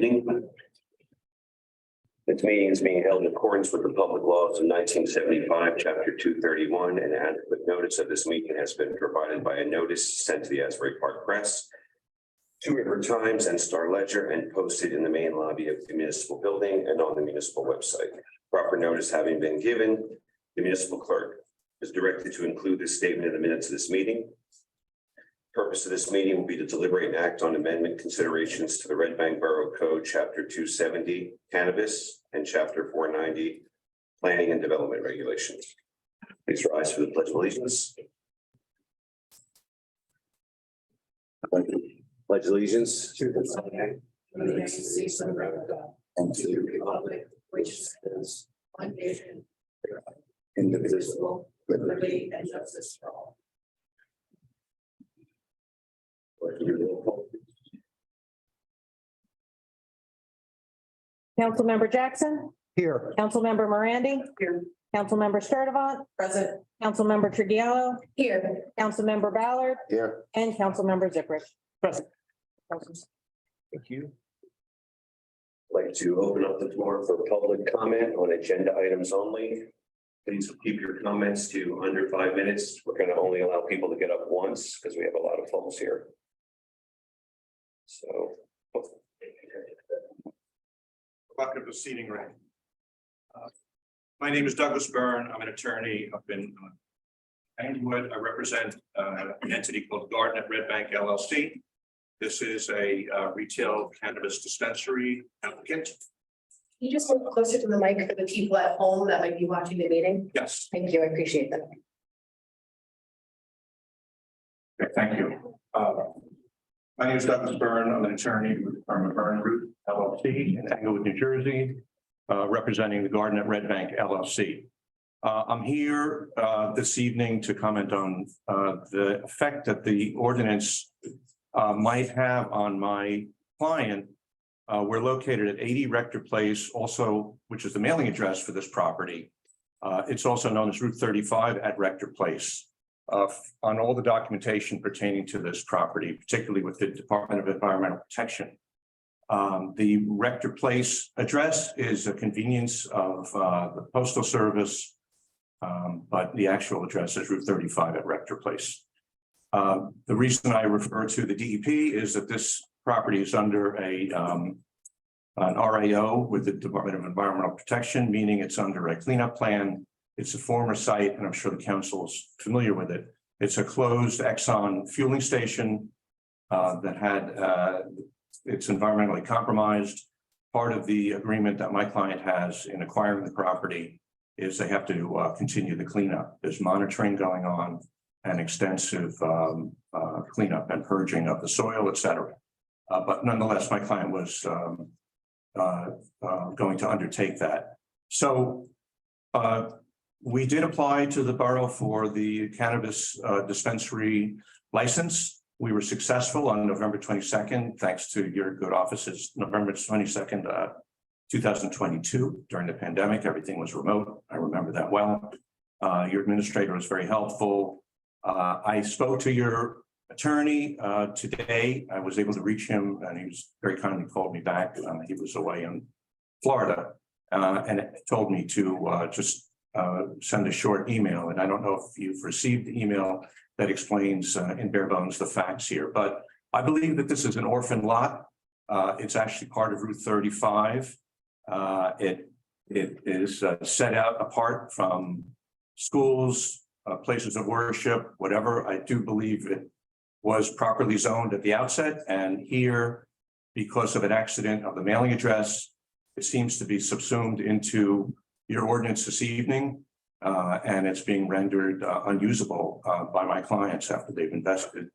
evening. This meeting is being held in accordance with the public laws of 1975, Chapter 231, and adequate notice of this meeting has been provided by a notice sent to the Asbury Park Press, Two River Times, and Star Ledger, and posted in the main lobby of the municipal building and on the municipal website. Proper notice having been given, the municipal clerk is directed to include this statement in the minutes of this meeting. Purpose of this meeting will be to deliberate and act on amendment considerations to the Red Bank Borough Code, Chapter 270, Cannabis, and Chapter 490, Planning and Development Regulations. Please rise for the Pledge of Allegiance. Pledge allegiance to the flag of the United States of America and to the republic which stands one nation, indivisible, with liberty and justice for all. Councilmember Jackson. Here. Councilmember Morandi. Here. Councilmember Sturdivant. Present. Councilmember Trujillo. Here. Councilmember Ballard. Here. And Councilmember Ziprich. Present. Thank you. I'd like to open up the floor for public comment on agenda items only. Please keep your comments to under 5 minutes. We're going to only allow people to get up once because we have a lot of folks here. So. Bucket of seating rank. My name is Douglas Byrne. I'm an attorney up in Englewood. I represent an entity called Garden at Red Bank LLC. This is a retail cannabis dispensary applicant. Can you just move closer to the mic for the people at home that might be watching the meeting? Yes. Thank you, I appreciate that. Okay, thank you. My name is Douglas Byrne. I'm an attorney with the firm of Byrne Root LLC in Englewood, New Jersey, representing the Garden at Red Bank LLC. I'm here this evening to comment on the effect that the ordinance might have on my client. We're located at 80 Rector Place, also, which is the mailing address for this property. It's also known as Route 35 at Rector Place. On all the documentation pertaining to this property, particularly with the Department of Environmental Protection. The Rector Place address is a convenience of the Postal Service, but the actual address is Route 35 at Rector Place. The reason I refer to the DEP is that this property is under an RAO with the Department of Environmental Protection, meaning it's under a cleanup plan. It's a former site, and I'm sure the council is familiar with it. It's a closed Exxon fueling station that had it's environmentally compromised. Part of the agreement that my client has in acquiring the property is they have to continue the cleanup. There's monitoring going on and extensive cleanup and purging of the soil, et cetera. But nonetheless, my client was going to undertake that. So we did apply to the borough for the cannabis dispensary license. We were successful on November 22nd, thanks to your good offices, November 22nd, 2022. During the pandemic, everything was remote. I remember that well. Your administrator was very helpful. I spoke to your attorney today. I was able to reach him, and he was very kindly called me back. He was away in Florida and told me to just send a short email. And I don't know if you've received the email that explains in bare bones the facts here, but I believe that this is an orphan lot. It's actually part of Route 35. It is set out apart from schools, places of worship, whatever. I do believe it was properly zoned at the outset, and here, because of an accident of the mailing address, it seems to be subsumed into your ordinance this evening, and it's being rendered unusable by my clients after they've invested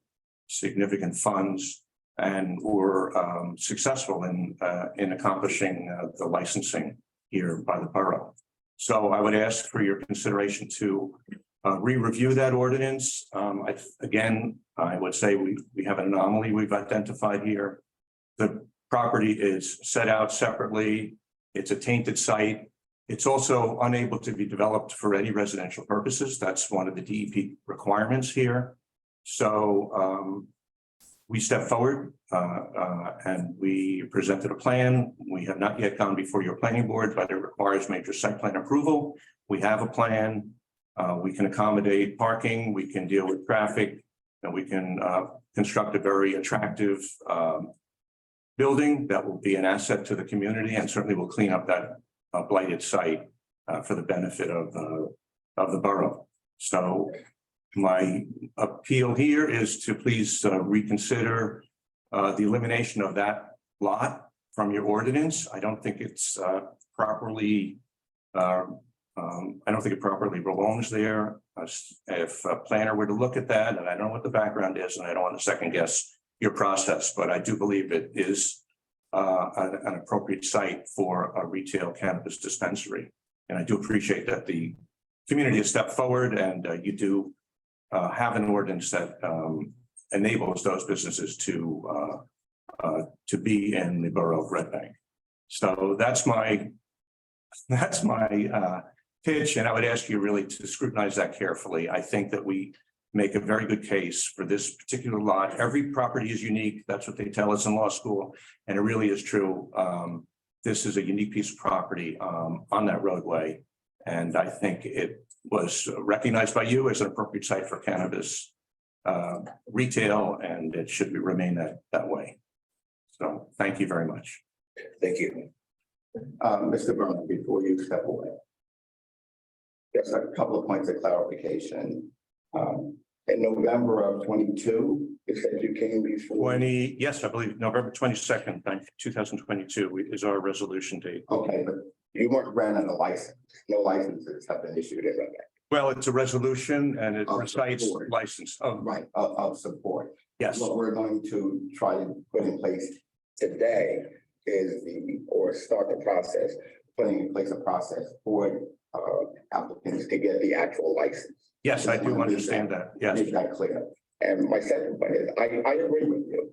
significant funds and were successful in accomplishing the licensing here by the borough. So I would ask for your consideration to re-review that ordinance. Again, I would say we have an anomaly we've identified here. The property is set out separately. It's a tainted site. It's also unable to be developed for any residential purposes. That's one of the DEP requirements here. So we stepped forward and we presented a plan. We have not yet gone before your planning board, but it requires major site plan approval. We have a plan. We can accommodate parking, we can deal with traffic, and we can construct a very attractive building that will be an asset to the community and certainly will clean up that blighted site for the benefit of the borough. So my appeal here is to please reconsider the elimination of that lot from your ordinance. I don't think it's properly I don't think it properly belongs there. If a planner were to look at that, and I don't know what the background is, and I don't want to second guess your process, but I do believe it is an appropriate site for a retail cannabis dispensary. And I do appreciate that the community has stepped forward and you do have an ordinance that enables those businesses to be in the borough of Red Bank. So that's my pitch, and I would ask you really to scrutinize that carefully. I think that we make a very good case for this particular lot. Every property is unique. That's what they tell us in law school, and it really is true. This is a unique piece of property on that roadway, and I think it was recognized by you as an appropriate site for cannabis retail, and it should remain that way. So thank you very much. Thank you. Mr. Burnham, before you step away, just a couple of points of clarification. In November of 22, you said you came before. Yes, I believe November 22nd, 2022 is our resolution date. Okay, but you weren't granted a license. No licenses have been issued in that. Well, it's a resolution and it Of recites support. license of, Right, of support. yes. What we're going to try to put in place today is start the process, putting in place a process for applicants to get the actual license. Yes, I do understand that. Yes. Make that clear. And my second point is, I agree with you.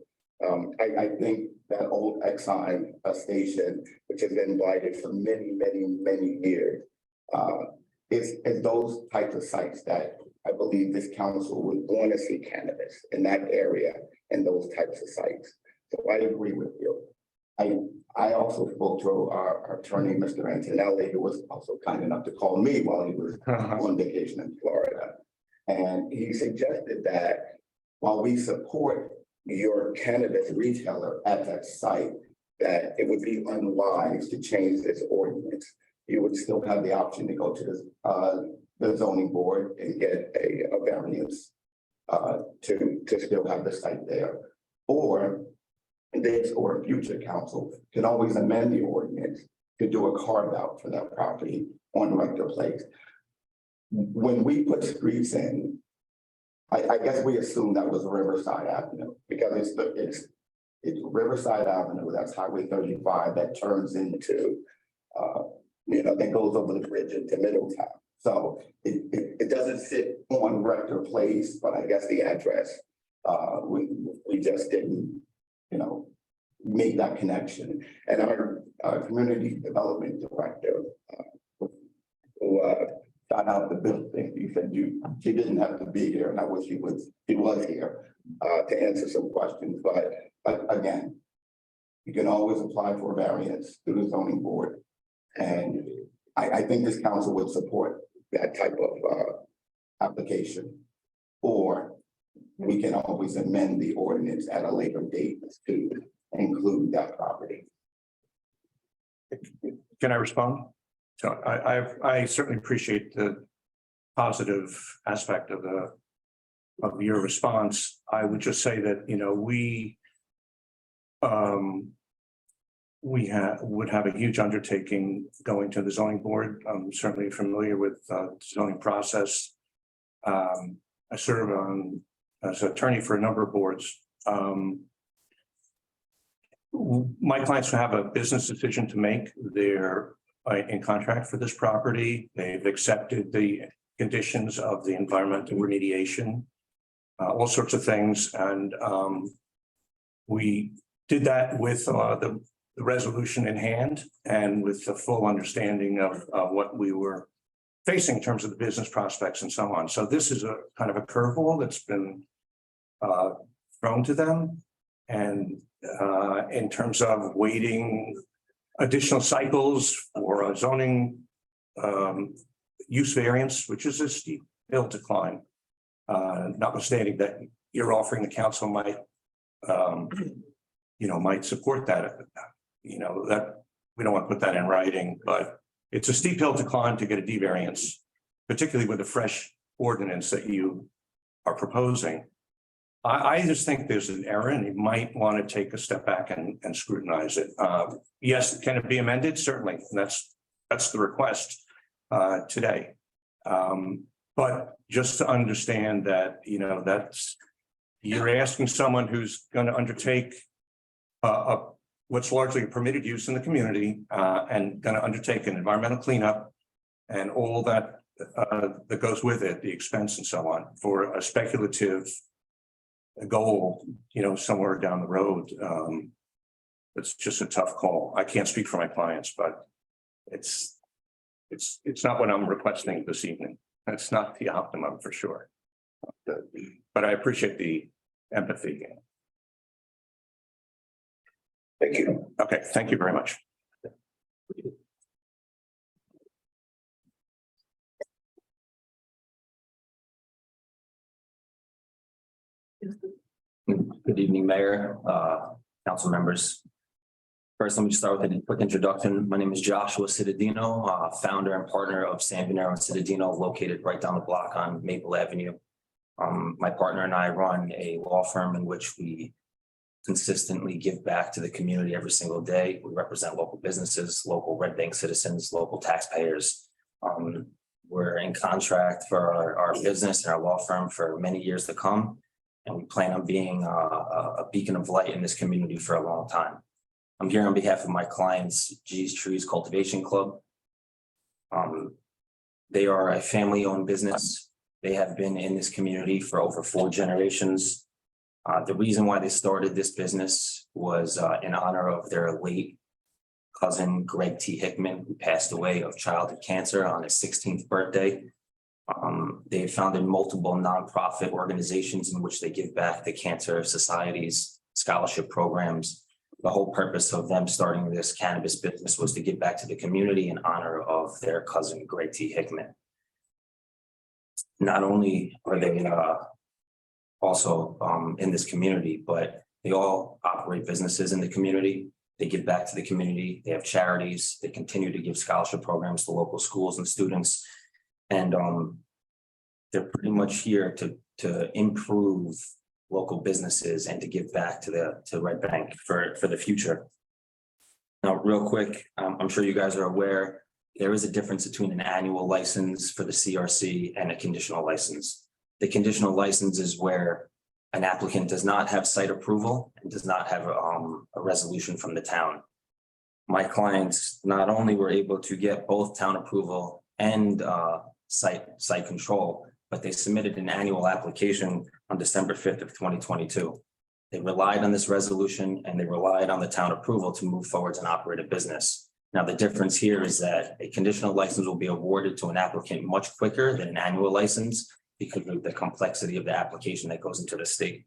I think that old Exxon station, which has been blighted for many, many, many years, is those types of sites that I believe this council would want to see cannabis in that area and those types of sites. So I agree with you. I also spoke to our attorney, Mr. Antonelli, who was also kind enough to call me while he was on vacation in Florida. And he suggested that while we support your cannabis retailer at that site, that it would be unwise to change this ordinance. You would still have the option to go to the zoning board and get a variance to still have the site there. Or this or a future council can always amend the ordinance to do a carve out for that property on Rector Place. When we put streets in, I guess we assumed that was Riverside Avenue because it's Riverside Avenue. That's Highway 35 that turns into, that goes over the bridge into Middletown. So it doesn't sit on Rector Place, but I guess the address, we just didn't, make that connection. And our community development director, who got out the building, you said she didn't have to be here, and I wish she was here to answer some questions. But again, you can always apply for a variance through the zoning board, and I think this council would support that type of application, or we can always amend the ordinance at a later date to include that property. Can I respond? So I certainly appreciate the positive aspect of your response. I would just say that, we would have a huge undertaking going to the zoning board. I'm certainly familiar with the zoning process. I serve as an attorney for a number of boards. My clients have a business decision to make. They're in contract for this property. They've accepted the conditions of the environmental remediation, all sorts of things. And we did that with the resolution in hand and with the full understanding of what we were facing in terms of the business prospects and so on. So this is a kind of a curveball that's been thrown to them. And in terms of waiting additional cycles for a zoning use variance, which is a steep hill to climb. Notwithstanding that you're offering the council might, might support that. That we don't want to put that in writing, but it's a steep hill to climb to get a D variance, particularly with a fresh ordinance that you are proposing. I just think there's an error and you might want to take a step back and scrutinize it. Yes, can it be amended? Certainly. And that's the request today. But just to understand that, you're asking someone who's going to undertake what's largely a permitted use in the community and going to undertake an environmental cleanup and all that that goes with it, the expense and so on, for a speculative goal, somewhere down the road. It's just a tough call. I can't speak for my clients, but it's not what I'm requesting this evening. That's not the optimum for sure. But I appreciate the empathy. Thank you. Okay, thank you very much. Good evening, Mayor, council members. First, let me start with a quick introduction. My name is Joshua Cittadino, founder and partner of San Venero and Cittadino, located right down the block on Maple Avenue. My partner and I run a law firm in which we consistently give back to the community every single day. We represent local businesses, local Red Bank citizens, local taxpayers. We're in contract for our business and our law firm for many years to come. And we plan on being a beacon of light in this community for a long time. I'm here on behalf of my clients, G's Trees Cultivation Club. They are a family-owned business. They have been in this community for over 4 generations. The reason why they started this business was in honor of their late cousin, Greg T. Hickman, who passed away of childhood cancer on his 16th birthday. They founded multiple nonprofit organizations in which they give back to cancer societies, scholarship programs. The whole purpose of them starting this cannabis business was to give back to the community in honor of their cousin, Greg T. Hickman. Not only are they also in this community, but they all operate businesses in the community. They give back to the community. They have charities. They continue to give scholarship programs to local schools and students. And they're pretty much here to improve local businesses and to give back to Red Bank for the future. Now, real quick, I'm sure you guys are aware, there is a difference between an annual license for the CRC and a conditional license. The conditional license is where an applicant does not have site approval and does not have a resolution from the town. My clients not only were able to get both town approval and site control, but they submitted an annual application on December 5th of 2022. They relied on this resolution and they relied on the town approval to move forward and operate a business. Now, the difference here is that a conditional license will be awarded to an applicant much quicker than an annual license because of the complexity of the application that goes into the state.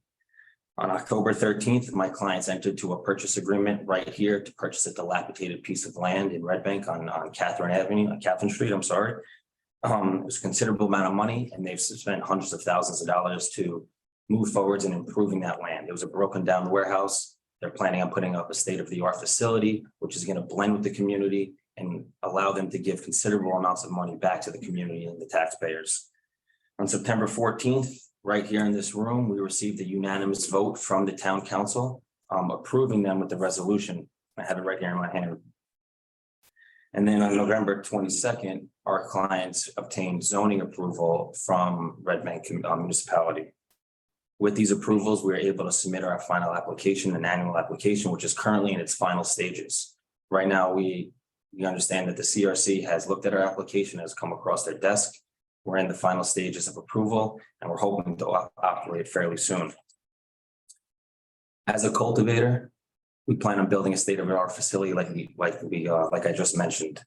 On October 13th, my clients entered to a purchase agreement right here to purchase a dilapidated piece of land in Red Bank on Catherine Street, I'm sorry. It was a considerable amount of money and they've spent hundreds of thousands of dollars to move forwards and improving that land. It was a broken down warehouse. They're planning on putting up a state-of-the-art facility, which is going to blend with the community and allow them to give considerable amounts of money back to the community and the taxpayers. On September 14th, right here in this room, we received a unanimous vote from the town council approving them with the resolution. I have it right here in my hand. And then on November 22nd, our clients obtained zoning approval from Red Bank municipality. With these approvals, we were able to submit our final application, an annual application, which is currently in its final stages. Right now, we understand that the CRC has looked at our application, has come across their desk. We're in the final stages of approval, and we're hoping to operate fairly soon. As a cultivator, we plan on building a state-of-the-art facility like I just mentioned.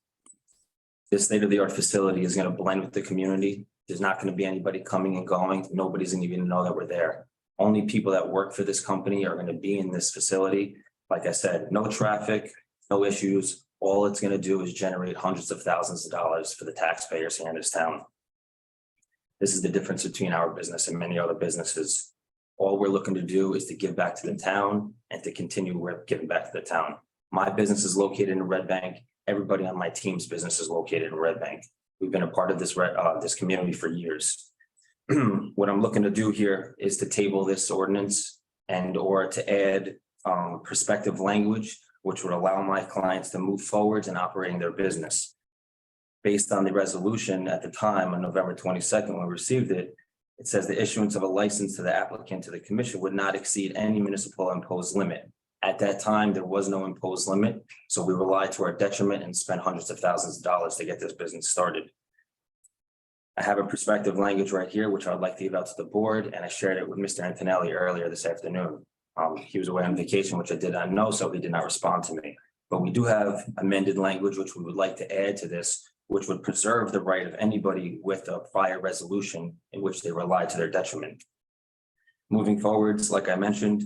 This state-of-the-art facility is going to blend with the community. There's not going to be anybody coming and going. Nobody's going to even know that we're there. Only people that work for this company are going to be in this facility. Like I said, no traffic, no issues. All it's going to do is generate hundreds of thousands of dollars for the taxpayers here in this town. This is the difference between our business and many other businesses. All we're looking to do is to give back to the town and to continue giving back to the town. My business is located in Red Bank. Everybody on my team's business is located in Red Bank. We've been a part of this community for years. What I'm looking to do here is to table this ordinance and or to add prospective language, which would allow my clients to move forwards in operating their business. Based on the resolution at the time on November 22nd, when we received it, it says the issuance of a license to the applicant to the commission would not exceed any municipal imposed limit. At that time, there was no imposed limit, so we relied to our detriment and spent hundreds of thousands of dollars to get this business started. I have a prospective language right here, which I'd like to give out to the board, and I shared it with Mr. Antonelli earlier this afternoon. He was away on vacation, which I did not know, so he did not respond to me. But we do have amended language, which we would like to add to this, which would preserve the right of anybody with a prior resolution in which they relied to their detriment. Moving forwards, like I mentioned,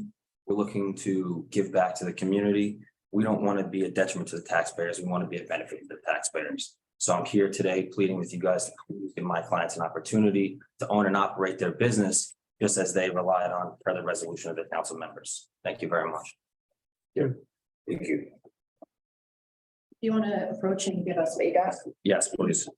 we're looking to give back to the community. We don't want to be a detriment to the taxpayers. We want to be a benefit to the taxpayers. So I'm here today pleading with you guys to give my clients an opportunity to own and operate their business just as they relied on per the resolution of the council members. Thank you very much. Thank you. Do you want to approach and give us what you got? Yes, please.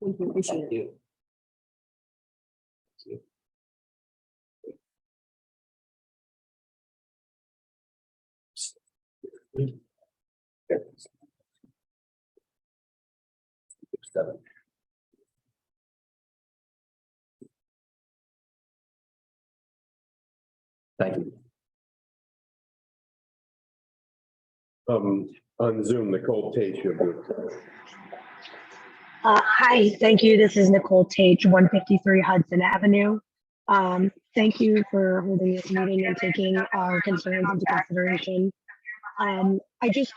Thank you, appreciate it. Thank you. On Zoom, Nicole Tate, you're good. Hi, thank you. This is Nicole Tate, 153 Hudson Avenue. Thank you for holding this meeting and taking our concerns into consideration. I just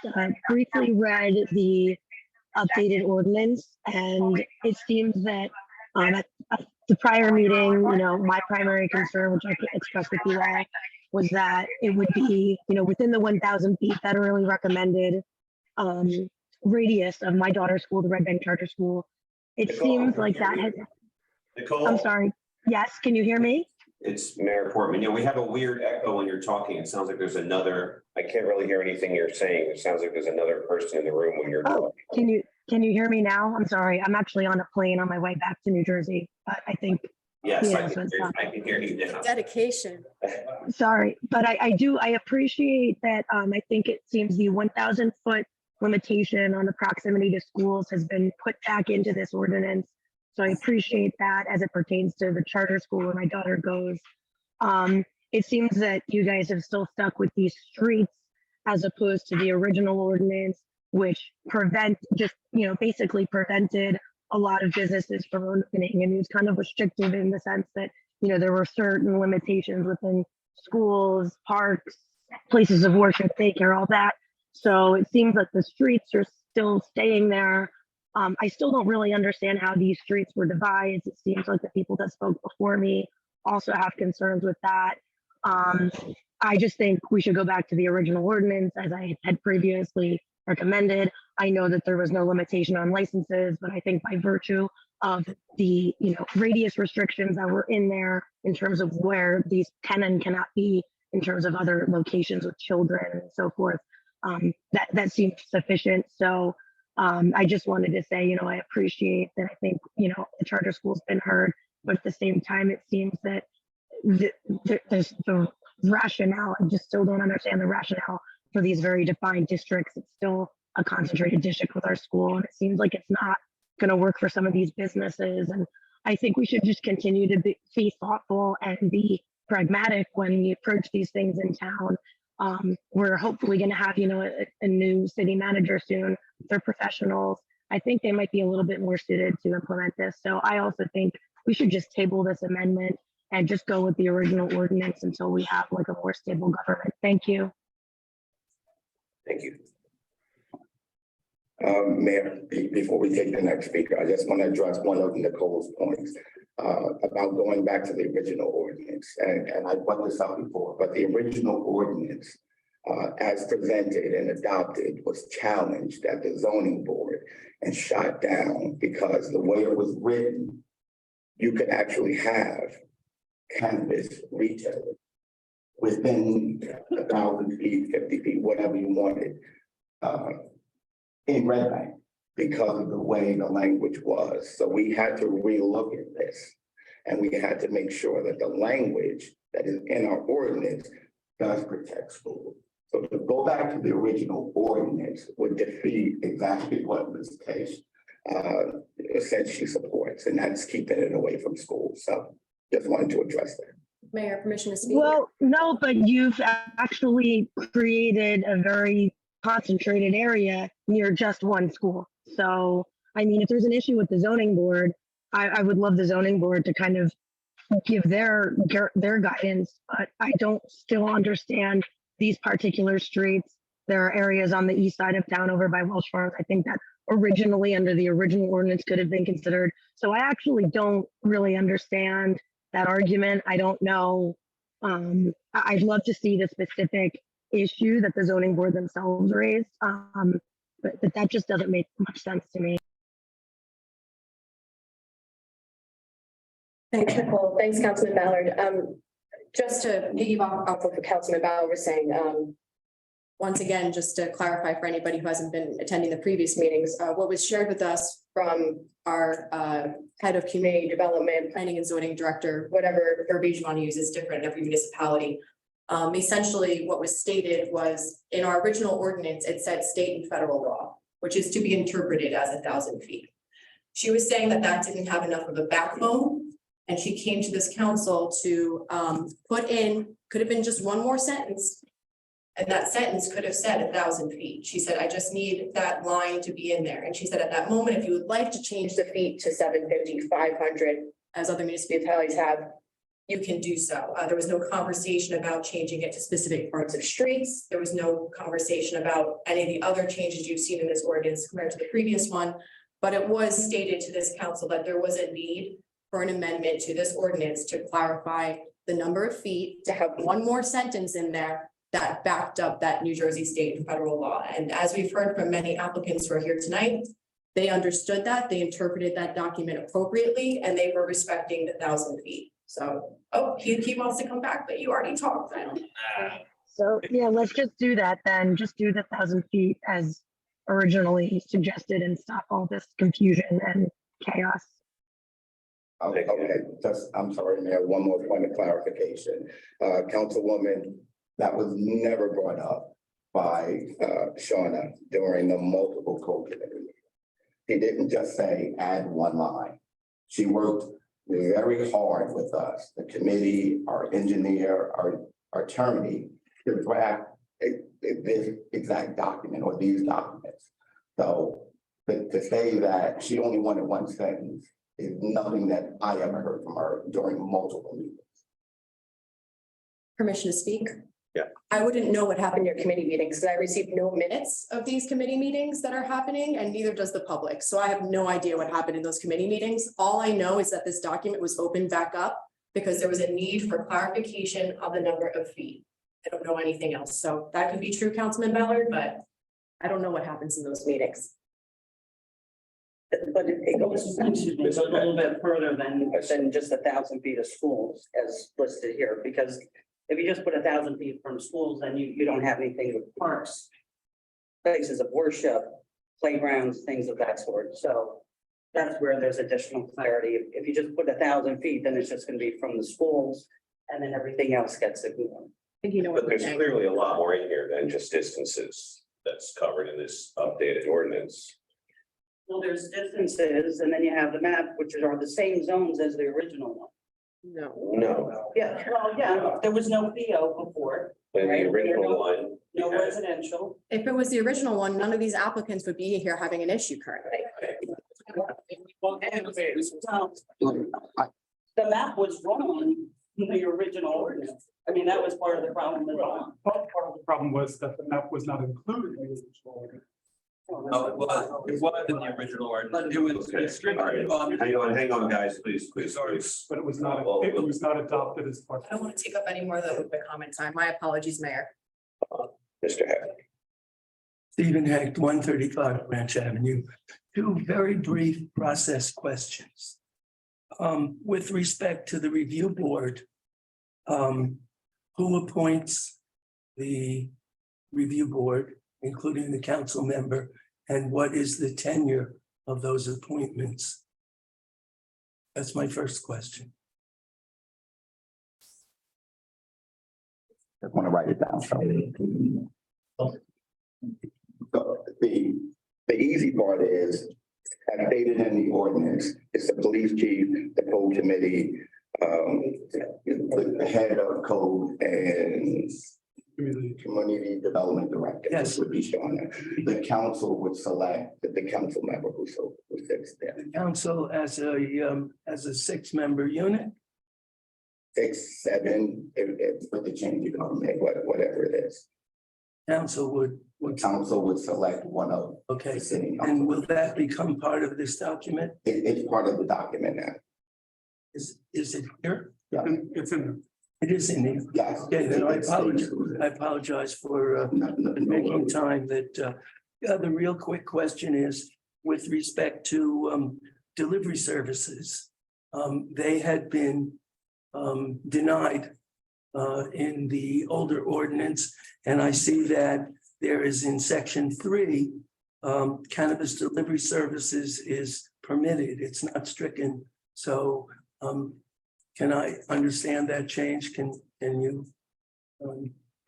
briefly read the updated ordinance, and it seems that at the prior meeting, my primary concern, which I could express with you all, was that it would be, within the 1,000 feet federally recommended radius of my daughter's school, the Red Bank Charter School. It Nicole, seems like that has, Nicole? I'm sorry. Yes, can you hear me? It's Mayor Portman. We have a weird echo when you're talking. It sounds like there's another, I can't really hear anything you're saying. It sounds like there's another person in the room when you're Oh, talking. can you hear me now? I'm sorry. I'm actually on a plane on my way back to New Jersey, but I think, Yes, yeah, I can hear you now. Dedication. sorry, but I appreciate that. I think it seems the 1,000 foot limitation on the proximity to schools has been put back into this ordinance. So I appreciate that as it pertains to the charter school where my daughter goes. It seems that you guys have still stuck with these streets as opposed to the original ordinance, which basically prevented a lot of businesses from opening, and it was kind of restrictive in the sense that, there were certain limitations within schools, parks, places of worship, daycare, all that. So it seems like the streets are still staying there. I still don't really understand how these streets were devised. It seems like the people that spoke before me also have concerns with that. I just think we should go back to the original ordinance as I had previously recommended. I know that there was no limitation on licenses, but I think by virtue of the radius restrictions that were in there in terms of where these can and cannot be in terms of other locations with children and so forth, that seems sufficient. So I just wanted to say, I appreciate that. I think, the charter school's been heard, but at the same time, it seems that there's the rationale. I just still don't understand the rationale for these very defined districts. It's still a concentrated district with our school, and it seems like it's not going to work for some of these businesses. And I think we should just continue to be thoughtful and be pragmatic when we approach these things in town. We're hopefully going to have, a new city manager soon. They're professionals. I think they might be a little bit more suited to implement this. So I also think we should just table this amendment and just go with the original ordinance until we have like a more stable government. Thank you. Thank you. Mayor, before we take the next speaker, I just want to address one of Nicole's points about going back to the original ordinance. And I brought this up before, but the original ordinance as presented and adopted was challenged at the zoning board and shot down because the way it was written, you could actually have cannabis retailers within 1,000 feet, 50 feet, whatever you wanted, in Red Bank because of the way the language was. So we had to relook at this, and we had to make sure that the language that is in our ordinance does protect schools. So to go back to the original ordinance would defeat exactly what Ms. Case said she supports, and that's keeping it away from schools. So just wanted to address that. Mayor, permission to speak? Well, no, but you've actually created a very concentrated area near just one school. So, I mean, if there's an issue with the zoning board, I would love the zoning board to kind of give their guidance, but I don't still understand these particular streets. There are areas on the east side of town over by Welsh Farms. I think that originally under the original ordinance could have been considered. So I actually don't really understand that argument. I don't know. I'd love to see the specific issue that the zoning board themselves raised. But that just doesn't make much sense to me. Thanks, Nicole. Thanks, Councilman Ballard. Just to piggyback off of what Councilman Ballard was saying, once again, just to clarify for anybody who hasn't been attending the previous meetings, what was shared with us from our head of community development, planning and zoning director, whatever verbiage you want to use is different in every municipality. Essentially, what was stated was in our original ordinance, it said state and federal law, which is to be interpreted as 1,000 feet. She was saying that that didn't have enough of a backbone, and she came to this council to put in, could have been just one more sentence, and that sentence could have said 1,000 feet. She said, I just need that line to be in there. And she said, at that moment, if you would like to change the feet to 750, 500, as other municipalities have, you can do so. There was no conversation about changing it to specific parts of streets. There was no conversation about any of the other changes you've seen in this ordinance compared to the previous one. But it was stated to this council that there was a need for an amendment to this ordinance to clarify the number of feet, to have one more sentence in there that backed up that New Jersey state and federal law. And as we've heard from many applicants who are here tonight, they understood that, they interpreted that document appropriately, and they were respecting the 1,000 feet. So, oh, he wants to come back, but you already talked. I don't. So yeah, let's just do that then. Just do the 1,000 feet as originally suggested and stop all this confusion and chaos. Okay, I'm sorry, Mayor, one more point of clarification. Councilwoman, that was never brought up by Shauna during the multiple code committee meetings. He didn't just say add one line. She worked very hard with us, the committee, our engineer, our attorney, to draft this exact document or these documents. So to say that she only wanted one sentence is nothing that I ever heard from her during multiple meetings. Permission to speak? Yeah. I wouldn't know what happened in your committee meetings because I received no minutes of these committee meetings that are happening, and neither does the public. So I have no idea what happened in those committee meetings. All I know is that this document was opened back up because there was a need for clarification of the number of feet. I don't know anything else. So that could be true, Councilman Ballard, but I don't know what happens in those meetings. But it goes a little bit further than just 1,000 feet of schools as listed here, because if you just put 1,000 feet from schools, then you don't have anything with parks, places of worship, playgrounds, things of that sort. So that's where there's additional clarity. If you just put 1,000 feet, then it's just going to be from the schools, and then everything else gets ignored. I think you know what But there's clearly a lot more in here than just distances that's covered in this updated ordinance. Well, there's distances, and then you have the map, which are the same zones as the original one. No. No, Yeah, well, yeah, there was no PO before, in the Right. original one. no we had- residential. If it was the original one, none of these applicants would be here having an issue currently. Well, the map was wrong the original ordinance. I mean, that was part of the problem as well. Part of the problem was that the map was not included in the original order. No, it was in the original ordinance. It was Okay. restricted All on. hang on, guys, please. But it was not adopted as part. I don't want to take up any more of the comment time. My apologies, Mayor. Mr. Heck. Stephen Hecht, 135 Branch Avenue. Two very brief process questions. With respect to the review board, who appoints the review board, including the council member, and what is the tenure of those appointments? That's my first question. I want to write it down. So the easy part is, as stated in the ordinance, it's the police chief, the code committee, the head of code and community development director. Yes. Would be Shauna. The council would select the council member who sits there. The council as a 6-member unit? 6, 7, if with the change of government, whatever it is. Council would, Council would select one of okay. the sitting. And will that become part of this document? It's part of the document now. Is it here? Yeah. It's in It is in here. Yes. Okay, then I apologize for making time that, the real quick question is with respect to delivery services. They had been denied in the older ordinance, and I see that there is in section 3, cannabis delivery services is permitted. It's not stricken. So can I understand that change? Can you?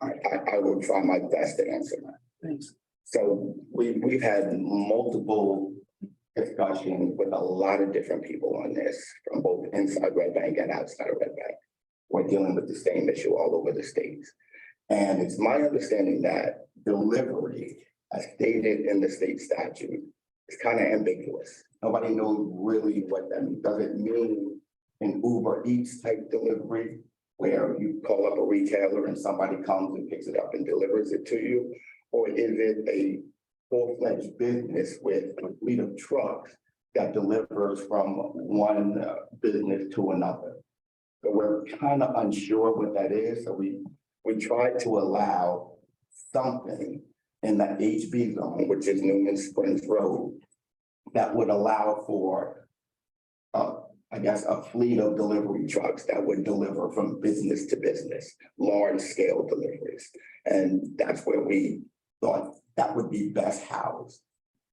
I will try my best to answer that. Thanks. So we've had multiple discussions with a lot of different people on this, from both inside Red Bank and outside of Red Bank. We're dealing with the same issue all over the states. And it's my understanding that delivery, as stated in the state statute, is kind of ambiguous. Nobody knows really what that means. Does it mean an Uber Eats type delivery, where you call up a retailer and somebody comes and picks it up and delivers it to you? Or is it a full-fledged business with a fleet of trucks that delivers from one business to another? So we're kind of unsure what that is. So we tried to allow something in the HB zone, which is Newman Springs Road, that would allow for, I guess, a fleet of delivery trucks that would deliver from business to business, large scale deliveries. And that's where we thought that would be best housed.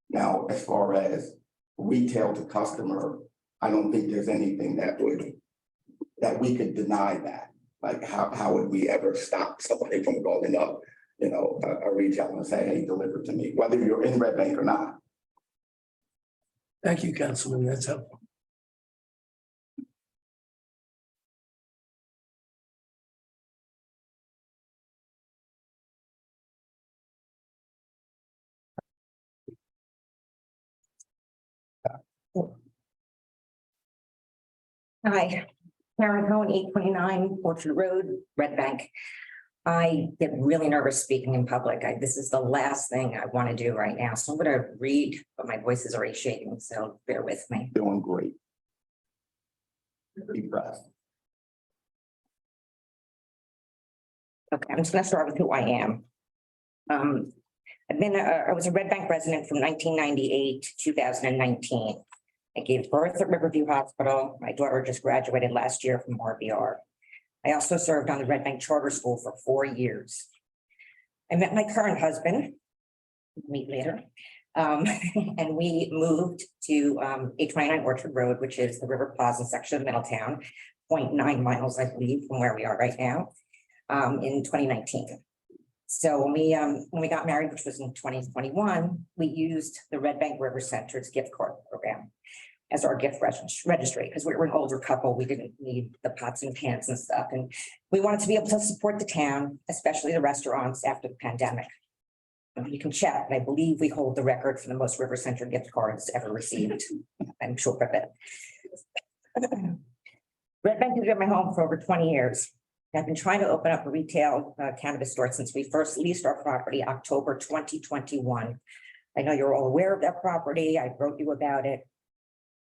Now, as far as retail to customer, I don't think there's anything that we could deny that. Like, how would we ever stop somebody from calling up, a retailer and say, hey, deliver to me, whether you're in Red Bank or not? Thank you, Councilman. That's helpful. Hi, Karen Cohen, 829 Orchard Road, Red Bank. I get really nervous speaking in public. This is the last thing I want to do right now. So I'm going to read, but my voice is already shaking, so bear with me. Doing great. Deep breath. Okay, I'm just going to start with who I am. I was a Red Bank resident from 1998 to 2019. I gave birth at Riverview Hospital. My daughter just graduated last year from RBR. I also served on the Red Bank Charter School for 4 years. I met my current husband, meet later, and we moved to 829 Orchard Road, which is the River Plaza section of Middletown, 0.9 miles, I believe, from where we are right now, in 2019. So when we got married, which was in 2021, we used the Red Bank River Center's gift card program as our gift registry, because we were an older couple. We didn't need the pots and pans and stuff. And we wanted to be able to support the town, especially the restaurants after the pandemic. You can check, but I believe we hold the record for the most River Center gift cards ever received. I'm sure of it. Red Bank has been my home for over 20 years. I've been trying to open up a retail cannabis store since we first leased our property, October 2021. I know you're all aware of that property. I wrote you about it.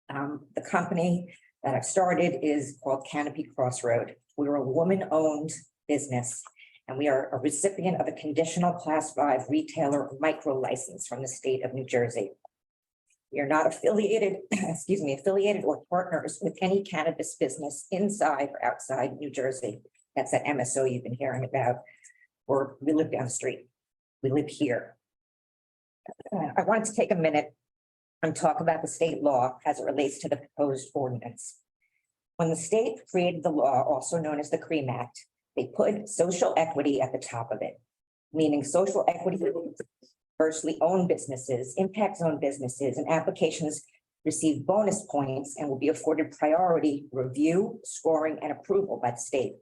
The company that I've started is called Canopy Crossroad. We're a woman-owned business, and we are a recipient of a conditional Class 5 retailer micro license from the state of New Jersey. We are not affiliated, affiliated or partners with any cannabis business inside or outside New Jersey. That's that MSO you've been hearing about, or we live down the street. We live here. I wanted to take a minute and talk about the state law as it relates to the proposed ordinance. When the state created the law, also known as the CREAM Act, they put social equity at the top of it, meaning social equity firstly owned businesses, impact zone businesses, and applications receive bonus points and will be afforded priority review, scoring, and approval by the state.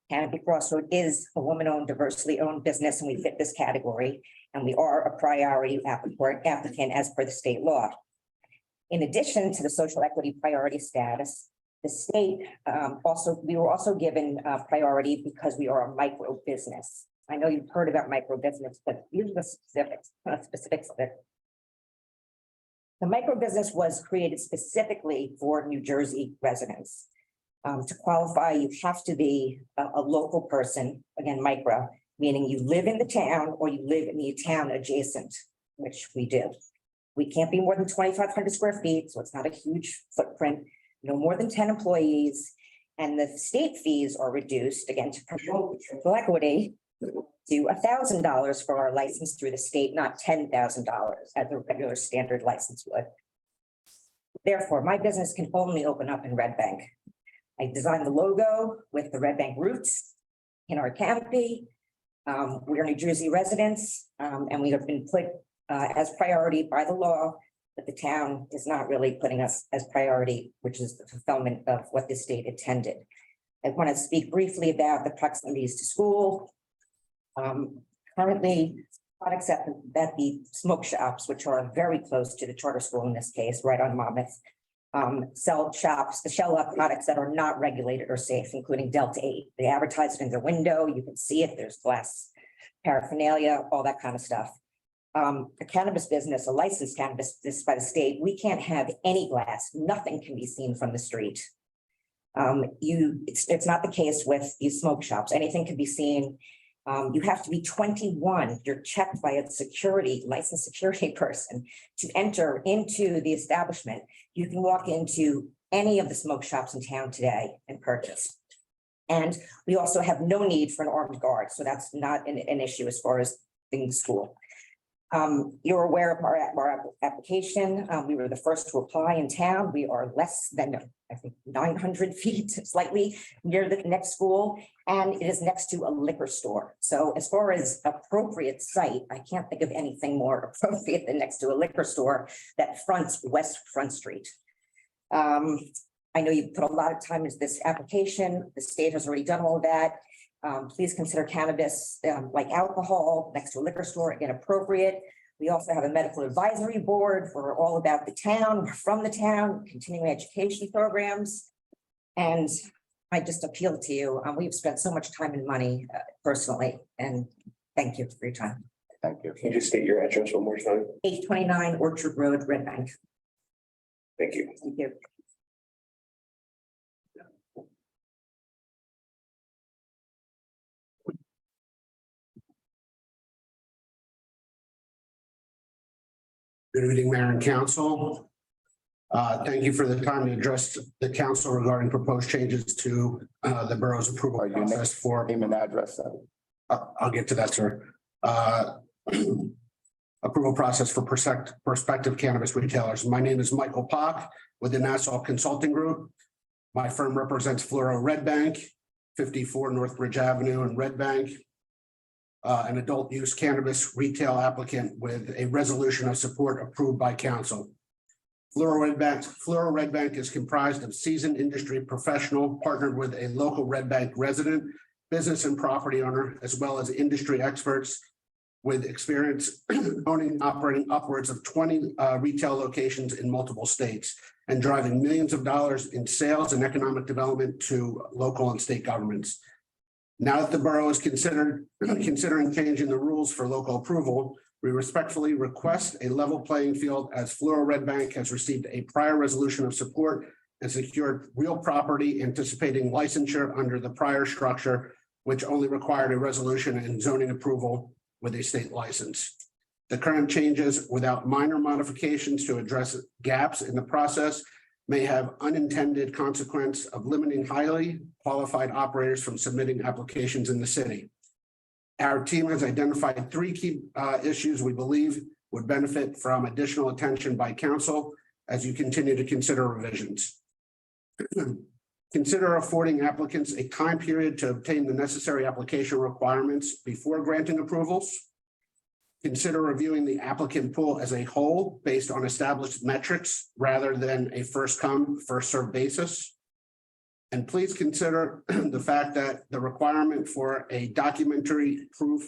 Canopy Crossroad is a woman-owned, diversely owned business, and we fit this category, and we are a priority applicant as per the state law. In addition to the social equity priority status, the state we were also given priority because we are a micro business. I know you've heard about micro business, but these are the specifics of it. The micro business was created specifically for New Jersey residents. To qualify, you have to be a local person, again, micro, meaning you live in the town or you live in the town adjacent, which we do. We can't be more than 2,500 square feet, so it's not a huge footprint, no more than 10 employees, and the state fees are reduced, again, to promote social equity, to $1,000 for our license through the state, not $10,000 as a regular standard license would. Therefore, my business can only open up in Red Bank. I designed the logo with the Red Bank roots in our canopy. We are New Jersey residents, and we have been put as priority by the law, but the town is not really putting us as priority, which is the fulfillment of what the state intended. I want to speak briefly about the proximities to school. Currently, products at the smoke shops, which are very close to the charter school in this case, right on Monmouth, sell products that are not regulated or safe, including Delta 8. They advertise it in their window. You can see it. There's glass paraphernalia, all that kind of stuff. A cannabis business, a licensed cannabis business by the state, we can't have any glass. Nothing can be seen from the street. It's not the case with these smoke shops. Anything can be seen. You have to be 21. You're checked by a licensed security person to enter into the establishment. You can walk into any of the smoke shops in town today and purchase. And we also have no need for an armed guard. So that's not an issue as far as in school. You're aware of our application. We were the first to apply in town. We are less than, I think, 900 feet, slightly near the next school, and it is next to a liquor store. So as far as appropriate site, I can't think of anything more appropriate than next to a liquor store that fronts West Front Street. I know you put a lot of time into this application. The state has already done all of that. Please consider cannabis like alcohol next to a liquor store, again, appropriate. We also have a medical advisory board. We're all about the town, we're from the town, continuing education programs. And I just appeal to you. We've spent so much time and money personally, and thank you for your time. Thank you. Can you just state your address one more time? 829 Orchard Road, Red Bank. Thank you. Thank you. Good evening, Mayor and Council. Thank you for the time to address the council regarding proposed changes to the borough's approval process for. Name and address. I'll get to that, sir. Approval process for prospective cannabis retailers. My name is Michael Pock with the Nassau Consulting Group. My firm represents Flora Red Bank, 54 Northbridge Avenue in Red Bank. An adult use cannabis retail applicant with a resolution of support approved by council. Flora Red Bank is comprised of seasoned industry professional partnered with a local Red Bank resident, business and property owner, as well as industry experts with experience owning, and operating upwards of 20 retail locations in multiple states and driving millions of dollars in sales and economic development to local and state governments. Now that the borough is considering changing the rules for local approval, we respectfully request a level playing field as Flora Red Bank has received a prior resolution of support and secured real property anticipating licensure under the prior structure, which only required a resolution and zoning approval with a state license. The current changes without minor modifications to address gaps in the process may have unintended consequence of limiting highly qualified operators from submitting applications in the city. Our team has identified 3 key issues we believe would benefit from additional attention by council as you continue to consider revisions. Consider affording applicants a time period to obtain the necessary application requirements before granting approvals. Consider reviewing the applicant pool as a whole based on established metrics rather than a first come, first served basis. And please consider the fact that the requirement for a documentary proof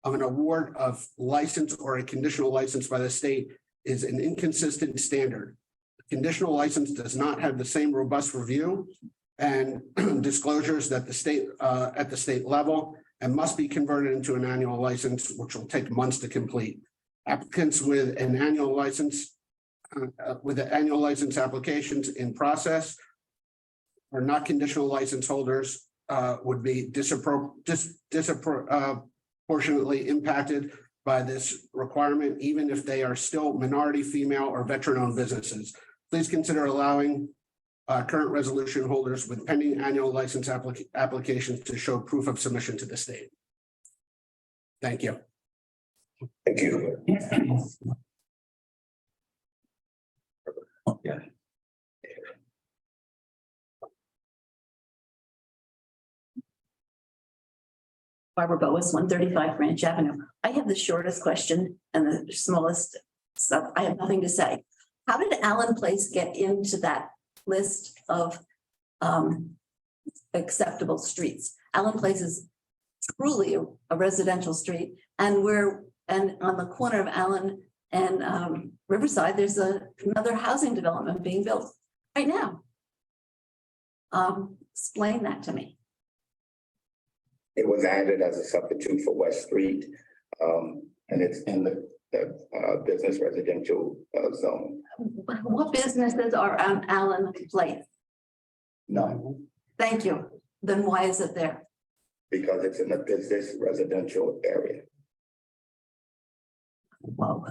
of an award of license or a conditional license by the state is an inconsistent standard. Conditional license does not have the same robust review and disclosures that the state at the state level and must be converted into an annual license, which will take months to complete. Applicants with an annual license applications in process or not conditional license holders would be disproportionately impacted by this requirement, even if they are still minority, female, or veteran-owned businesses. Please consider allowing current resolution holders with pending annual license applications to show proof of submission to the state. Thank you. Thank you. Yeah. Barbara Boas, 135 Branch Avenue. I have the shortest question and the smallest stuff. I have nothing to say. How did Allen Place get into that list of acceptable streets? Allen Place is truly a residential street, and on the corner of Allen and Riverside, there's another housing development being built right now. Explain that to me. It was added as a substitute for West Street, and it's in the business residential zone. What businesses are on Allen Place? No, Thank you. Then why is it there? because it's in the business residential area. Whoa.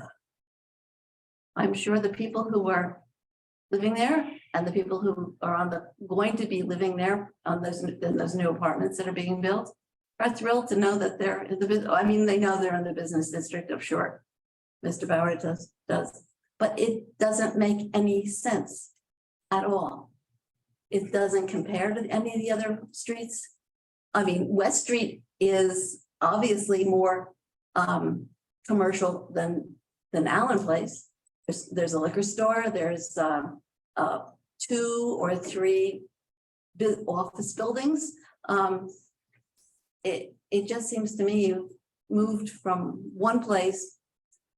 I'm sure the people who are living there and the people who are going to be living there in those new apartments that are being built are thrilled to know that they're in the business. I mean, they know they're in the business district, I'm sure. Mr. Bauer does, but it doesn't make any sense at all. It doesn't compare to any of the other streets. I mean, West Street is obviously more commercial than Allen Place. There's a liquor store, there's 2 or 3 office buildings. It just seems to me you've moved from one place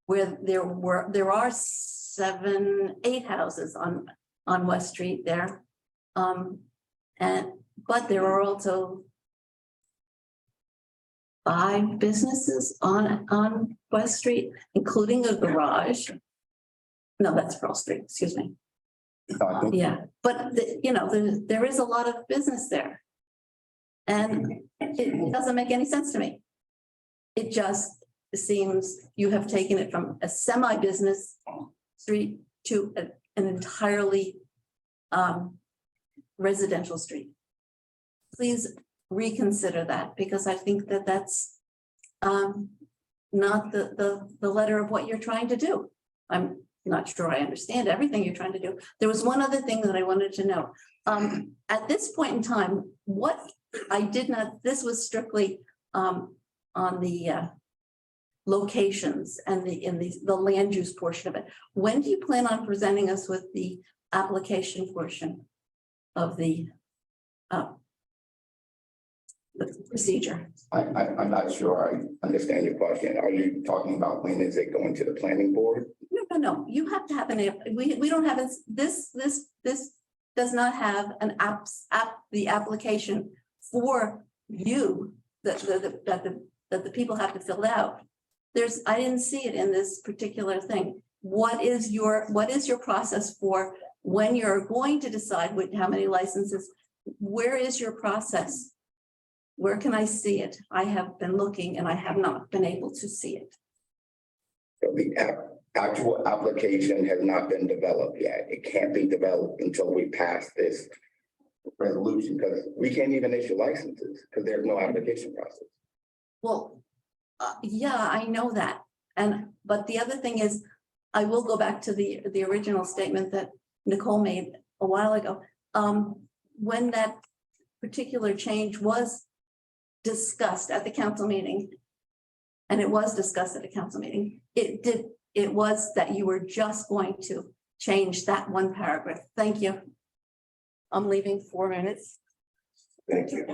where there are 7, 8 houses on West Street there. But there are also 5 businesses on West Street, including a garage. No, that's Pearl Street, excuse me. Yeah, but there is a lot of business there. And it doesn't make any sense to me. It just seems you have taken it from a semi-business street to an entirely residential street. Please reconsider that, because I think that that's not the letter of what you're trying to do. I'm not sure I understand everything you're trying to do. There was one other thing that I wanted to know. At this point in time, what I did not, this was strictly on the locations and the land use portion of it. When do you plan on presenting us with the application portion of the the procedure. I'm not sure I understand your question. Are you talking about when is it going to the planning board? No, you have to have we don't have, this does not have an the application for you that the people have to fill out. I didn't see it in this particular thing. What is your process for when you're going to decide how many licenses? Where is your process? Where can I see it? I have been looking and I have not been able to see it. So the actual application has not been developed yet. It can't be developed until we pass this resolution, because we can't even issue licenses because there's no application process. Well, yeah, I know that. But the other thing is, I will go back to the original statement that Nicole made a while ago. When that particular change was discussed at the council meeting, and it was discussed at a council meeting, it was that you were just going to change that one paragraph. Thank you. I'm leaving 4 minutes. Thank you.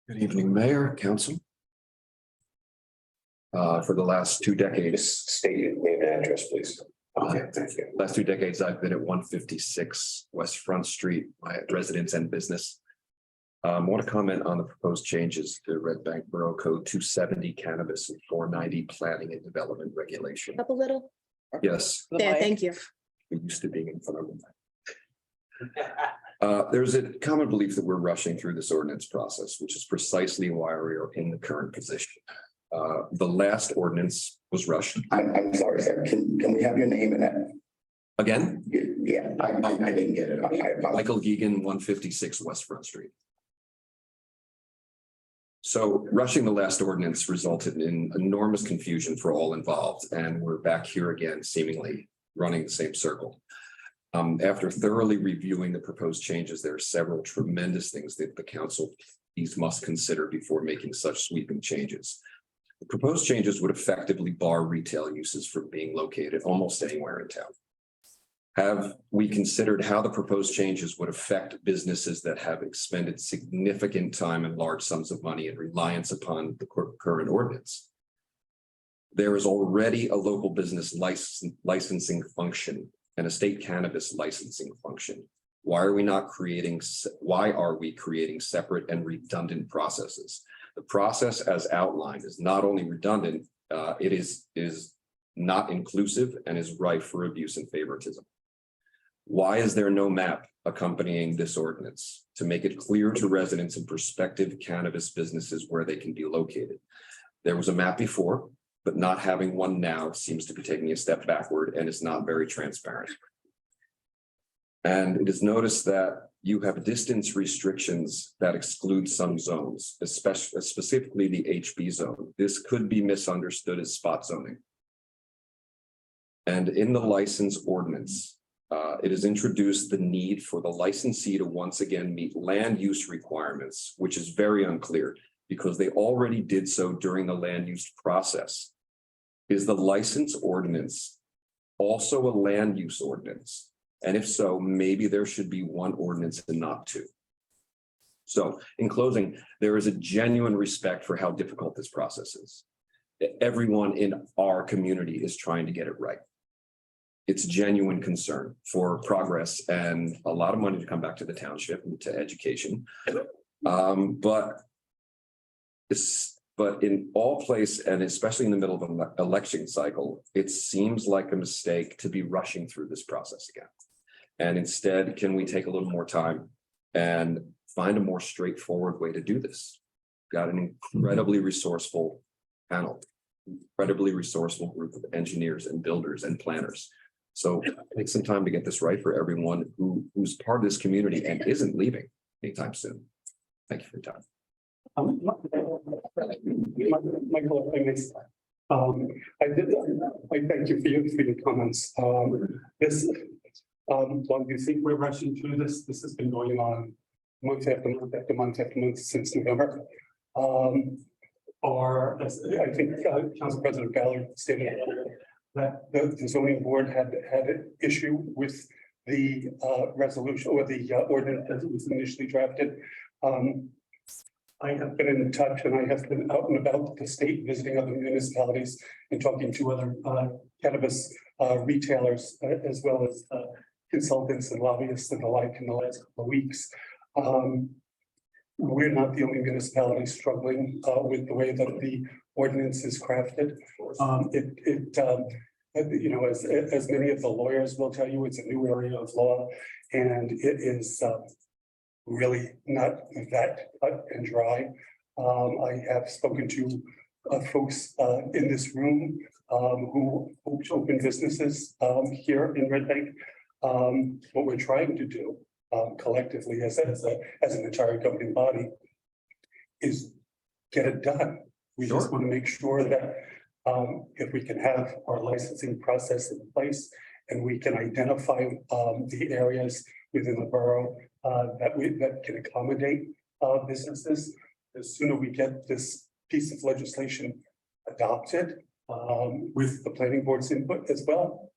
Good evening, Mayor, Council. For the last 2 decades, State your name and address, please. Okay, thank you. last 2 decades, I've been at 156 West Front Street, my residence and business. I want to comment on the proposed changes to Red Bank Borough Code 270 cannabis and 490 planning and development regulation. Up a little. Yes, There, thank you. we're used to being in front of them. There's a common belief that we're rushing through this ordinance process, which is precisely why we are in the current position. The last ordinance was rushed. I'm sorry, sir. Can we have your name in that? Again, Yeah, I didn't get it. I apologize. Michael Geegan, 156 West Front Street. So rushing the last ordinance resulted in enormous confusion for all involved, and we're back here again, seemingly running the same circle. After thoroughly reviewing the proposed changes, there are several tremendous things that the council must consider before making such sweeping changes. The proposed changes would effectively bar retail uses from being located almost anywhere in town. Have we considered how the proposed changes would affect businesses that have expended significant time and large sums of money in reliance upon the current ordinance? There is already a local business licensing function and a state cannabis licensing function. Why are we creating separate and redundant processes? The process as outlined is not only redundant, it is not inclusive and is rife for abuse and favoritism. Why is there no map accompanying this ordinance to make it clear to residents and prospective cannabis businesses where they can be located? There was a map before, but not having one now seems to be taking a step backward and is not very transparent. And it is noticed that you have distance restrictions that exclude some zones, especially specifically the HB zone. This could be misunderstood as spot zoning. And in the license ordinance, it has introduced the need for the licensee to once again meet land use requirements, which is very unclear because they already did so during the land use process. Is the license ordinance also a land use ordinance? And if so, maybe there should be one ordinance and not two. So in closing, there is a genuine respect for how difficult this process is. Everyone in our community is trying to get it right. It's genuine concern for progress and a lot of money to come back to the township and to education. But in all place, and especially in the middle of an election cycle, it seems like a mistake to be rushing through this process again. And instead, can we take a little more time and find a more straightforward way to do this? Got an incredibly resourceful panel, incredibly resourceful group of engineers and builders and planners. So take some time to get this right for everyone who's part of this community and isn't leaving anytime soon. Thank you for your time. Michael, I thank you for your comments. While you think we're rushing through this has been going on month after month after month after month since November. Or as I think Council President Ballard stated earlier, that the zoning board had an issue with the resolution or the ordinance as it was initially drafted. I have been in touch and I have been out and about the state visiting other municipalities and talking to other cannabis retailers as well as consultants and lobbyists and the like in the last couple of weeks. We're not the only municipality struggling with the way that the ordinance is crafted. You know, as many of the lawyers will tell you, it's a new area of law and it is really not that cut and dry. I have spoken to folks in this room who hope to open businesses here in Red Bank. What we're trying to do collectively as an entire governing body is get it done. We just want to make sure that if we can have our licensing process in place and we can identify the areas within the borough that can accommodate businesses, the sooner we get this piece of legislation adopted with the planning board's input as well,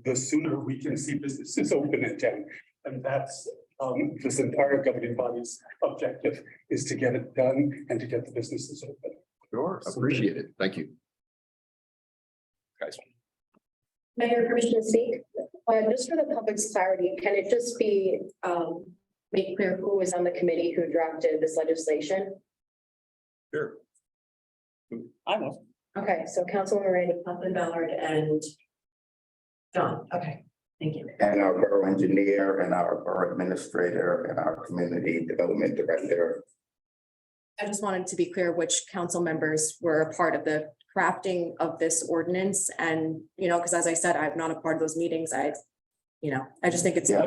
the sooner we can see businesses open in town. And that's this entire governing body's objective, is to get it done and to get the businesses open. Sure, appreciate it. Thank you. Guys. Mayor, permission to speak? Just for the public's clarity, can it just be made clear who was on the committee who drafted this legislation? Sure. I was. Okay, so Councilwoman Randy. Councilman Ballard and John. Okay, thank you. And our borough engineer and our borough administrator and our community development director. I just wanted to be clear which council members were a part of the crafting of this ordinance. And, you know, because as I said, I'm not a part of those meetings. I just think it's. Yeah,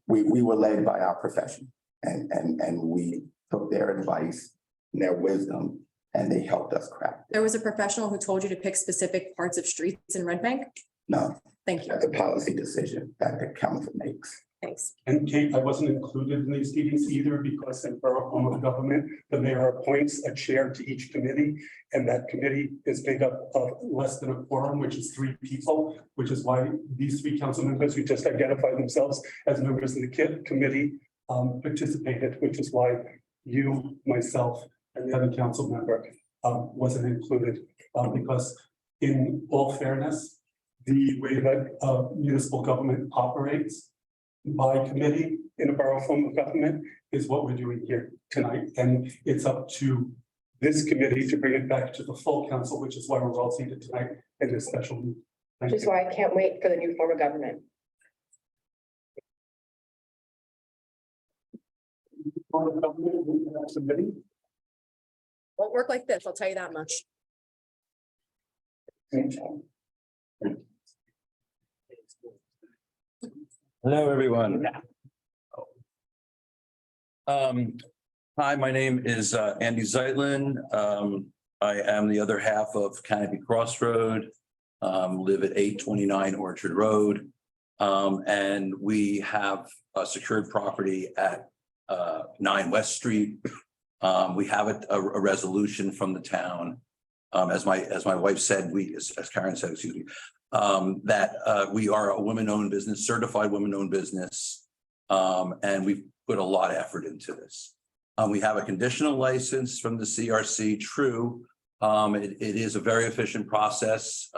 we were led by our profession and we took their advice and their wisdom and they helped us craft it. There was a professional who told you to pick specific parts of streets in Red Bank? No. Thank you. That's a policy decision that the council makes. Thanks. And Kate, I wasn't included in these meetings either because in borough form of government, the mayor appoints a chair to each committee. And that committee is made up of less than a quorum, which is 3 people, which is why these 3 council members who just identified themselves as members of the committee participated, which is why you, myself, and the other council member wasn't included because in all fairness, the way that municipal government operates by committee in a borough form of government is what we're doing here tonight. And it's up to this committee to bring it back to the full council, which is why we're all seated tonight in this special meeting. Which is why I can't wait for the new form of government. Form of government, we have submitting. Won't work like this, I'll tell you that much. Hello, everyone. Hi, my name is Andy Zeitlin. I am the other half of Canopy Crossroad, live at 829 Orchard Road. And we have a secured property at 9 West Street. We have a resolution from the town. As my wife said, as Karen said, excuse me, that we are a women-owned business, certified women-owned business. And we've put a lot of effort into this. We have a conditional license from the CRC, true. It is a very efficient process.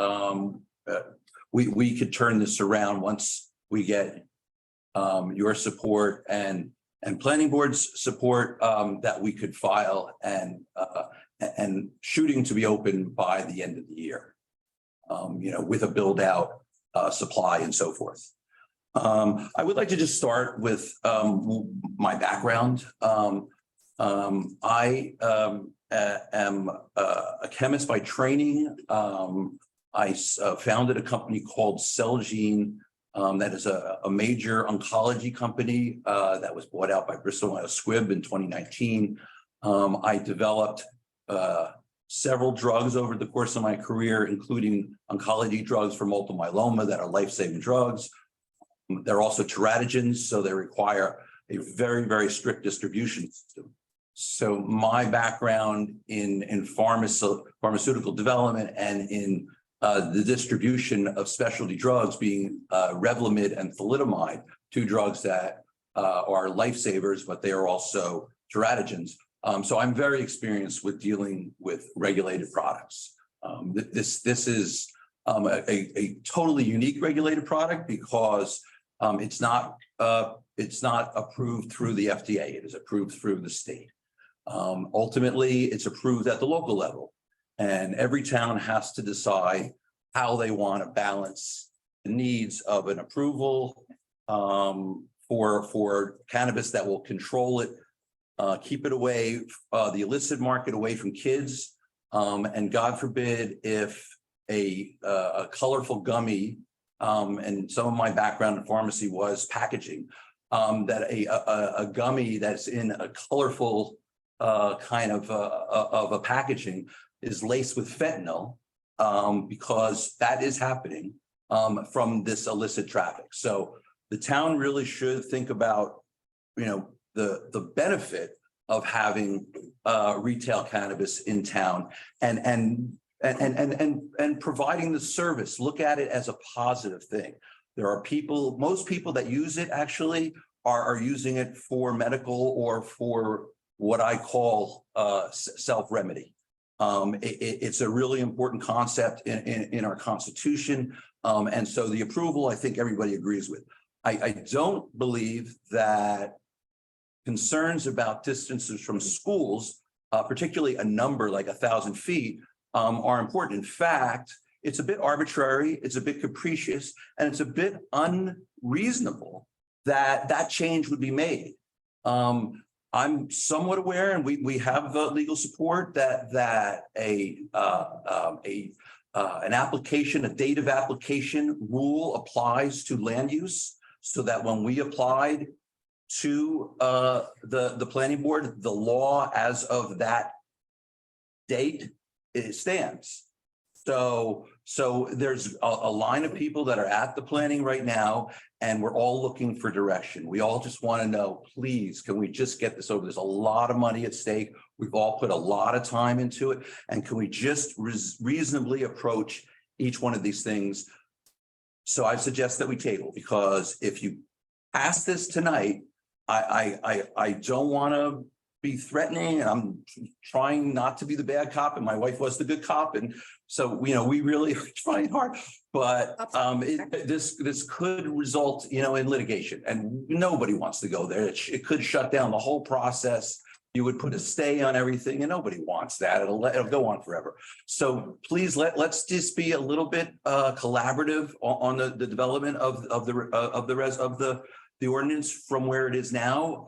We could turn this around once we get your support and planning board's support, that we could file and shooting to be open by the end of the year. With a build out supply and so forth. I would like to just start with my background. I am a chemist by training. I founded a company called Celgene that is a major oncology company that was bought out by Bristol Myers Squibb in 2019. I developed several drugs over the course of my career, including oncology drugs for multiple myeloma that are life-saving drugs. They're also teratogens, so they require a very, very strict distribution system. So my background in pharmaceutical development and in the distribution of specialty drugs being Revlimid and thalidomide, two drugs that are lifesavers, but they are also teratogens. So I'm very experienced with dealing with regulated products. This is a totally unique regulated product because it's not approved through the FDA. It is approved through the state. Ultimately, it's approved at the local level, and every town has to decide how they want to balance the needs of an approval for cannabis that will control it, keep it away, the illicit market away from kids, and God forbid if a colorful gummy, and some of my background in pharmacy was packaging, that a gummy that's in a colorful kind of a packaging is laced with fentanyl, because that is happening from this illicit traffic. So the town really should think about, the benefit of having retail cannabis in town and providing the service. Look at it as a positive thing. There are most people that use it actually are using it for medical or for what I call self-remedy. It's a really important concept in our Constitution. And so the approval, I think everybody agrees with. I don't believe that concerns about distances from schools, particularly a number like 1,000 feet, are important. In fact, it's a bit arbitrary, it's a bit capricious, and it's a bit unreasonable that change would be made. I'm somewhat aware, and we have legal support that an application, a date of application rule applies to land use, so that when we applied to the planning board, the law as of that date, it stands. So there's a line of people that are at the planning right now, and we're all looking for direction. We all just want to know, please, can we just get this over? There's a lot of money at stake. We've all put a lot of time into it. And can we just reasonably approach each one of these things? So I suggest that we table, because if you pass this tonight, I don't want to be threatening, and I'm trying not to be the bad cop, and my wife was the good cop, and so we really are trying hard, but this could result in litigation, and nobody wants to go there. It could shut down the whole process. You would put a stay on everything, and nobody wants that. It'll go on forever. So please let's just be a little bit collaborative on the development of the ordinance from where it is now.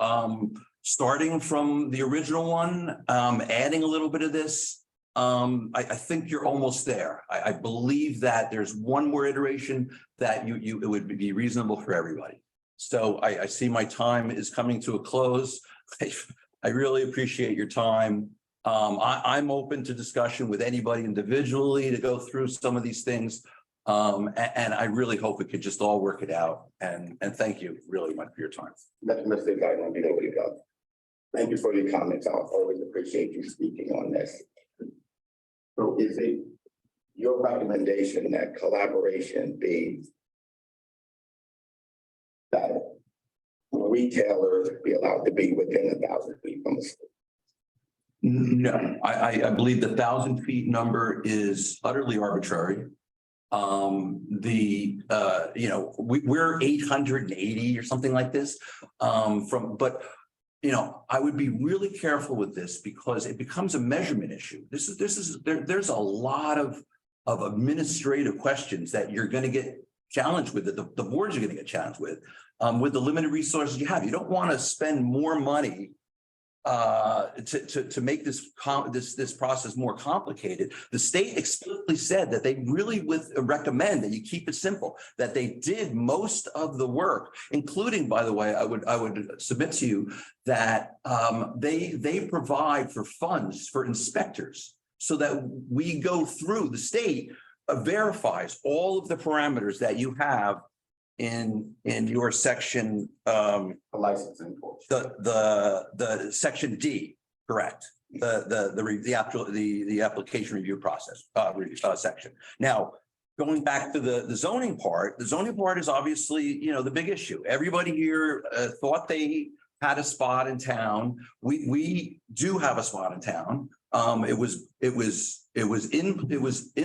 Starting from the original one, adding a little bit of this, I think you're almost there. I believe that there's one more iteration that it would be reasonable for everybody. So I see my time is coming to a close. I really appreciate your time. I'm open to discussion with anybody individually to go through some of these things. And I really hope we could just all work it out. And thank you really much for your time. Mr. Guideline, you know where to go. Thank you for your comments. I'll always appreciate you speaking on this. So is it your recommendation that collaboration be that retailers be allowed to be within 1,000 feet from the school? No, I believe the 1,000 feet number is utterly arbitrary. We're 880 or something like this I would be really careful with this, because it becomes a measurement issue. There's a lot of administrative questions that you're going to get challenged with, that the boards are going to get challenged with the limited resources you have. You don't want to spend more money to make this process more complicated. The state explicitly said that they really recommend that you keep it simple, that they did most of the work, including, by the way, I would submit to you that they provide for funds for inspectors, so that we go through, the state verifies all of the parameters that you have in your section, licensing, the section D, Correct. The application review process, section. Now, going back to the zoning part, the zoning part is obviously, you know, the big issue. Everybody here thought they had a spot in town. We do have a spot in town. It was in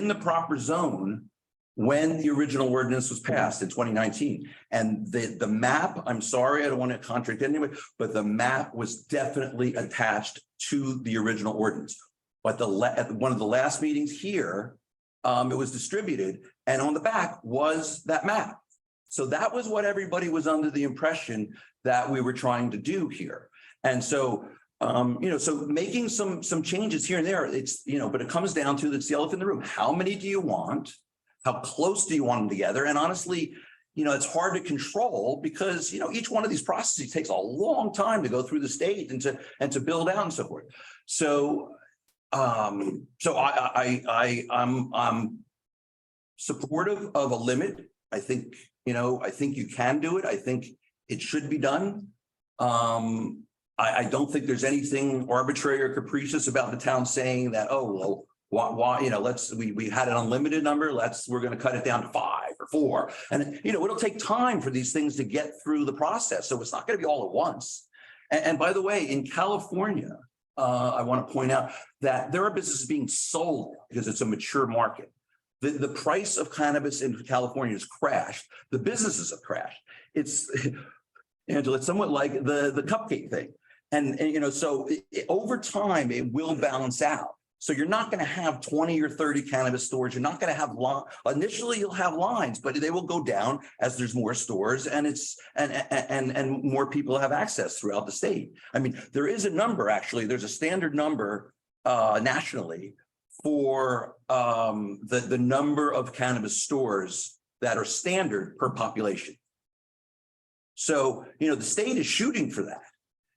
the proper zone when the original ordinance was passed in 2019. And the map, I'm sorry, I don't want to contradict anybody, but the map was definitely attached to the original ordinance. But at one of the last meetings here, it was distributed, and on the back was that map. So that was what everybody was under the impression that we were trying to do here. And so, you know, so making some changes here and there, it's, you know, but it comes down to, it's the elephant in the room. How many do you want? How close do you want them together? And honestly, you know, it's hard to control because, you know, each one of these processes takes a long time to go through the state and to build out and so forth. So, I'm supportive of a limit. I think, you know, I think you can do it. I think it should be done. I don't think there's anything arbitrary or capricious about the town saying that, oh, well, why, you know, we had an unlimited number. We're going to cut it down to 5 or 4. And, you know, it'll take time for these things to get through the process. So it's not going to be all at once. And by the way, in California, I want to point out that there are businesses being sold because it's a mature market. The price of cannabis in California has crashed. The businesses have crashed. It's, Angela, it's somewhat like the cupcake thing. And you know, so over time, it will balance out. So you're not going to have 20 or 30 cannabis stores. You're not going to have initially you'll have lines, but they will go down as there's more stores and and more people have access throughout the state. I mean, there is a number, actually, there's a standard number nationally for the number of cannabis stores that are standard per population. So, you know, the state is shooting for that.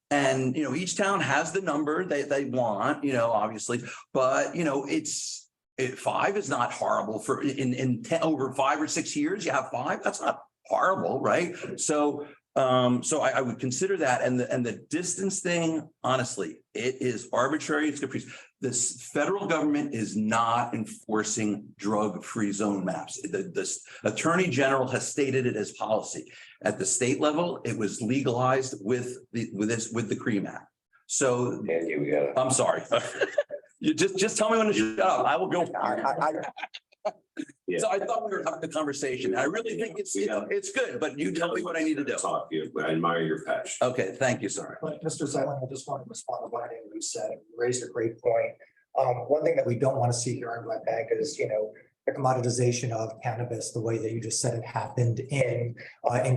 And, you know, each town has the number they want, you know, obviously, but, you know, 5 is not horrible for in 10, over 5 or 6 years, you have 5. That's not horrible, right? So, I would consider that. And the distance thing, honestly, it is arbitrary. It's capricious. This federal government is not enforcing drug-free zone maps. The Attorney General has stated it as policy. At the state level, it was legalized with the CREAM Act. So, I'm sorry. You just tell me when to shut up. I will go. Yeah. So I thought we were having a conversation. I really think it's good, but you tell me what I need to do. Talk to you. I admire your passion. Okay, thank you, sorry. But Mr. Zeland, I just want to respond to what you said. You raised a great point. One thing that we don't want to see here in Red Bank is, you know, the commoditization of cannabis, the way that you just said it happened in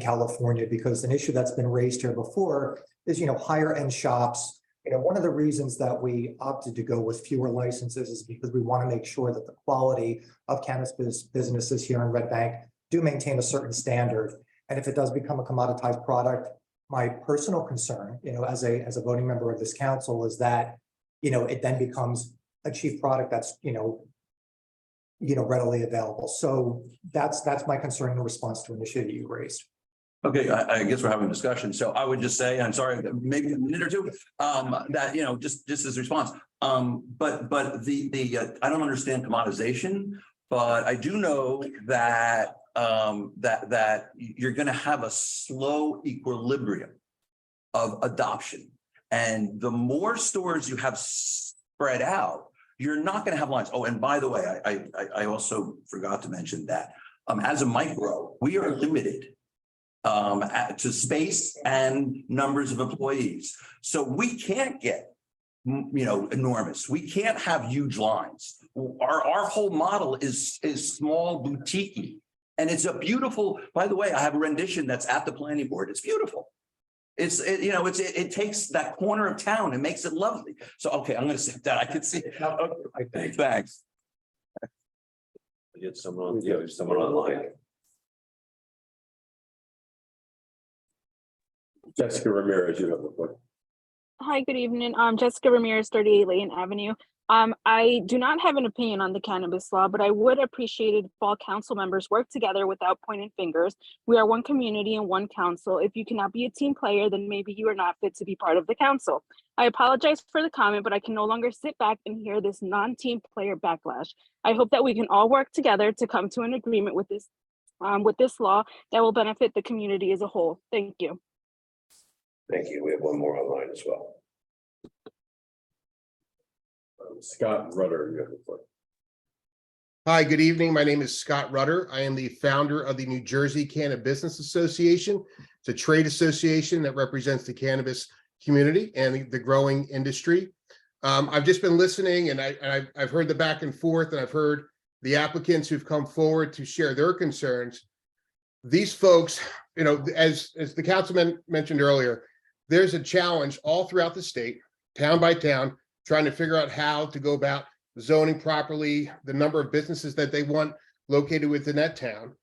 California, because an issue that's been raised here before is, you know, higher end shops. You know, one of the reasons that we opted to go with fewer licenses is because we want to make sure that the quality of cannabis businesses here in Red Bank do maintain a certain standard. And if it does become a commoditized product, my personal concern, you know, as a voting member of this council is that, you know, it then becomes a cheap product that's, you know, readily available. So that's my concern in response to an issue that you raised. Okay, I guess we're having a discussion. So I would just say, I'm sorry, maybe a minute or two, that, you know, just as a response. But I don't understand commoditization, but I do know that that you're going to have a slow equilibrium of adoption. And the more stores you have spread out, you're not going to have lines. Oh, and by the way, I also forgot to mention that as a micro, we are limited to space and numbers of employees. So we can't get, you know, enormous. We can't have huge lines. Our whole model is small, boutique-y. And it's a beautiful, by the way, I have a rendition that's at the planning board. It's beautiful. It takes that corner of town and makes it lovely. So, okay, I'm going to sit down. I can see. Okay, thanks. Get someone online. Jessica Ramirez, you have the floor. Hi, good evening. Jessica Ramirez, 38 Layton Avenue. I do not have an opinion on the cannabis law, but I would appreciate it if all council members work together without pointing fingers. We are one community and one council. If you cannot be a team player, then maybe you are not fit to be part of the council. I apologize for the comment, but I can no longer sit back and hear this non-team player backlash. I hope that we can all work together to come to an agreement with this law that will benefit the community as a whole. Thank you. Thank you. We have one more online as well. Scott Rutter, you have the floor. Hi, good evening. My name is Scott Rutter. I am the founder of the New Jersey Cannabis Business Association. It's a trade association that represents the cannabis community and the growing industry. I've just been listening, and I've heard the back and forth, and I've heard the applicants who've come forward to share their concerns. These folks, you know, as the councilman mentioned earlier, there's a challenge all throughout the state, town by town, trying to figure out how to go about zoning properly, the number of businesses that they want located within that town.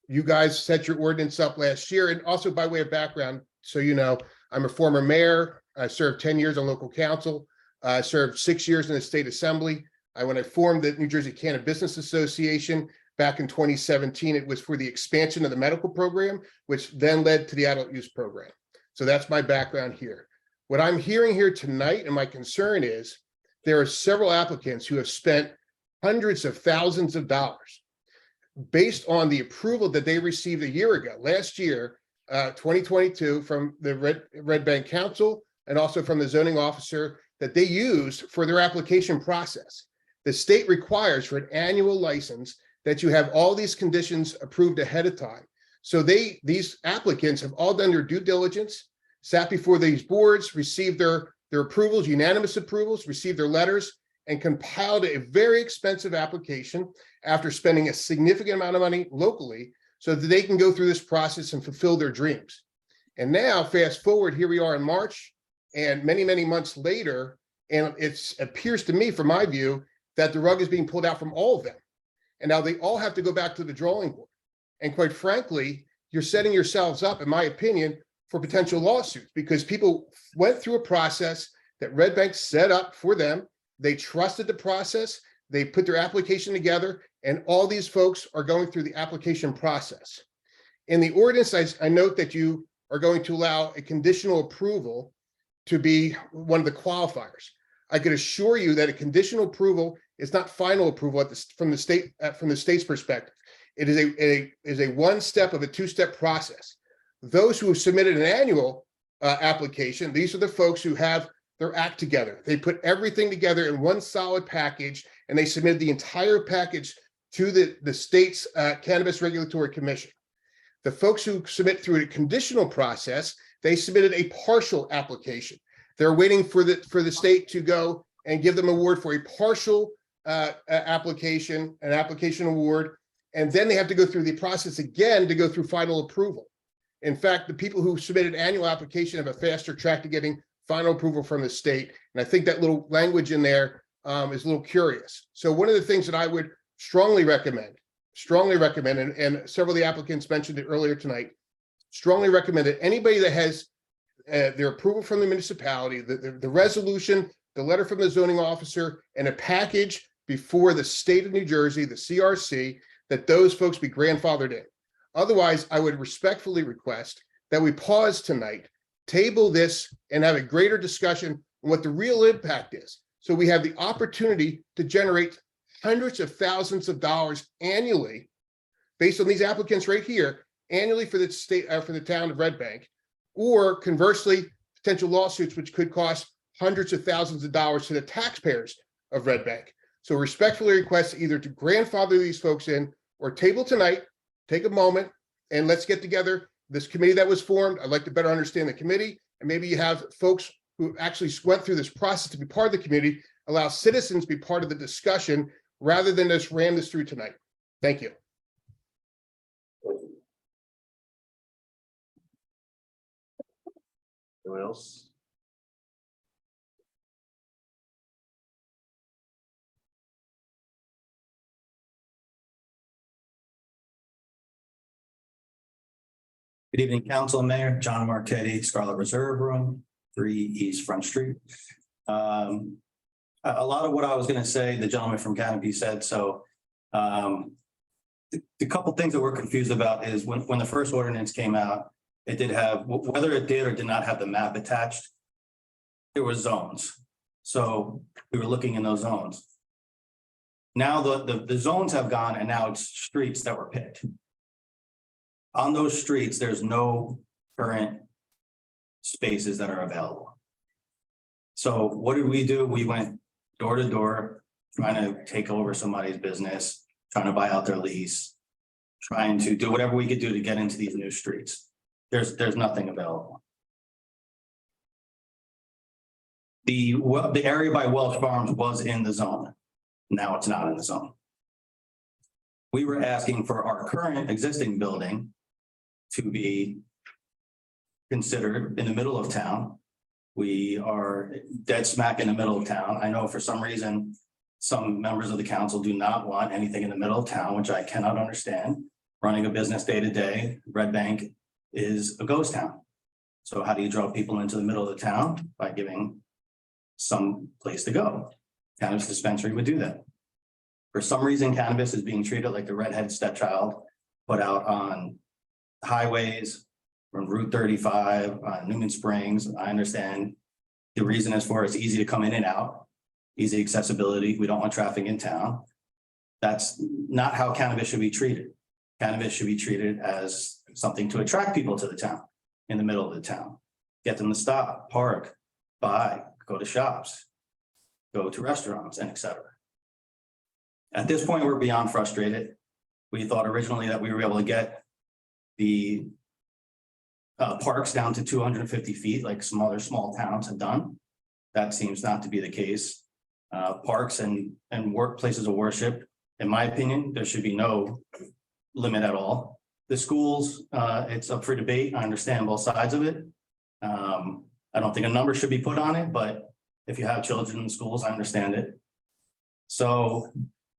You guys set your ordinance up last year, and also by way of background, so you know, I'm a former mayor. I served 10 years on local council. I served 6 years in the state assembly. When I formed the New Jersey Cannabis Business Association back in 2017, it was for the expansion of the medical program, which then led to the adult use program. So that's my background here. What I'm hearing here tonight, and my concern is, there are several applicants who have spent hundreds of thousands of dollars based on the approval that they received a year ago, last year, 2022, from the Red Bank Council and also from the zoning officer that they used for their application process. The state requires for an annual license that you have all these conditions approved ahead of time. So these applicants have all done their due diligence, sat before these boards, received their approvals, unanimous approvals, received their letters, and compiled a very expensive application after spending a significant amount of money locally so that they can go through this process and fulfill their dreams. And now, fast forward, here we are in March, and many, many months later, and it appears to me, from my view, that the rug is being pulled out from all of them. And now they all have to go back to the drawing board. And quite frankly, you're setting yourselves up, in my opinion, for potential lawsuits, because people went through a process that Red Bank set up for them. They trusted the process. They put their application together, and all these folks are going through the application process. In the ordinance, I note that you are going to allow a conditional approval to be one of the qualifiers. I could assure you that a conditional approval is not final approval from the state's perspective. It is a one step of a two-step process. Those who have submitted an annual application, these are the folks who have their act together. They put everything together in one solid package, and they submitted the entire package to the state's Cannabis Regulatory Commission. The folks who submit through a conditional process, they submitted a partial application. They're waiting for the state to go and give them an award for a partial application, an application award, and then they have to go through the process again to go through final approval. In fact, the people who submitted annual application have a faster track to getting final approval from the state. And I think that little language in there is a little curious. So one of the things that I would strongly recommend, and several of the applicants mentioned it earlier tonight, strongly recommend that anybody that has their approval from the municipality, the resolution, the letter from the zoning officer, and a package before the state of New Jersey, the CRC, that those folks be grandfathered in. Otherwise, I would respectfully request that we pause tonight, table this, and have a greater discussion on what the real impact is. So we have the opportunity to generate hundreds of thousands of dollars annually based on these applicants right here, annually for the state, for the town of Red Bank, or conversely, potential lawsuits, which could cost hundreds of thousands of dollars to the taxpayers of Red Bank. So respectfully request either to grandfather these folks in or table tonight, take a moment, and let's get together this committee that was formed. I'd like to better understand the committee, and maybe you have folks who actually went through this process to be part of the committee, allow citizens to be part of the discussion rather than just ram this through tonight. Thank you. Anyone else? Good evening, Council, Mayor. John Marchetti, Scarlet Reserve Room, 3 East Front Street. A lot of what I was gonna say, the gentleman from Canopy said, so. The couple things that we're confused about is when the first ordinance came out, it did have, whether it did or did not have the map attached. There were zones, so we were looking in those zones. Now the zones have gone and now it's streets that were picked. On those streets, there's no current spaces that are available. So what did we do? We went door to door, trying to take over somebody's business, trying to buy out their lease, trying to do whatever we could do to get into these new streets. There's nothing available. The area by Welsh Farms was in the zone. Now it's not in the zone. We were asking for our current existing building to be considered in the middle of town. We are dead smack in the middle of town. I know for some reason, some members of the council do not want anything in the middle of town, which I cannot understand. Running a business day to day, Red Bank is a ghost town. So how do you draw people into the middle of the town? By giving some place to go. Cannabis dispensary would do that. For some reason, cannabis is being treated like the redheaded stepchild, put out on highways, from Route 35, Newman Springs. I understand the reason is for it's easy to come in and out, easy accessibility. We don't want traffic in town. That's not how cannabis should be treated. Cannabis should be treated as something to attract people to the town, in the middle of the town. Get them to stop, park, buy, go to shops, go to restaurants, and etc. At this point, we're beyond frustrated. We thought originally that we were able to get the parks down to 250 feet, like some other small towns have done. That seems not to be the case. Parks and workplaces of worship, in my opinion, there should be no limit at all. The schools, it's up for debate. I understand both sides of it. I don't think a number should be put on it, but if you have children in schools, I understand it. So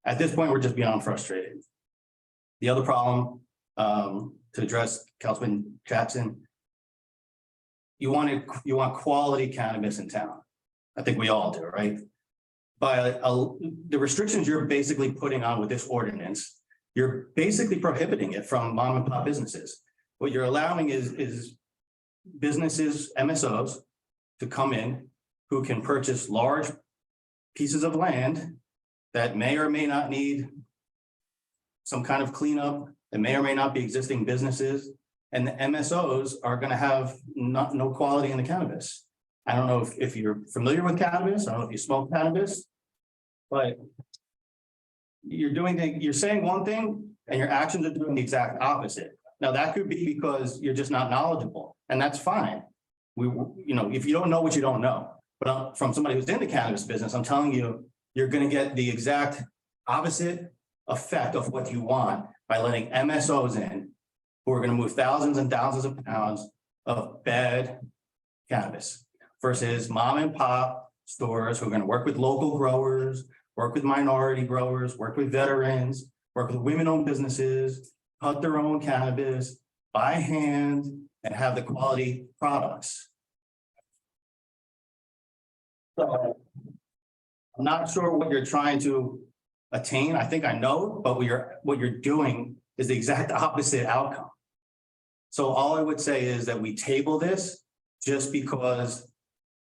at this point, we're just beyond frustrated. The other problem, to address Councilman Jackson, you want quality cannabis in town. I think we all do, right? By the restrictions you're basically putting on with this ordinance, you're basically prohibiting it from mom and pop businesses. What you're allowing is businesses, MSOs, to come in who can purchase large pieces of land that may or may not need some kind of cleanup, that may or may not be existing businesses, and the MSOs are going to have no quality in the cannabis. I don't know if you're familiar with cannabis. I don't know if you smoke cannabis, but you're saying one thing and your actions are doing the exact opposite. Now that could be because you're just not knowledgeable, and that's fine. If you don't know what you don't know, but from somebody who's in the cannabis business, I'm telling you, you're going to get the exact opposite effect of what you want by letting MSOs in who are going to move thousands and thousands of pounds of bad cannabis versus mom and pop stores who are going to work with local growers, work with minority growers, work with veterans, work with women-owned businesses, cut their own cannabis by hand and have the quality products. So I'm not sure what you're trying to attain. I think I know, but what you're doing is the exact opposite outcome. So all I would say is that we table this just because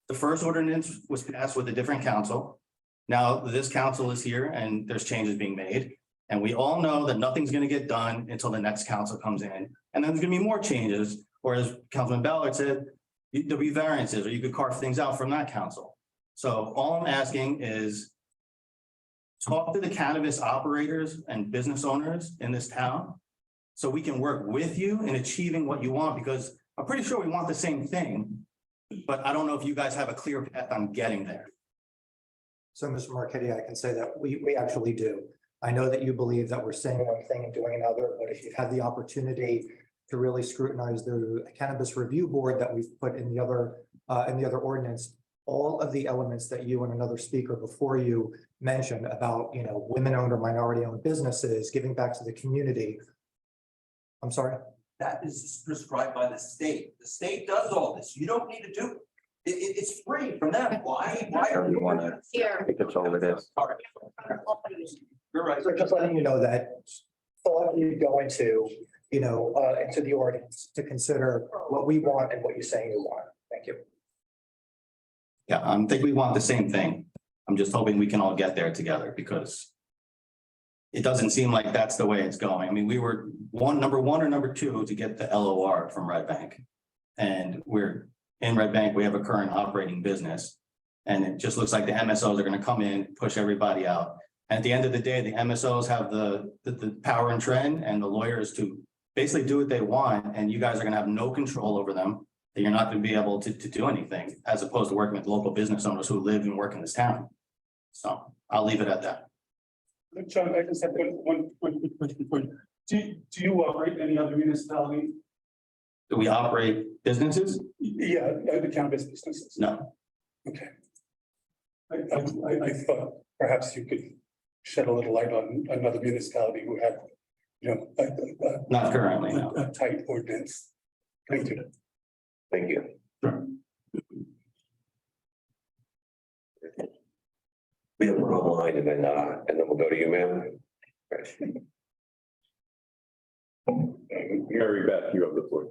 the first ordinance was passed with a different council. Now this council is here and there's changes being made. And we all know that nothing's going to get done until the next council comes in. And then there's going to be more changes. Or as Councilman Ballard said, there'll be variances or you could carve things out from that council. So all I'm asking is talk to the cannabis operators and business owners in this town so we can work with you in achieving what you want, because I'm pretty sure we want the same thing, but I don't know if you guys have a clear path on getting there. So, Mr. Marquetti, I can say that we actually do. I know that you believe that we're saying one thing and doing another, but if you've had the opportunity to really scrutinize the cannabis review board that we've put in the other ordinance, all of the elements that you and another speaker before you mentioned about, women-owned or minority-owned businesses, giving back to the community. I'm sorry? That is prescribed by the state. The state does all this. You don't need to do it. It's free from them. Why? Or you wanna take control of this? All right. You're right. So just letting you know that thought you go into, into the ordinance to consider what we want and what you're saying you want. Thank you. Yeah, I think we want the same thing. I'm just hoping we can all get there together because it doesn't seem like that's the way it's going. I mean, we were number one or number two to get the LOR from Red Bank. And we're in Red Bank, we have a current operating business. And it just looks like the MSOs are gonna come in, push everybody out. At the end of the day, the MSOs have the power and trend and the lawyers to basically do what they want. And you guys are gonna have no control over them. That you're not gonna be able to do anything as opposed to working with local business owners who live and work in this town. So I'll leave it at that. John, I just have one quick question. Do you operate any other municipality? Do we operate businesses? Yeah, the cannabis businesses. No. Okay. I thought perhaps you could shed a little light on another municipality who had, Not currently, no. a tight ordinance. Thank you. Thank you. We have one online and then we'll go to you, ma'am. Mary Beth, you have the floor.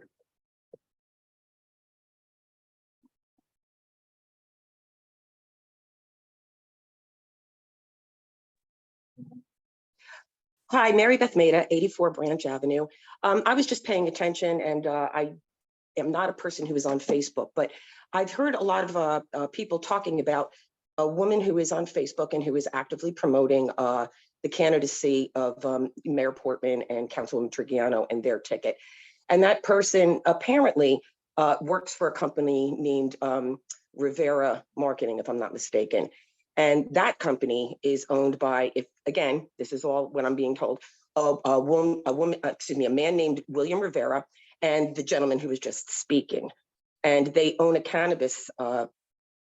Hi, Mary Beth Maida, 84 Branch Avenue. I was just paying attention and I am not a person who is on Facebook, but I've heard a lot of people talking about a woman who is on Facebook and who is actively promoting the candidacy of Mayor Portman and Councilwoman Trigiano and their ticket. And that person apparently works for a company named Rivera Marketing, if I'm not mistaken. And that company is owned by, again, this is all what I'm being told, a man named William Rivera and the gentleman who was just speaking. And they own a cannabis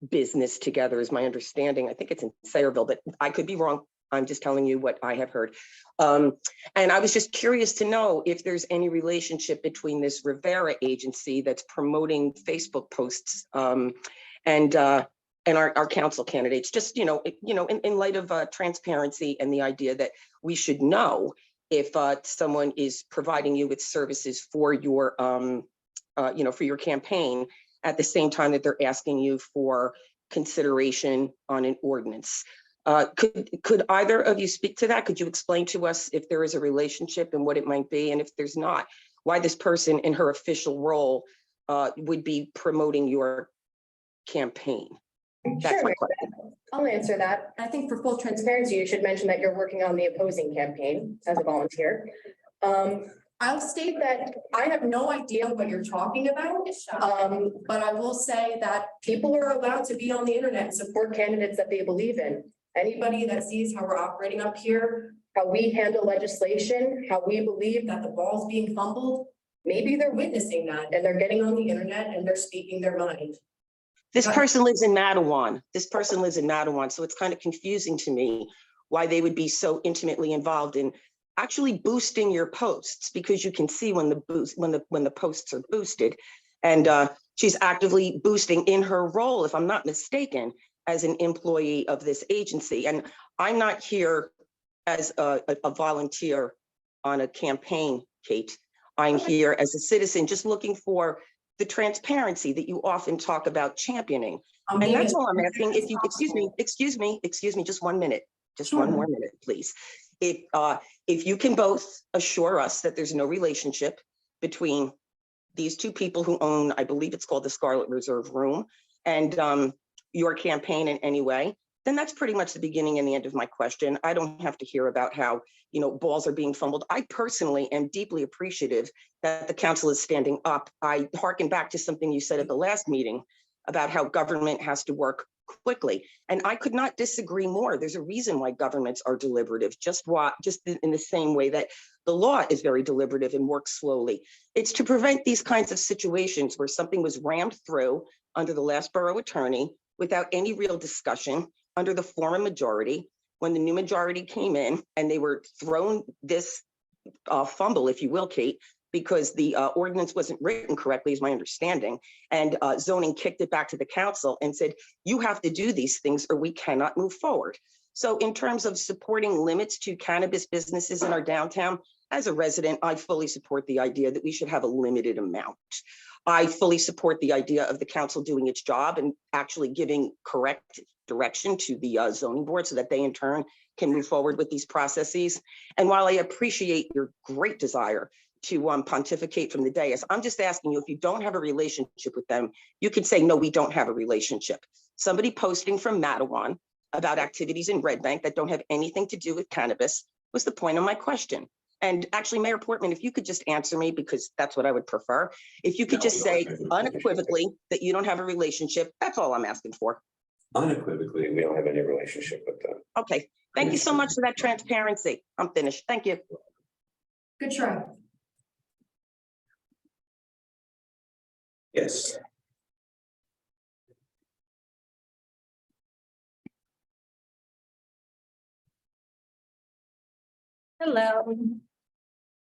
business together, is my understanding. I think it's in Sayreville, but I could be wrong. I'm just telling you what I have heard. And I was just curious to know if there's any relationship between this Rivera agency that's promoting Facebook posts and our council candidates, just, in light of transparency and the idea that we should know if someone is providing you with services for your, for your campaign at the same time that they're asking you for consideration on an ordinance. Could either of you speak to that? Could you explain to us if there is a relationship and what it might be? And if there's not, why this person in her official role would be promoting your campaign? That's my question. I'll answer that. I think for full transparency, you should mention that you're working on the opposing campaign as a volunteer. I'll state that I have no idea what you're talking about, but I will say that people are allowed to be on the internet and support candidates that they believe in. Anybody that sees how we're operating up here, how we handle legislation, how we believe that the ball's being fumbled, maybe they're witnessing that and they're getting on the internet and they're speaking their mind. This person lives in Mattawan. So it's kind of confusing to me why they would be so intimately involved in actually boosting your posts, because you can see when the posts are boosted. And she's actively boosting in her role, if I'm not mistaken, as an employee of this agency. And I'm not here as a volunteer on a campaign, Kate. I'm here as a citizen just looking for the transparency that you often talk about championing. And that's all I'm asking. If you, excuse me, just 1 minute, just one more minute, please. If you can both assure us that there's no relationship between these two people who own, I believe it's called the Scarlet Reserve Room, and your campaign in any way, then that's pretty much the beginning and the end of my question. I don't have to hear about how, balls are being fumbled. I personally am deeply appreciative that the council is standing up. I hearken back to something you said at the last meeting about how government has to work quickly. And I could not disagree more. There's a reason why governments are deliberative, just in the same way that the law is very deliberative and works slowly. It's to prevent these kinds of situations where something was rammed through under the last borough attorney without any real discussion under the former majority. When the new majority came in and they were thrown this fumble, if you will, Kate, because the ordinance wasn't written correctly, is my understanding. And zoning kicked it back to the council and said, you have to do these things or we cannot move forward. So in terms of supporting limits to cannabis businesses in our downtown, as a resident, I fully support the idea that we should have a limited amount. I fully support the idea of the council doing its job and actually giving correct direction to the zoning board so that they in turn can move forward with these processes. And while I appreciate your great desire to pontificate from the dais, I'm just asking you, if you don't have a relationship with them, you could say, no, we don't have a relationship. Somebody posting from Matawan about activities in Red Bank that don't have anything to do with cannabis was the point of my question. And actually, Mayor Portman, if you could just answer me, because that's what I would prefer. If you could just say unequivocally that you don't have a relationship, that's all I'm asking for. Unequivocally, we don't have any relationship with them. Okay, thank you so much for that transparency. I'm finished. Thank you. Good try. Yes. Hello.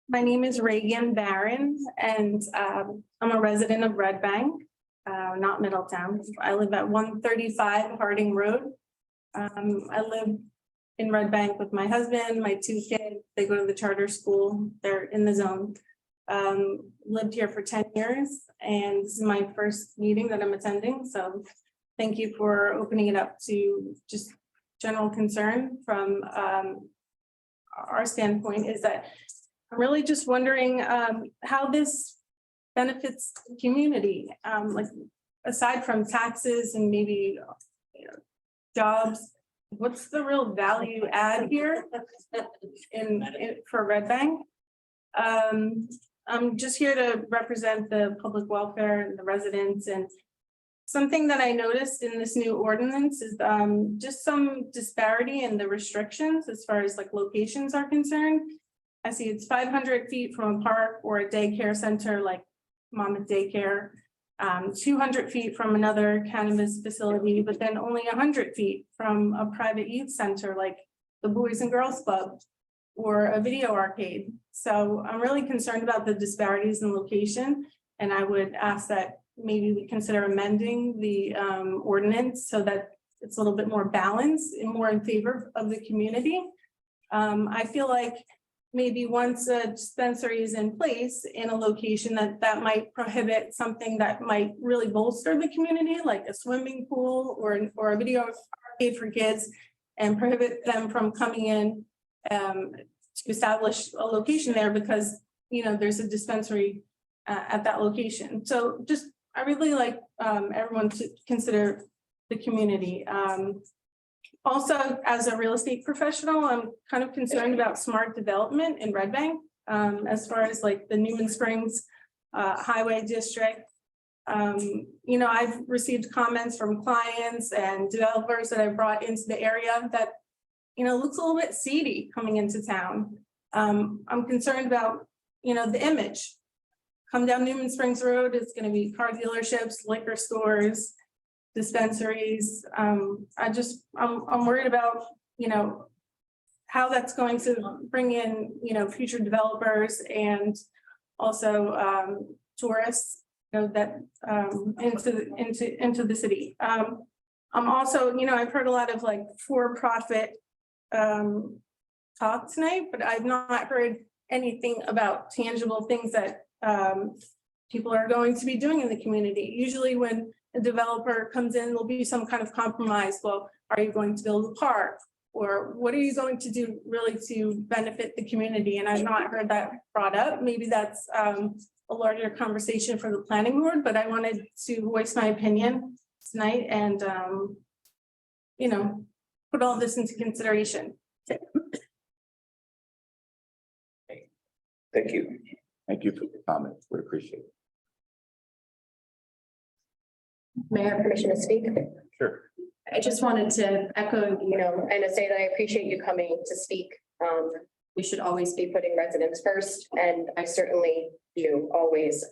My name is Reagan Barron, and I'm a resident of Red Bank, not Middletown. I live at 135 Harding Road. I live in Red Bank with my husband, my 2 kids. They go to the charter school. They're in the zone. Lived here for 10 years, and this is my first meeting that I'm attending. So thank you for opening it up to just general concern from our standpoint is that I'm really just wondering how this benefits the community, like aside from taxes and maybe jobs, what's the real value add here for Red Bank? I'm just here to represent the public welfare and the residents, and something that I noticed in this new ordinance is just some disparity in the restrictions as far as like locations are concerned. I see it's 500 feet from a park or a daycare center like Mom and Daycare, 200 feet from another cannabis facility, but then only 100 feet from a private youth center like the Boys and Girls Club or a video arcade. So I'm really concerned about the disparities in location, and I would ask that maybe we consider amending the ordinance so that it's a little bit more balanced and more in favor of the community. I feel like maybe once a dispensary is in place in a location that might prohibit something that might really bolster the community, like a swimming pool or a video arcade for kids, and prohibit them from coming in to establish a location there because, you know, there's a dispensary at that location. So just, I really like everyone to consider the community. Also, as a real estate professional, I'm kind of concerned about smart development in Red Bank, as far as like the Newman Springs Highway District. You know, I've received comments from clients and developers that I brought into the area that, you know, looks a little bit seedy coming into town. I'm concerned about, you know, the image. Come down Newman Springs Road, it's going to be car dealerships, liquor stores, dispensaries. I'm worried about, you know, how that's going to bring in, you know, future developers and also tourists, you know, that into the city. I'm also, you know, I've heard a lot of like for-profit talk tonight, but I've not heard anything about tangible things that people are going to be doing in the community. Usually when a developer comes in, there'll be some kind of compromise. Well, are you going to build a park? Or what are you going to do really to benefit the community? And I've not heard that brought up. Maybe that's a larger conversation for the planning board, but I wanted to voice my opinion tonight and, you know, put all this into consideration. Thank you. Thank you for the comments. We appreciate it. May I have permission to speak? Sure. I just wanted to echo, you know, and to say that I appreciate you coming to speak. We should always be putting residents first, and I certainly do always.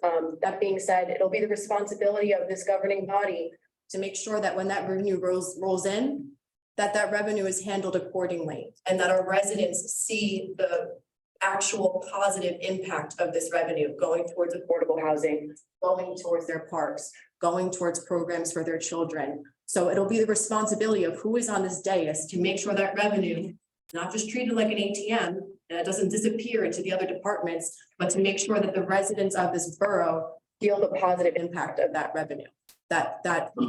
That being said, it'll be the responsibility of this governing body to make sure that when that revenue rolls in, that revenue is handled accordingly, and that our residents see the actual positive impact of this revenue going towards affordable housing, going towards their parks, going towards programs for their children. So it'll be the responsibility of who is on this dais to make sure that revenue, not just treated like an ATM, and it doesn't disappear into the other departments, but to make sure that the residents of this borough feel the positive impact of that revenue.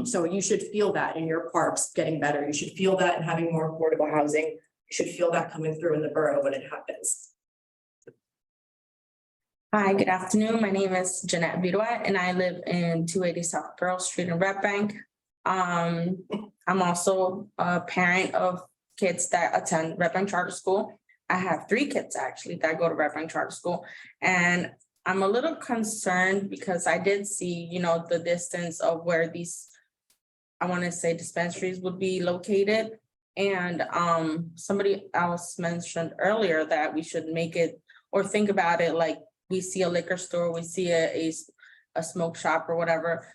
So you should feel that in your parks getting better. You should feel that in having more affordable housing. You should feel that coming through in the borough when it happens. Hi, good afternoon. My name is Jeanette Viruet and I live in 280 South Borough Street in Red Bank. I'm also a parent of kids that attend Red Bank Charter School. I have 3 kids actually that go to Red Bank Charter School. And I'm a little concerned because I did see, you know, the distance of where these, I want to say dispensaries would be located. And somebody else mentioned earlier that we should make it or think about it like we see a liquor store, we see a smoke shop or whatever.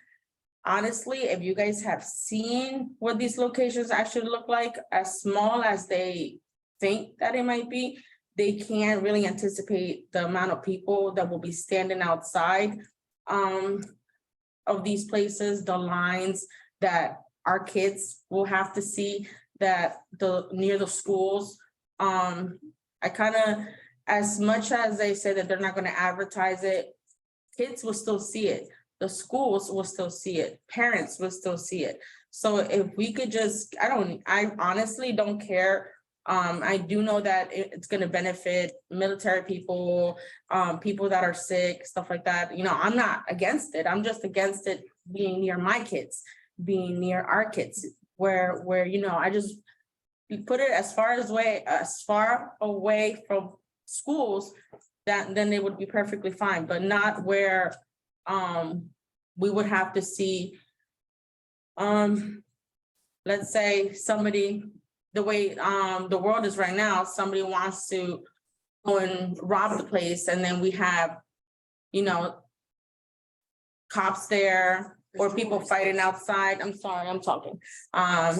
Honestly, if you guys have seen what these locations actually look like, as small as they think that it might be, they can't really anticipate the amount of people that will be standing outside of these places, the lines that our kids will have to see that near the schools. I kind of, as much as they say that they're not going to advertise it, kids will still see it. The schools will still see it. Parents will still see it. So if we could just, I honestly don't care. I do know that it's going to benefit military people, people that are sick, stuff like that. You know, I'm not against it. I'm just against it being near my kids, being near our kids, where you know, we put it as far away from schools, that then they would be perfectly fine, but not where we would have to see let's say somebody, the way the world is right now, somebody wants to go and rob the place, and then we have, you know, cops there or people fighting outside. I'm sorry, I'm talking. I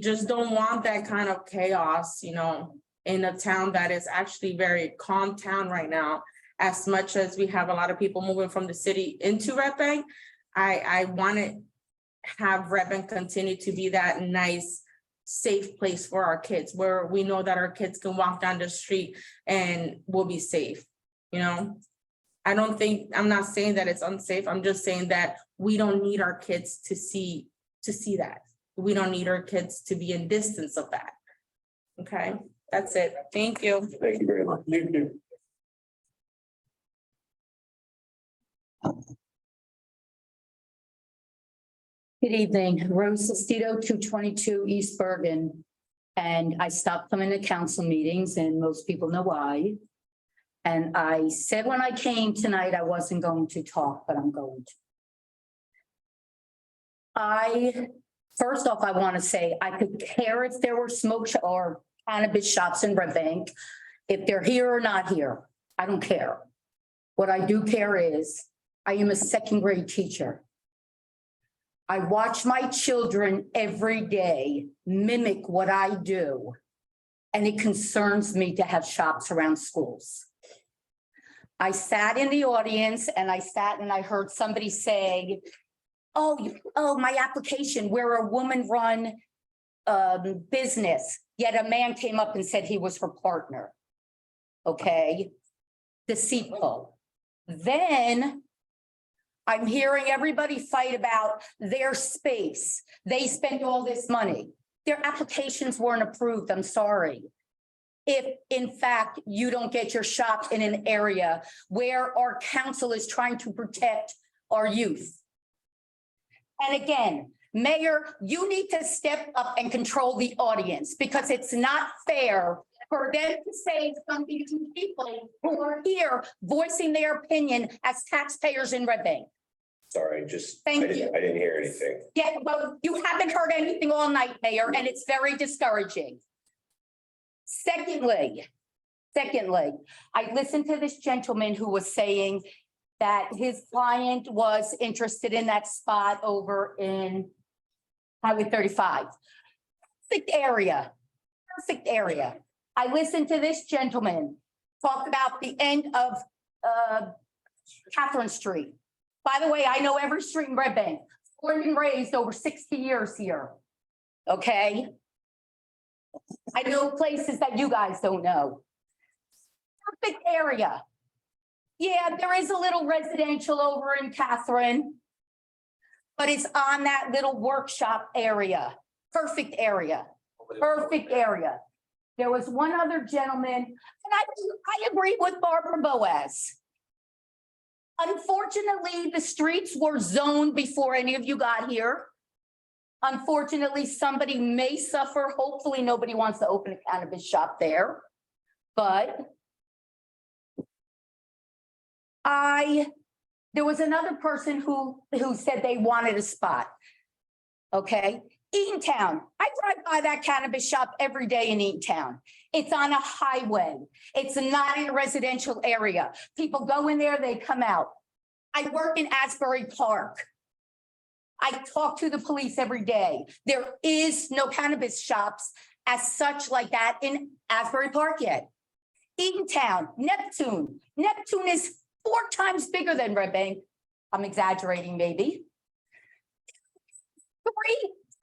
just don't want that kind of chaos, you know, in a town that is actually very calm town right now. As much as we have a lot of people moving from the city into Red Bank, I want to have Red Bank continue to be that nice, safe place for our kids, where we know that our kids can walk down the street and will be safe, you know? I'm not saying that it's unsafe. I'm just saying that we don't need our kids to see that. We don't need our kids to be in distance of that. Okay, that's it. Thank you. Thank you very much. Thank you. Good evening, Rose Sestito, 222 East Bergen. And I stopped coming to council meetings, and most people know why. And I said when I came tonight, I wasn't going to talk, but I'm going to. First off, I want to say I could care if there were or cannabis shops in Red Bank, if they're here or not here. I don't care. What I do care is I am a 2nd grade teacher. I watch my children every day mimic what I do, and it concerns me to have shops around schools. I sat in the audience and I heard somebody say, oh, my application, we're a woman-run business, yet a man came up and said he was her partner. Okay, deceitful. Then I'm hearing everybody fight about their space. They spend all this money. Their applications weren't approved, I'm sorry. If in fact you don't get your shop in an area where our council is trying to protect our youth. And again, Mayor, you need to step up and control the audience, because it's not fair for them to say something to people who are here voicing their opinion as taxpayers in Red Bank. Sorry, I didn't hear anything. Yeah, well, you haven't heard anything all night, Mayor, and it's very discouraging. Secondly, I listened to this gentleman who was saying that his client was interested in that spot over in Highway 35. Perfect area. I listened to this gentleman talk about the end of Catherine Street. By the way, I know every street in Red Bank, born and raised over 60 years here. Okay? I know places that you guys don't know. Perfect area. Yeah, there is a little residential over in Catherine, but it's on that little workshop area. Perfect area. Perfect area. There was one other gentleman, and I agree with Barbara Boaz. Unfortunately, the streets were zoned before any of you got here. Unfortunately, somebody may suffer. Hopefully, nobody wants to open a cannabis shop there. But there was another person who said they wanted a spot. Okay, Eatontown. I drive by that cannabis shop every day in Eatontown. It's on a highway. It's not in a residential area. People go in there, they come out. I work in Asbury Park. I talk to the police every day. There is no cannabis shops as such like that in Asbury Park yet. Eatontown, Neptune. Neptune is 4 times bigger than Red Bank. I'm exaggerating maybe. 3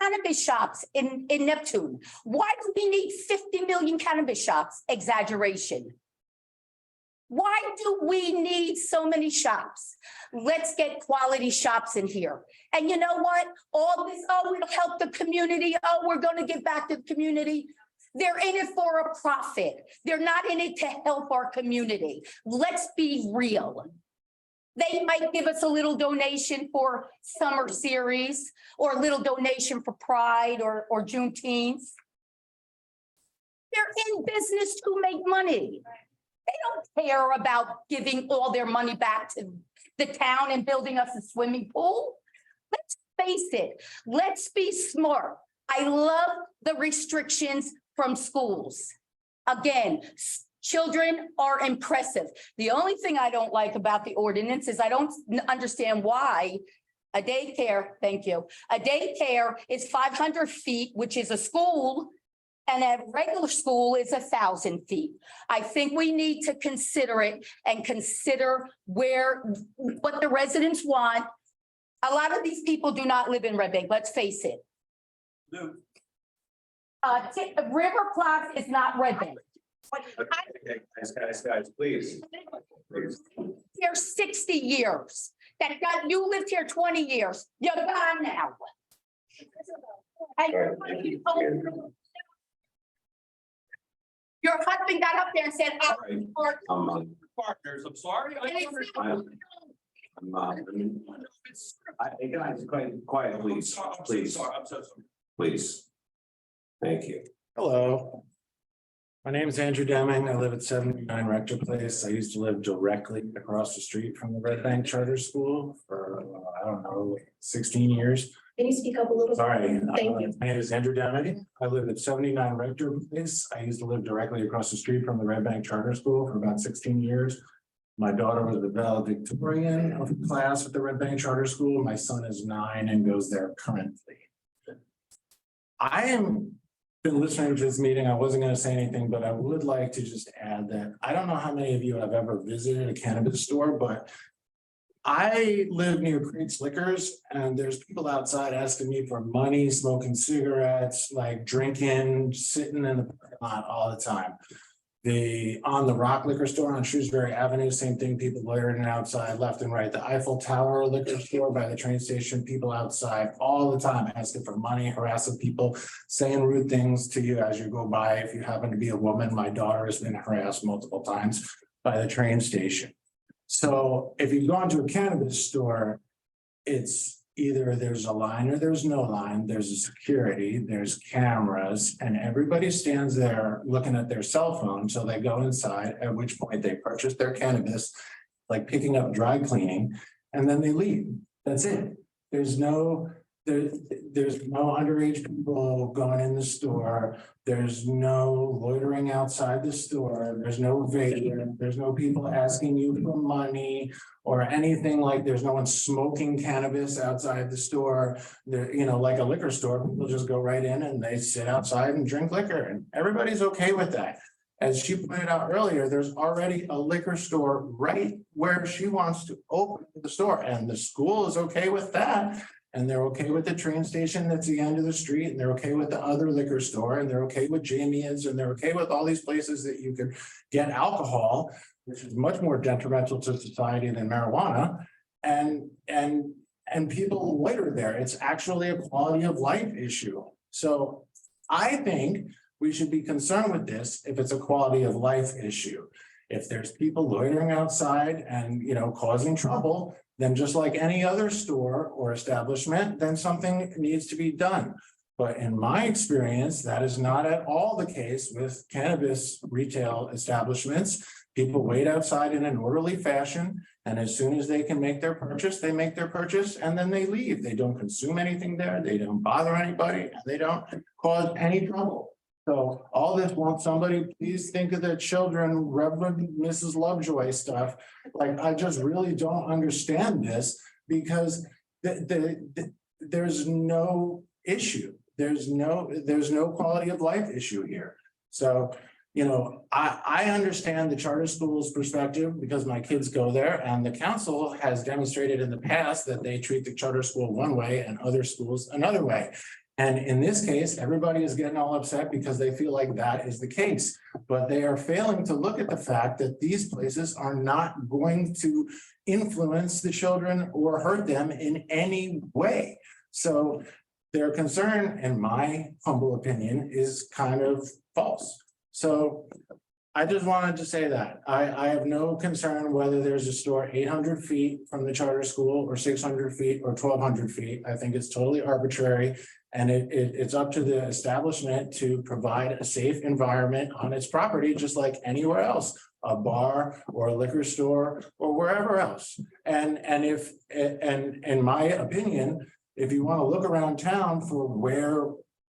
cannabis shops in Neptune. Why do we need 50 million cannabis shops? Exaggeration. Why do we need so many shops? Let's get quality shops in here. And you know what? All this, oh, it'll help the community. Oh, we're going to give back to the community. They're in it for a profit. They're not in it to help our community. Let's be real. They might give us a little donation for summer series or a little donation for Pride or Juneteenth. They're in business to make money. They don't care about giving all their money back to the town and building us a swimming pool. Let's face it. Let's be smart. I love the restrictions from schools. Again, children are impressive. The only thing I don't like about the ordinance is I don't understand why a daycare, thank you, a daycare is 500 feet, which is a school, and a regular school is 1,000 feet. I think we need to consider it and consider what the residents want. A lot of these people do not live in Red Bank, let's face it. River Plaza is not Red Bank. Guys, please. Here 60 years. You lived here 20 years. You're gone now. Your husband got up there and said, Partners, I'm sorry. Guys, quiet, please, please, please. Thank you. Hello. My name is Andrew Deming. I live at 79 Rector Place. I used to live directly across the street from the Red Bank Charter School for, I don't know, 16 years. Can you speak up a little? Sorry. Thank you. My name is Andrew Deming. I live at 79 Rector Place. I used to live directly across the street from the Red Bank Charter School for about 16 years. My daughter was the valedictorian of the class at the Red Bank Charter School. My son is 9 and goes there currently. I am been listening to this meeting. I wasn't going to say anything, but I would like to just add that I don't know how many of you have ever visited a cannabis store, but I live near Creek's Liquors and there's people outside asking me for money, smoking cigarettes, like drinking, sitting in the parking lot all the time. The On the Rock liquor store on Shrewsbury Avenue, same thing, people loitering outside left and right. The Eiffel Tower liquor store by the train station, people outside all the time asking for money, harassing people, saying rude things to you as you go by. If you happen to be a woman, my daughter has been harassed multiple times by the train station. So if you go into a cannabis store, it's either there's a line or there's no line, there's a security, there's cameras, and everybody stands there looking at their cell phone. So they go inside, at which point they purchase their cannabis, like picking up dry cleaning, and then they leave. That's it. There's no underage people going in the store. There's no loitering outside the store. There's no vaping. There's no people asking you for money or anything. Like there's no one smoking cannabis outside the store. There, like a liquor store, people just go right in and they sit outside and drink liquor, and everybody's okay with that. as she pointed out earlier, there's already a liquor store right where she wants to open the store, and the school is okay with that. And they're okay with the train station that's the end of the street, and they're okay with the other liquor store, and they're okay with Jamie's, and they're okay with all these places that you can get alcohol, which is much more detrimental to society than marijuana. And people loiter there. It's actually a quality of life issue. So I think we should be concerned with this if it's a quality of life issue. If there's people loitering outside and, causing trouble, then just like any other store or establishment, then something needs to be done. But in my experience, that is not at all the case with cannabis retail establishments. People wait outside in an orderly fashion, and as soon as they can make their purchase, they make their purchase, and then they leave. They don't consume anything there, they don't bother anybody, and they don't cause any trouble. So all this, won't somebody please think of the children, Reverend Mrs. Lovejoy stuff? Like, I just really don't understand this, because there's no issue. There's no quality of life issue here. So, I understand the charter school's perspective because my kids go there, and the council has demonstrated in the past that they treat the charter school one way and other schools another way. And in this case, everybody is getting all upset because they feel like that is the case. But they are failing to look at the fact that these places are not going to influence the children or hurt them in any way. So their concern, in my humble opinion, is kind of false. So I just wanted to say that I have no concern whether there's a store 800 feet from the charter school or 600 feet or 1,200 feet. I think it's totally arbitrary. And it's up to the establishment to provide a safe environment on its property, just like anywhere else, a bar or a liquor store or wherever else. And in my opinion, if you want to look around town for where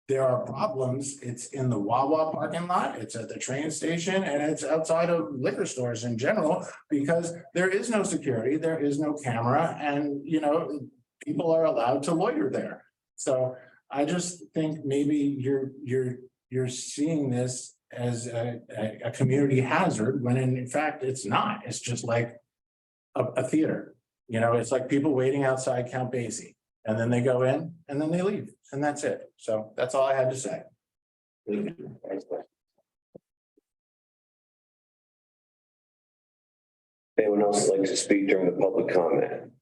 there are problems, it's in the Wawa parking lot, it's at the train station, and it's outside of liquor stores in general, because there is no security, there is no camera, and people are allowed to loiter there. So I just think maybe you're seeing this as a community hazard when in fact it's not. It's just like a theater. It's like people waiting outside Count Basie, and then they go in and then they leave, and that's it. So that's all I had to say. Anyone else like to speak during the public comment?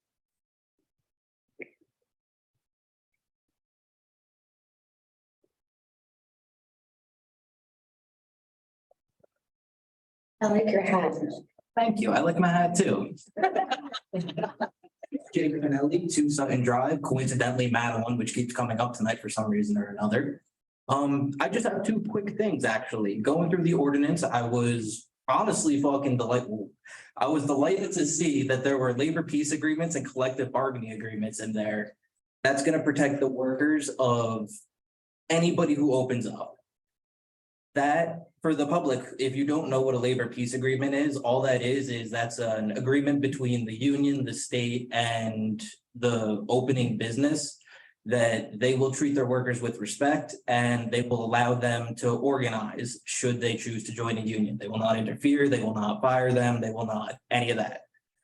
I like your hat. Thank you. I like my hat too. Jake Finelli, 2 Sutton Drive, coincidentally Madeline, which keeps coming up tonight for some reason or another. I just have 2 quick things, actually. Going through the ordinance, I was honestly fucking delightful. I was delighted to see that there were labor peace agreements and collective bargaining agreements in there. That's going to protect the workers of anybody who opens up. That, for the public, if you don't know what a labor peace agreement is, all that is that's an agreement between the union, the state, and the opening business, that they will treat their workers with respect and they will allow them to organize should they choose to join a union. They will not interfere, they will not fire them, they will not any of that.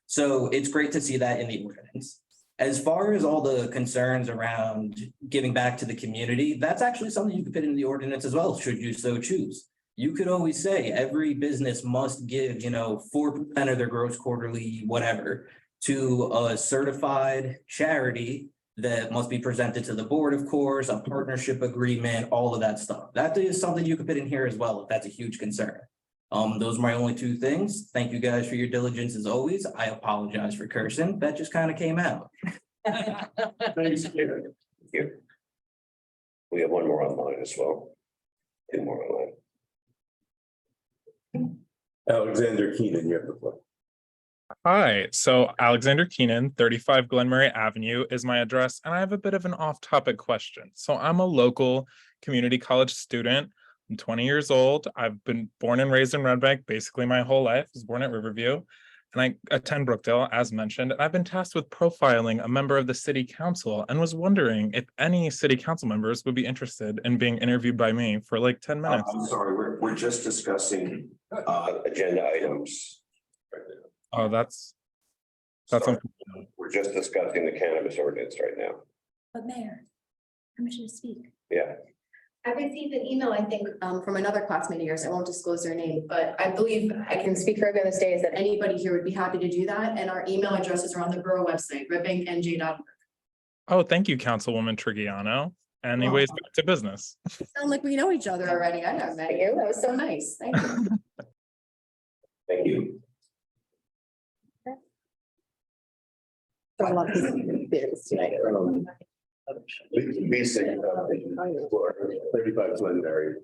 So it's great to see that in the ordinance. As far as all the concerns around giving back to the community, that's actually something you could put in the ordinance as well, should you so choose. You could always say every business must give, 4% of their gross quarterly, whatever, to a certified charity that must be presented to the board, of course, a partnership agreement, all of that stuff. That is something you could put in here as well, if that's a huge concern. Those are my only 2 things. Thank you guys for your diligence as always. I apologize for cursing. That just kind of came out. Thanks, Thank you. We have 1 more online as well. 2 more online. Alexander Keenan, you have the floor. Hi, so Alexander Keenan, 35 Glenmurray Avenue is my address, and I have a bit of an off-topic question. So I'm a local community college student. I'm 20 years old. I've been born and raised in Red Bank basically my whole life. I was born at Riverview. and I attend Brookdale, as mentioned, and I've been tasked with profiling a member of the city council and was wondering if any city council members would be interested in being interviewed by me for like 10 minutes. I'm sorry, we're just discussing agenda items. Oh, that's Sorry. We're just discussing the cannabis ordinance right now. But Mayor, permission to speak. Yeah. I received an email, I think, from another classmate of yours. I won't disclose their name, but I believe I can speak for everyone this day is that anybody here would be happy to do that. And our email addresses are on the Borough website, redbanknj.org. Oh, thank you, Councilwoman Trigiano. Anyways, back to business. Sound like we know each other already. I never met you. That was so nice. Thank you. Thank you. Basic, 35 Glenberry.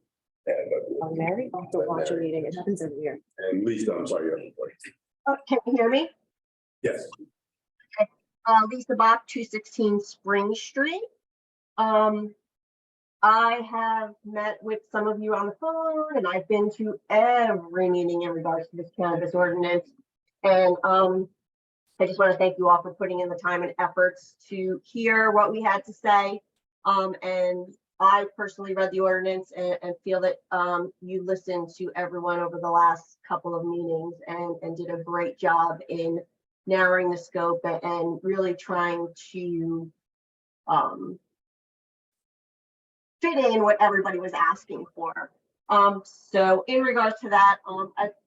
Mary, also watch a meeting. It happens every year. And Lisa, I'm sorry. You have the floor. Can you hear me? Yes. Lisa Bach, 216 Spring Street. I have met with some of you on the phone and I've been to every meeting in regards to this cannabis ordinance. And I just want to thank you all for putting in the time and efforts to hear what we had to say. And I personally read the ordinance and feel that you listened to everyone over the last couple of meetings and did a great job in narrowing the scope and really trying to fit in what everybody was asking for. So in regards to that,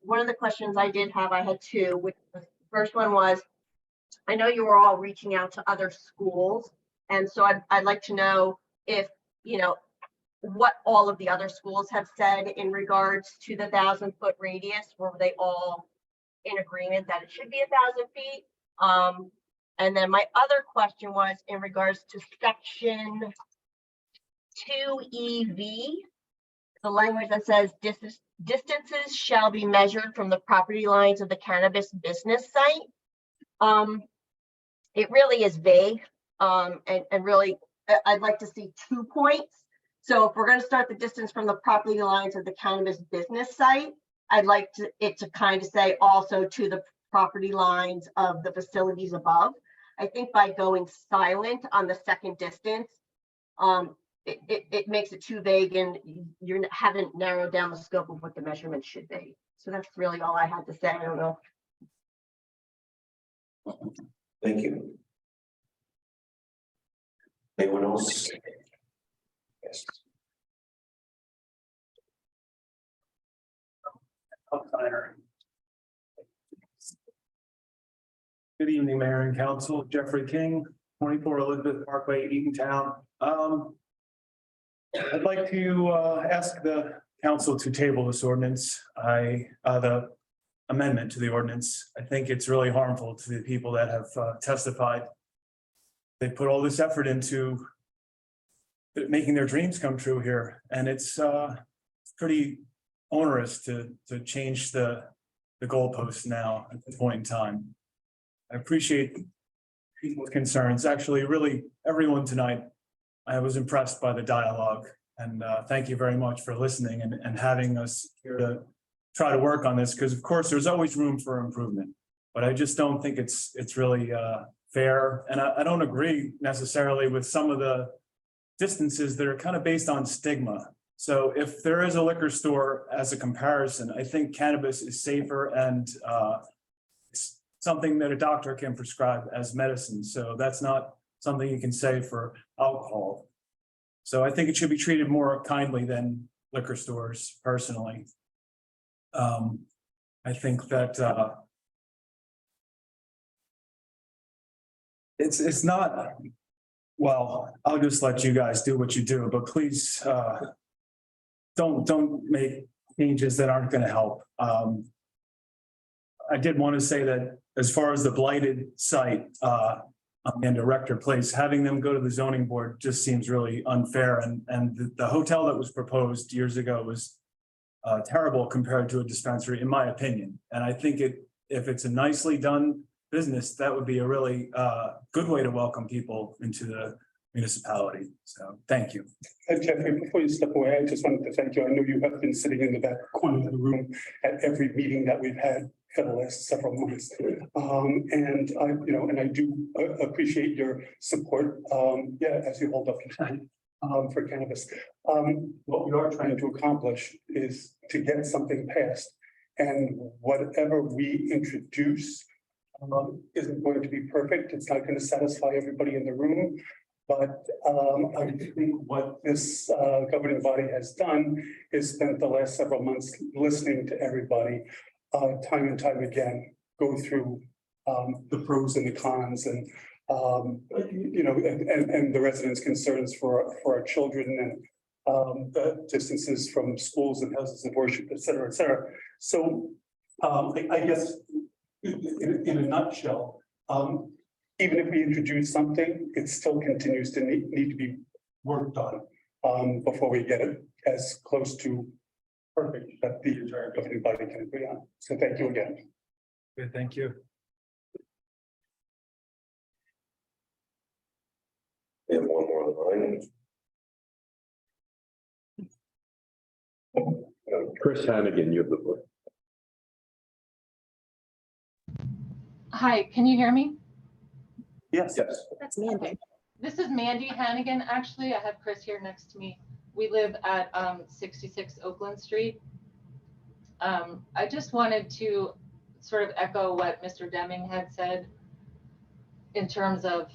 one of the questions I did have, I had two, which the first one was, I know you were all reaching out to other schools. And so I'd like to know if, what all of the other schools have said in regards to the 1,000-foot radius. Were they all in agreement that it should be 1,000 feet? And then my other question was in regards to section 2EV, the language that says distances shall be measured from the property lines of the cannabis business site. It really is vague, and really, I'd like to see 2 points. So if we're going to start the distance from the property lines of the cannabis business site, I'd like it to kind of say also to the property lines of the facilities above. I think by going silent on the second distance, it makes it too vague and you haven't narrowed down the scope of what the measurement should be. So that's really all I had to say. I don't know. Thank you. Anyone else? Yes. Good evening, Mayor and Council. Jeffrey King, 24 Elizabeth Parkway, Eatontown. I'd like to ask the council to table this ordinance. The amendment to the ordinance. I think it's really harmful to the people that have testified. They put all this effort into making their dreams come true here, and it's pretty onerous to change the goalposts now at this point in time. I appreciate people's concerns. Actually, really, everyone tonight, I was impressed by the dialogue, and thank you very much for listening and having us here to try to work on this, because of course there's always room for improvement, but I just don't think it's really fair. And I don't agree necessarily with some of the distances that are kind of based on stigma. So if there is a liquor store as a comparison, I think cannabis is safer and it's something that a doctor can prescribe as medicine. So that's not something you can say for alcohol. So I think it should be treated more kindly than liquor stores personally. I think that it's not, well, I'll just let you guys do what you do, but please don't make changes that aren't going to help. I did want to say that as far as the blighted site and Director Place, having them go to the zoning board just seems really unfair. And the hotel that was proposed years ago was terrible compared to a dispensary, in my opinion. And I think if it's a nicely done business, that would be a really good way to welcome people into the municipality. So thank you. Jeffrey, before you step away, I just wanted to thank you. I know you have been sitting in the back corner of the room at every meeting that we've had. for the last several months. And I do appreciate your support, as you hold up your time for cannabis. What we are trying to accomplish is to get something passed, and whatever we introduce isn't going to be perfect. It's not going to satisfy everybody in the room. But I think what this governing body has done is spent the last several months listening to everybody time and time again, go through the pros and the cons and and the residents' concerns for our children and the distances from schools and houses of worship, et cetera, et cetera. So I guess in a nutshell, even if we introduce something, it still continues to need to be worked on before we get it as close to perfect that the entire governing body can agree on. So thank you again. Good, thank you. We have one more on the line. Chris Hannigan, you have the floor. Hi, can you hear me? Yes. Yes. That's Mandy. This is Mandy Hannigan. Actually, I have Chris here next to me. We live at 66 Oakland Street. I just wanted to sort of echo what Mr. Deming had said in terms of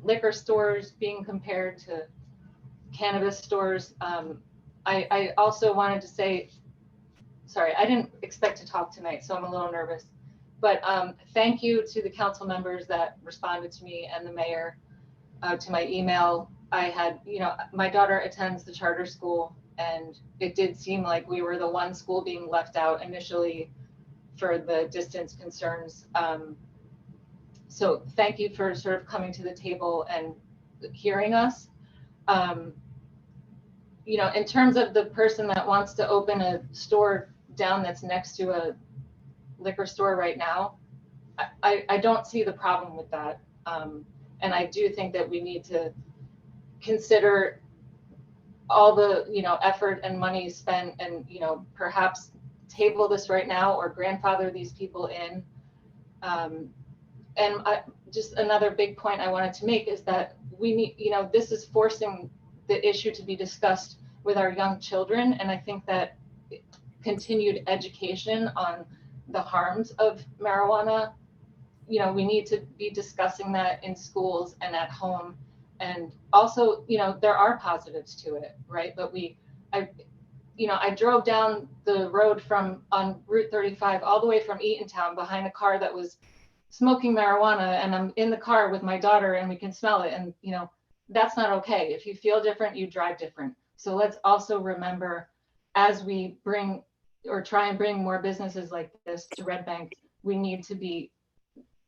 liquor stores being compared to cannabis stores. I also wanted to say, sorry, I didn't expect to talk tonight, so I'm a little nervous. But thank you to the council members that responded to me and the mayor to my email. I had, my daughter attends the charter school, and it did seem like we were the one school being left out initially for the distance concerns. So thank you for sort of coming to the table and hearing us. In terms of the person that wants to open a store down that's next to a liquor store right now, I don't see the problem with that. And I do think that we need to consider all the, effort and money spent and, perhaps table this right now or grandfather these people in. And just another big point I wanted to make is that we need, this is forcing the issue to be discussed with our young children. And I think that continued education on the harms of marijuana, we need to be discussing that in schools and at home. And also, there are positives to it, right? But I drove down the road on Route 35 all the way from Eatontown behind a car that was smoking marijuana, and I'm in the car with my daughter and we can smell it. And, that's not okay. If you feel different, you drive different. So let's also remember, as we bring or try and bring more businesses like this to Red Bank, we need to be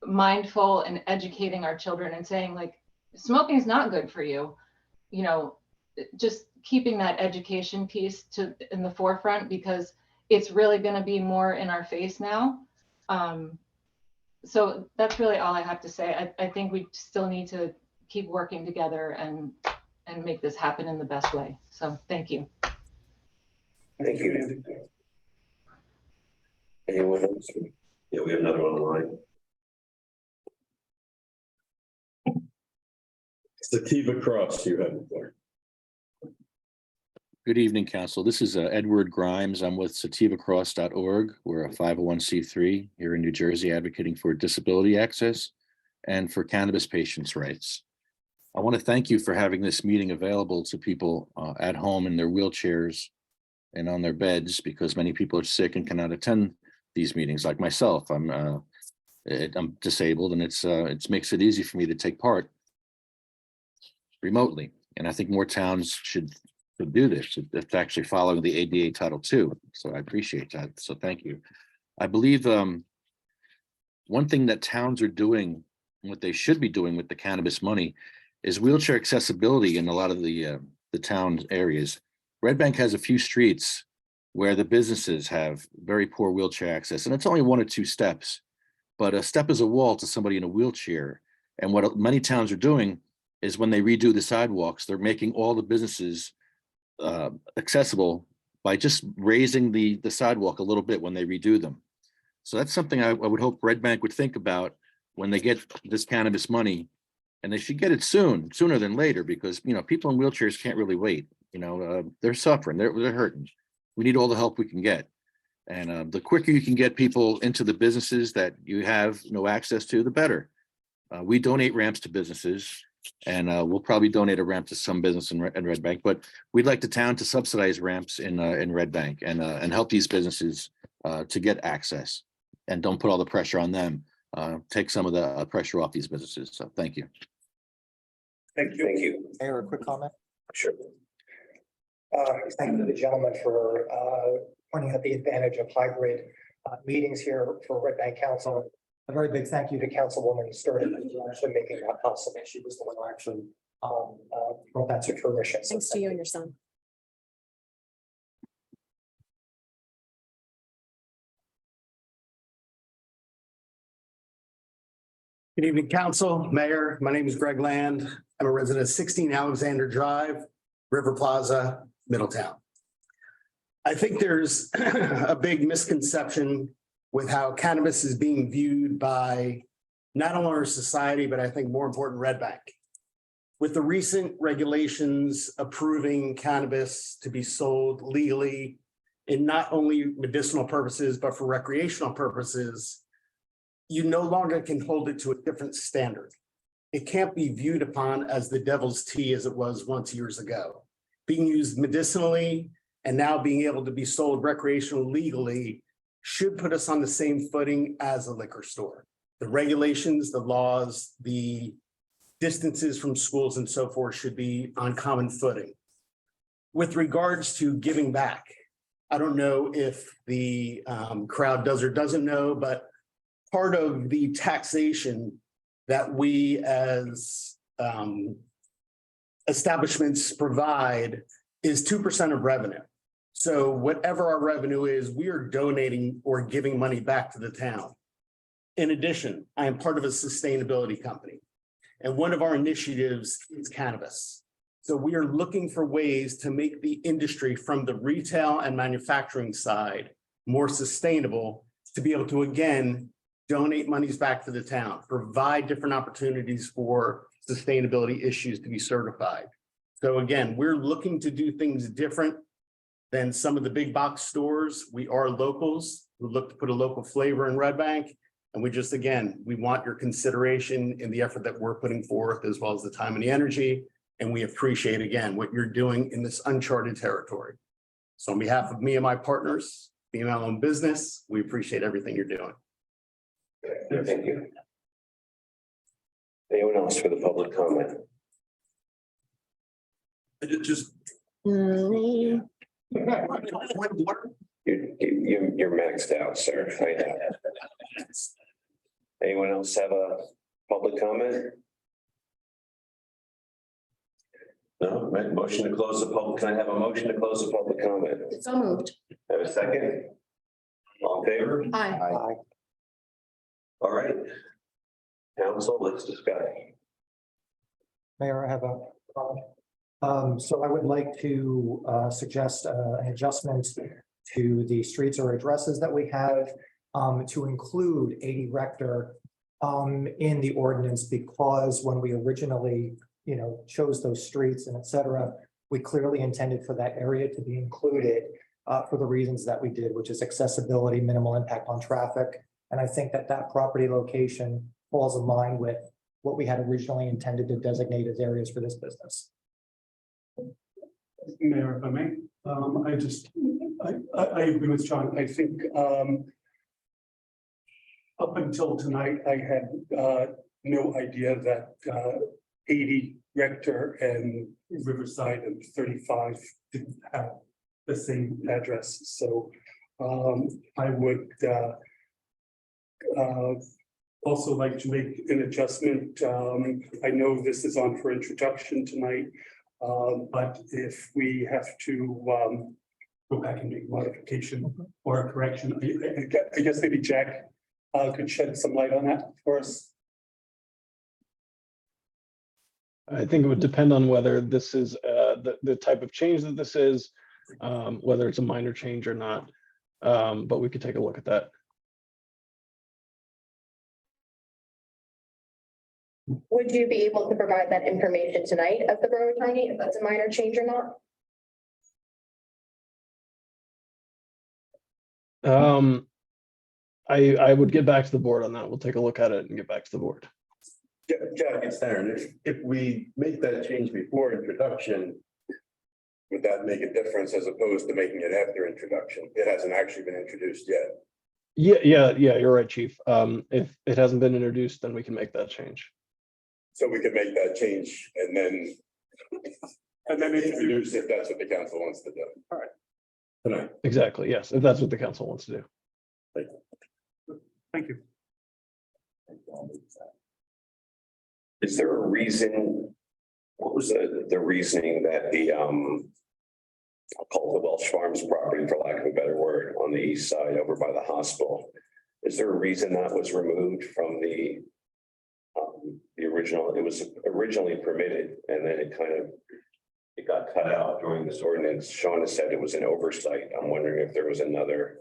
mindful and educating our children and saying, like, smoking is not good for you. Just keeping that education piece in the forefront, because it's really going to be more in our face now. So that's really all I have to say. I think we still need to keep working together and make this happen in the best way. So thank you. Thank you. Anyone else? Yeah, we have another one on the line. Sativa Cross, you have the floor. Good evening, Council. This is Edward Grimes. I'm with sativacross.org. We're a 501c3 here in New Jersey, advocating for disability access and for cannabis patients' rights. I want to thank you for having this meeting available to people at home in their wheelchairs and on their beds, because many people are sick and cannot attend these meetings. Like myself, I'm disabled, and it makes it easy for me to take part remotely. And I think more towns should do this. It's actually following the ADA Title II. So I appreciate that. So thank you. I believe one thing that towns are doing, what they should be doing with the cannabis money, is wheelchair accessibility in a lot of the town areas. Red Bank has a few streets where the businesses have very poor wheelchair access, and it's only 1 or 2 steps, but a step is a wall to somebody in a wheelchair. And what many towns are doing is, when they redo the sidewalks, they're making all the businesses accessible by just raising the sidewalk a little bit when they redo them. So that's something I would hope Red Bank would think about when they get this cannabis money, and they should get it sooner than later, because, you know, people in wheelchairs can't really wait. You know, they're suffering, they're hurting. We need all the help we can get. And the quicker you can get people into the businesses that you have no access to, the better. We donate ramps to businesses, and we'll probably donate a ramp to some business in Red Bank, but we'd like the town to subsidize ramps in Red Bank and help these businesses to get access, and don't put all the pressure on them. Take some of the pressure off these businesses. So thank you. Thank you. Thank you. Mayor, a quick comment. Sure. Thank you to the gentleman for pointing out the advantage of hybrid meetings here for Red Bank Council. A very big thank you to Councilwoman Sturton for actually making that possible. She was the one who actually brought that to fruition. So Thanks to you and your son. Good evening, Council, Mayor. My name is Greg Land. I'm a resident of 16 Alexander Drive, River Plaza, Middletown. I think there's a big misconception with how cannabis is being viewed by not only our society, but I think more important, Red Bank. With the recent regulations approving cannabis to be sold legally in not only medicinal purposes, but for recreational purposes, you no longer can hold it to a different standard. It can't be viewed upon as the devil's tea as it was once years ago. Being used medicinally and now being able to be sold recreational legally should put us on the same footing as a liquor store. The regulations, the laws, the distances from schools and so forth should be on common footing. With regards to giving back, I don't know if the crowd does or doesn't know, but part of the taxation that we as establishments provide is 2% of revenue. So whatever our revenue is, we are donating or giving money back to the town. In addition, I am part of a sustainability company, and one of our initiatives is cannabis. So we are looking for ways to make the industry from the retail and manufacturing side more sustainable, to be able to, again, donate monies back to the town, provide different opportunities for sustainability issues to be certified. So again, we're looking to do things different than some of the big box stores. We are locals who look to put a local flavor in Red Bank. And we just, again, we want your consideration in the effort that we're putting forth, as well as the time and the energy. And we appreciate, again, what you're doing in this uncharted territory. So on behalf of me and my partners, female-owned business, we appreciate everything you're doing. Thank you. Anyone else for the public comment? You're maxed out, sir. I know. Anyone else have a public comment? No, right, motion to close the public. Can I have a motion to close the public comment? So moved. Have a second? All in favor? Aye. All right. Council, let's discuss. Mayor, I have a comment. So I would like to suggest an adjustment to the streets or addresses that we have to include 80 Rector in the ordinance, because when we originally, chose those streets and et cetera, we clearly intended for that area to be included for the reasons that we did, which is accessibility, minimal impact on traffic. And I think that that property location falls in line with what we had originally intended to designate as areas for this business. Mayor, if I may, I agree with John. I think up until tonight, I had no idea that 80 Rector and Riverside and 35 didn't have the same address. So I would also like to make an adjustment. I know this is on for introduction tonight, but if we have to go back and make modification or a correction, I guess maybe Jack could shed some light on that for us. I think it would depend on whether this is the type of change that this is, whether it's a minor change or not. But we could take a look at that. Would you be able to provide that information tonight as the borough attorney, if that's a minor change or not? I would get back to the board on that. We'll take a look at it and get back to the board. Jack, it's Aaron. If we make that change before introduction, would that make a difference as opposed to making it after introduction? It hasn't actually been introduced yet. Yeah, you're right, chief. If it hasn't been introduced, then we can make that change. So we could make that change and then introduce if that's what the council wants to do. All right. Tonight. Exactly, yes, if that's what the council wants to do. Thank you. Is there a reason? What was the reasoning that the I'll call it the Welsh Farms property, for lack of a better word, on the east side over by the hospital? Is there a reason that was removed from the original? It was originally permitted and then it got cut out during this ordinance. Sean has said it was an oversight. I'm wondering if there was another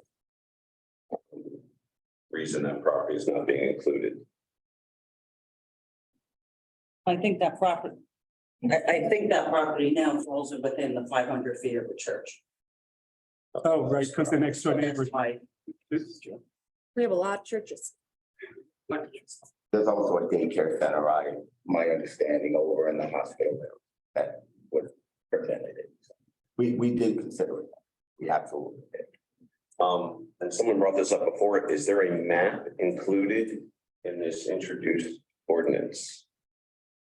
reason that property is not being included. I think that property, I think that property now falls within the 500 feet of the church. Oh, right, because the next door neighbors. We have a lot of churches. There's also a daycare center, my understanding, over in the hospital that was prevented it. We did consider it. We absolutely did. And someone brought this up before. Is there a map included in this introduced ordinance?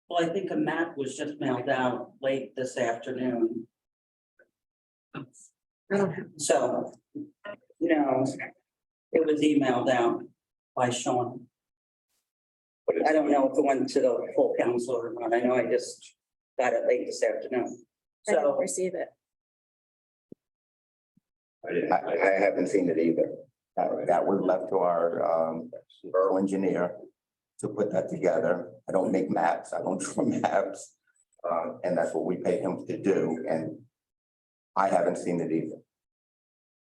Well, I think a map was just mailed out late this afternoon. So, no, it was emailed out by Sean. I don't know if it went to the full council or not. I know I just got it late this afternoon. I didn't So receive it. I haven't seen it either. That was left to our borough engineer to put that together. I don't make maps, I don't draw maps. And that's what we pay him to do, and I haven't seen it either.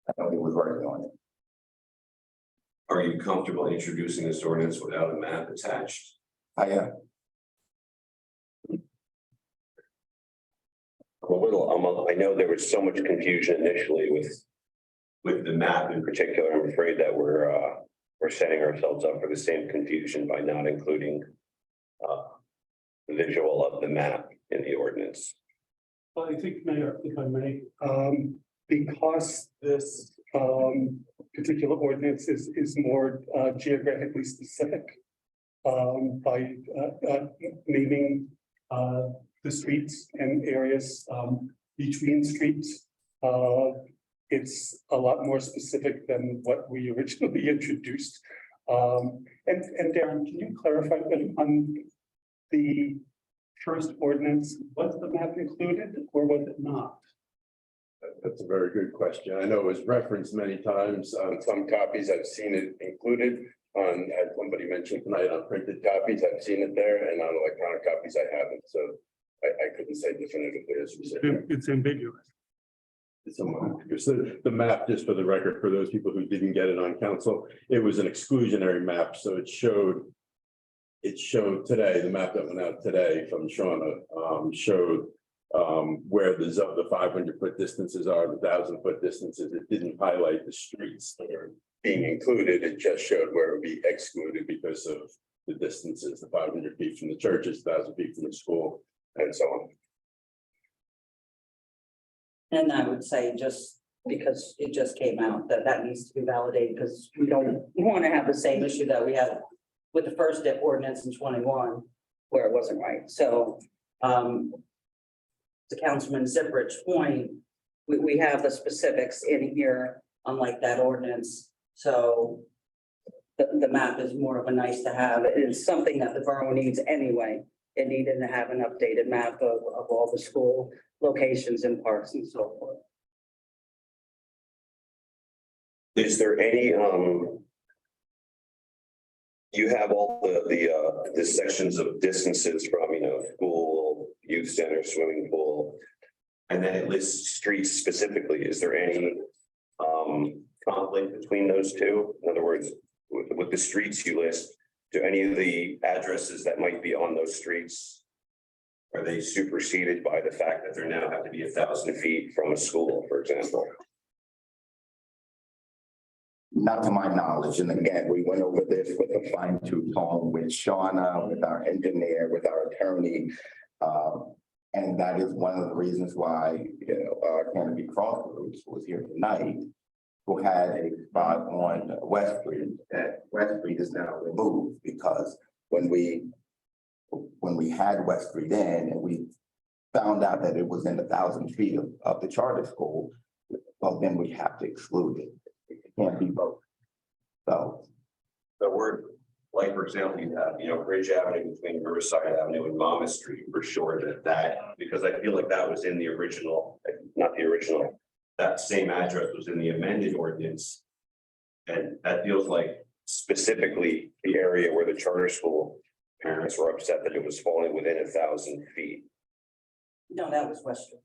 I know he was working on it. Are you comfortable introducing this ordinance without a map attached? I am. I know there was so much confusion initially with the map in particular. I'm afraid that we're setting ourselves up for the same confusion by not including the visual of the map in the ordinance. Well, I think, Mayor, if I may, because this particular ordinance is more geographically specific by naming the streets and areas between streets. It's a lot more specific than what we originally introduced. And Darren, can you clarify that on the first ordinance, was the map included or was it not? That's a very good question. I know it was referenced many times on some copies. I've seen it included on, as somebody mentioned tonight, on printed copies. I've seen it there, and on electronic copies I haven't. So I couldn't say definitively as we said. It's ambiguous. Because the map, just for the record, for those people who didn't get it on council, it was an exclusionary map. So it showed today, the map that went out today from Shauna showed where the 500-foot distances are, the 1,000-foot distances. It didn't highlight the streets that are being included. It just showed where it would be excluded because of the distances, the 500 feet from the churches, 1,000 feet from the school, and so on. and I would say just because it just came out that needs to be validated because we don't want to have the same issue that we had with the first ordinance in 21 where it wasn't right. So to Councilman Zipprich's point, we have the specifics in here, unlike that ordinance. So the map is more of a nice to have. It is something that the borough needs anyway. It needed to have an updated map of all the school locations and parks and so forth. Is there any you have all the sections of distances from, school, youth center, swimming pool. And then it lists streets specifically. Is there any conflict between those two? In other words, with the streets you list, do any of the addresses that might be on those streets, are they superseded by the fact that there now have to be 1,000 feet from a school, for example? Not to my knowledge, and again, we went over this with a fine tooth comb with Shauna, with our engineer, with our attorney. And that is one of the reasons why, Canopy Crossroads was here tonight, who had a spot on West Street, that West Street is now removed, because when we had West Street in and we found out that it was in 1,000 feet of the charter school, well, then we have to exclude it. It can't be both. So we're, like, for example, you have, Bridge Avenue between Riverside Avenue and Monmouth Street, for sure that, because I feel like that was in the original, not the original, that same address was in the amended ordinance. And that feels like specifically the area where the charter school parents were upset that it was falling within 1,000 feet. No, that was West Street.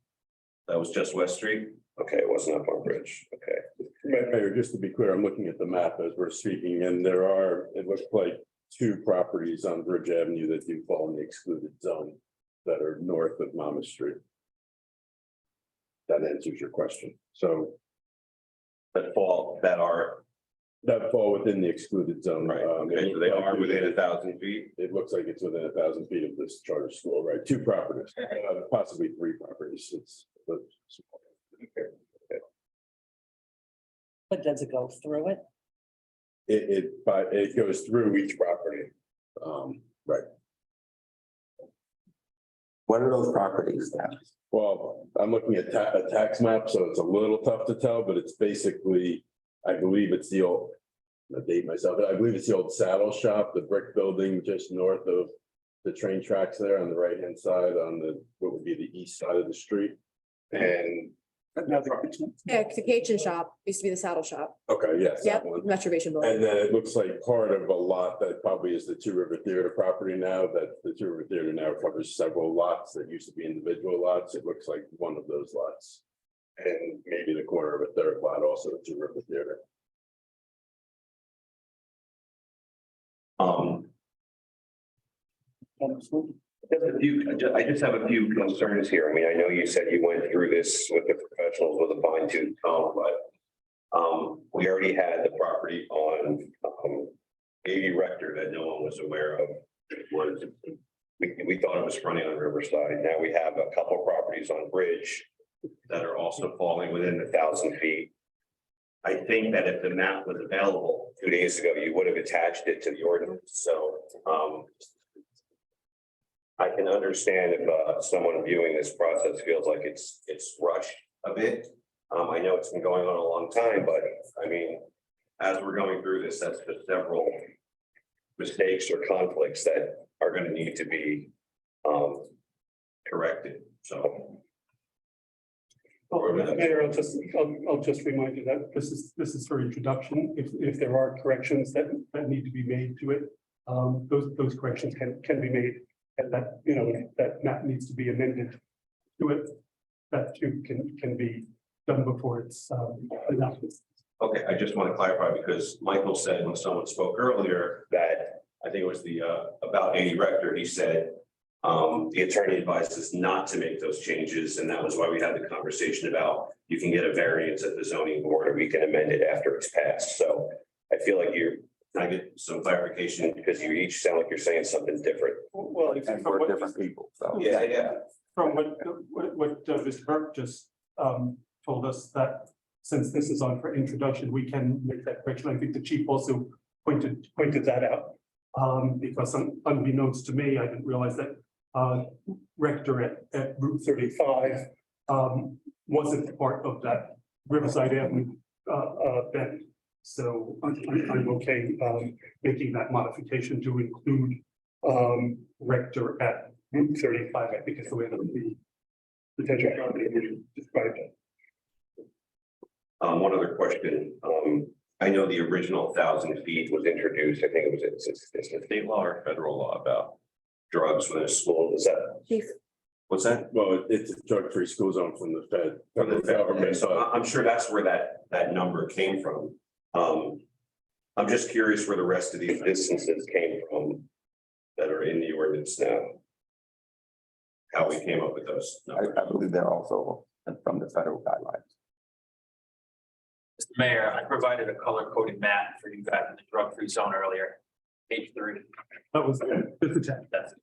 That was just West Street? Okay, it wasn't up on Bridge. Okay. Mayor, just to be clear, I'm looking at the map as we're speaking, and there are, it looks like 2 properties on Bridge Avenue that do fall in the excluded zone that are north of Monmouth Street. That answers your question. So That fall within the excluded zone. Right. Okay, so they are within 1,000 feet. It looks like it's within 1,000 feet of this charter school, right? 2 properties, possibly 3 properties. But does it go through it? It goes through each property. Right. what are those properties now? Well, I'm looking at a tax map, so it's a little tough to tell, but it's basically, I believe it's the old, I date myself, but I believe it's the old saddle shop, the brick building just north of the train tracks there on the right-hand side on what would be the east side of the street. And Yeah, the Cajun shop used to be the saddle shop. okay, yes, that Yep, one. Reservation Building. And then it looks like part of a lot that probably is the Two River Theater property now, that the Two River Theater now covers several lots that used to be individual lots. It looks like one of those lots. And maybe the corner of a third lot, also the Two River Theater. I just have a few concerns here. I mean, I know you said you went through this with the professionals with a fine tooth comb, but we already had the property on 80 Rector that no one was aware of. We thought it was fronting on Riverside. Now we have a couple properties on Bridge that are also falling within 1,000 feet. I think that if the map was available 2 days ago, you would have attached it to the ordinance. So I can understand if someone viewing this process feels like it's rushed a bit. I know it's been going on a long time, but I mean, as we're going through this, that's just several mistakes or conflicts that are going to need to be corrected. So. Mayor, I'll just remind you that this is for introduction. If there are corrections that need to be made to it, those corrections can be made. And that, that map needs to be amended to it, that too can be done before it's adopted. Okay, I just want to clarify because Michael said when someone spoke earlier that I think it was the about 80 Rector, he said the attorney advised us not to make those changes, and that was why we had the conversation about you can get a variance at the zoning board or we can amend it after it's passed. So I feel like can I get some clarification because you each sound like you're saying something different. Well, And we're different people, so. Yeah. From what Mr. Burke just told us, that since this is on for introduction, we can make that correction. I think the chief also pointed that out. Because unbeknownst to me, I didn't realize that Rector at Route 35 wasn't part of that Riverside Avenue bend. So I'm okay making that modification to include Rector at Route 35. I think is the way that the potential property described it. One other question. I know the original 1,000 feet was introduced. I think it was it's a state law or federal law about drugs within a school. Is that? Chief. What's that? Well, it's a drug-free school zone from the Fed. From the federal government, so but I'm sure that's where that number came from. I'm just curious where the rest of these distances came from that are in the ordinance now. How we came up with those numbers. I believe they're also from the federal guidelines. Mr. Mayor, I provided a color coded map for you guys in the drug free zone earlier. Page 3. That was good. Just a check. That's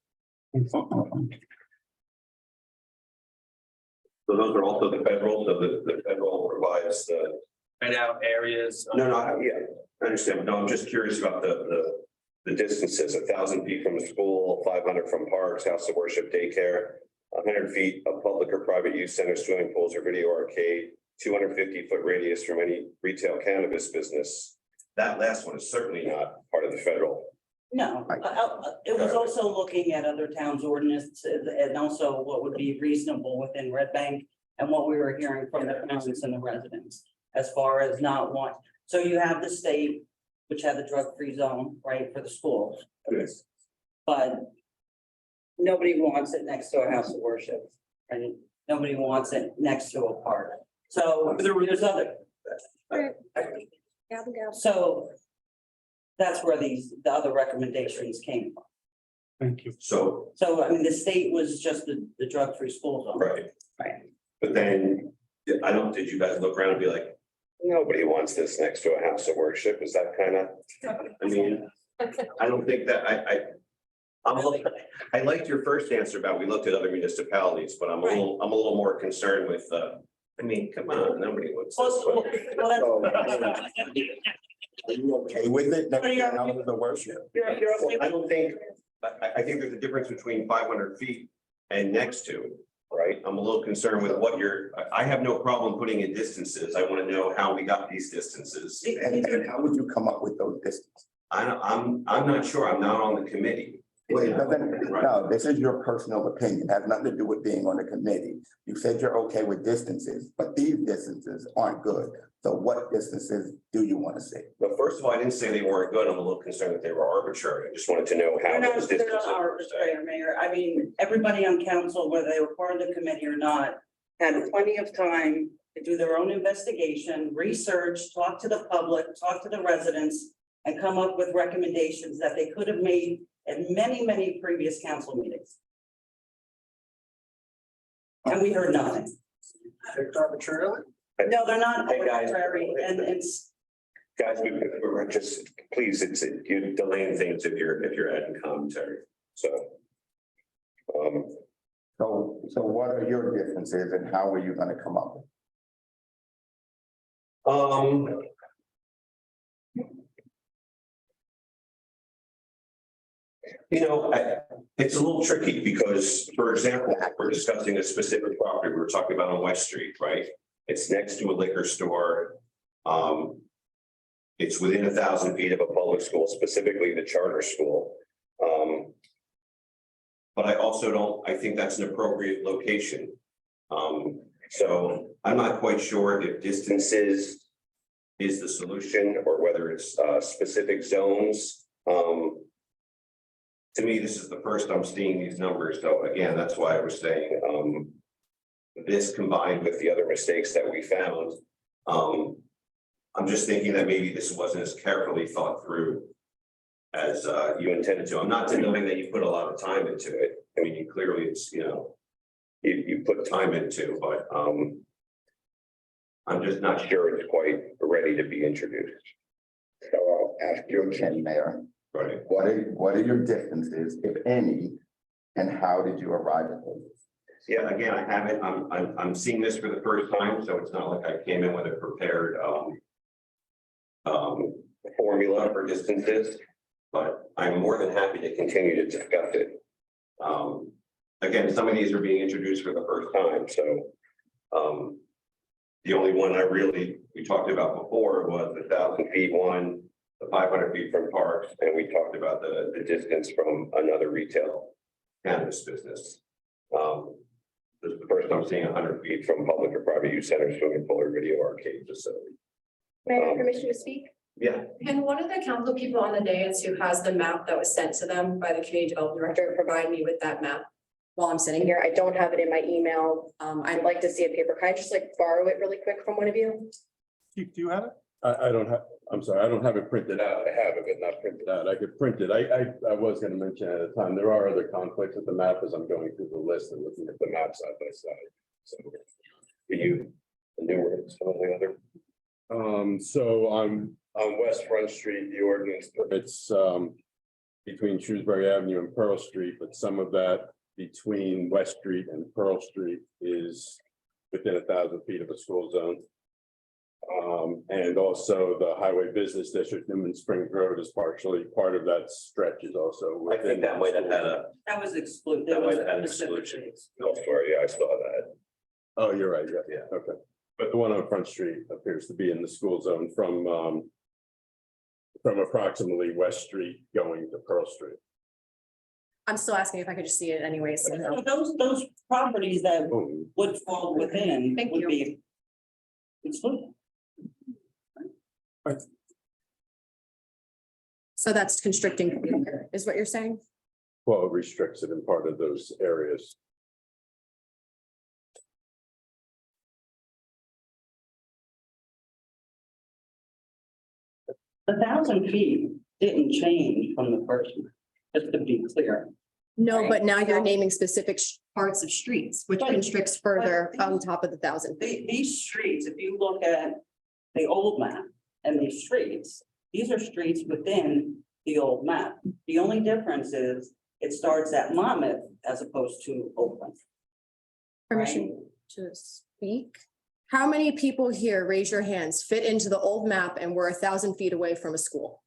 it. So those are also the federal, so the federal provides the. Right out areas. No, yeah, I understand, but no, I'm just curious about the distances, 1,000 feet from the school, 500 from parks, house of worship, daycare. 100 feet of public or private use centers, swimming pools or video arcade, 250-foot radius from any retail cannabis business. That last one is certainly not part of the federal. No, it was also looking at other towns' ordinances and also what would be reasonable within Red Bank and what we were hearing from the parents and the residents as far as not want. So you have the state, which had the drug-free zone, right, for the schools. Yes. But nobody wants it next to a house of worship, and nobody wants it next to a park. So there's other. So that's where the other recommendations came from. Thank you. So, I mean, the state was just the drug-free school zone. right. Right. But then, did you guys look around and be like, nobody wants this next to a house of worship? Is that kind of, I mean, I don't think that I liked your first answer about we looked at other municipalities, but I'm a little more concerned with, I mean, come on, nobody wants this. Are you okay with it? The worship. I don't think, I think there's a difference between 500 feet and next to, right? I'm a little concerned with what I have no problem putting in distances. I want to know how we got these distances. And how would you come up with those distances? I'm not sure. I'm not on the committee. Well, it doesn't, no, this is your personal opinion, it has nothing to do with being on the committee. You said you're okay with distances, but these distances aren't good. So what distances do you want to see? But first of all, I didn't say they weren't good. I'm a little concerned that they were arbitrary. I just wanted to know how those They're distances not were set. arbitrary, Mayor. I mean, everybody on council, whether they were part of the committee or not, had plenty of time to do their own investigation, research, talk to the public, talk to the residents, and come up with recommendations that they could have made at many previous council meetings. And we heard nothing. Picked arbitrarily? No, they're not Hey, guys. arbitrary, and it's, Guys, we're just, please, you're delaying things if you're adding commentary, so. So what are your differences and how are you going to come up with? It's a little tricky because, for example, we're discussing a specific property we were talking about on West Street, right? It's next to a liquor store. It's within 1,000 feet of a public school, specifically the charter school. But I also I think that's an appropriate location. So I'm not quite sure if distances is the solution or whether it's specific zones. To me, this is the first I'm seeing these numbers. So again, that's why I was saying this combined with the other mistakes that we found. I'm just thinking that maybe this wasn't as carefully thought through as you intended to. I'm not denying that you put a lot of time into it. I mean, you clearly it's, you put time into, but I'm just not sure it's quite ready to be introduced. So I'll ask you again, Mayor. Right. What are your differences, if any, and how did you arrive at those? Yeah, again, I haven't, I'm seeing this for the first time, so it's not like I came in with a prepared formula for distances, but I'm more than happy to continue to discuss it. Again, some of these are being introduced for the first time, so the only one we talked about before was the 1,000 feet one, the 500 feet from parks, and we talked about the distance from another retail cannabis business. This is the first time seeing 100 feet from public or private use centers, swimming pool or video arcade facility. May I have permission to speak? Yeah. Can one of the council people on the dais who has the map that was sent to them by the community development director provide me with that map? while I'm sitting here. I don't have it in my email. I'd like to see a paper. Can I just like borrow it really quick from one of you? Chief, do you have it? I don't have, I'm sorry, I don't have it printed out. I have it, but not printed out. I could print it. I was gonna mention at the time, there are other conflicts with the map as I'm going through the list and looking at the map side by side. So For you, the newer, some of the other. So on West Front Street, the ordinance, it's between Shrewsbury Avenue and Pearl Street, but some of that between West Street and Pearl Street is within 1,000 feet of a school zone. And also the Highway Business District, Newman Springs Road is partially, part of that stretch is also. I think that might have had a. That was excluded. That might have had an exclusion. Elsewhere, yeah, I saw that. Oh, you're right, yeah, okay. But the one on Front Street appears to be in the school zone from approximately West Street going to Pearl Street. I'm still asking if I could just see it anyways. So those properties that would fall within Thank would you. be excluded. So that's constricting is what you're saying? Well, it restricts it in part of those areas. The 1,000 feet didn't change from the first one, just to be clear. No, but now you're naming specific parts of streets, which constricts further on top of the 1,000 feet. These streets, if you look at the old map and these streets, these are streets within the old map. The only difference is it starts at Monmouth as opposed to Oakland. Permission to speak? How many people here, raise your hands, fit into the old map and we're 1,000 feet away from a school?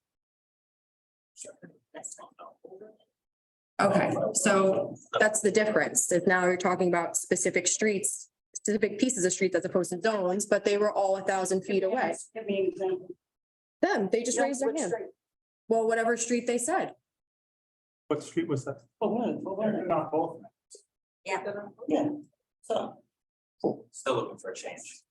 Okay, so that's the difference. If now you're talking about specific streets, specific pieces of streets as opposed to zones, but they were all 1,000 feet away. Give me an example. Them, they just raised their hand. Well, whatever street they said. What street was that? Not both. Yeah. Yeah, so. Still looking for a change.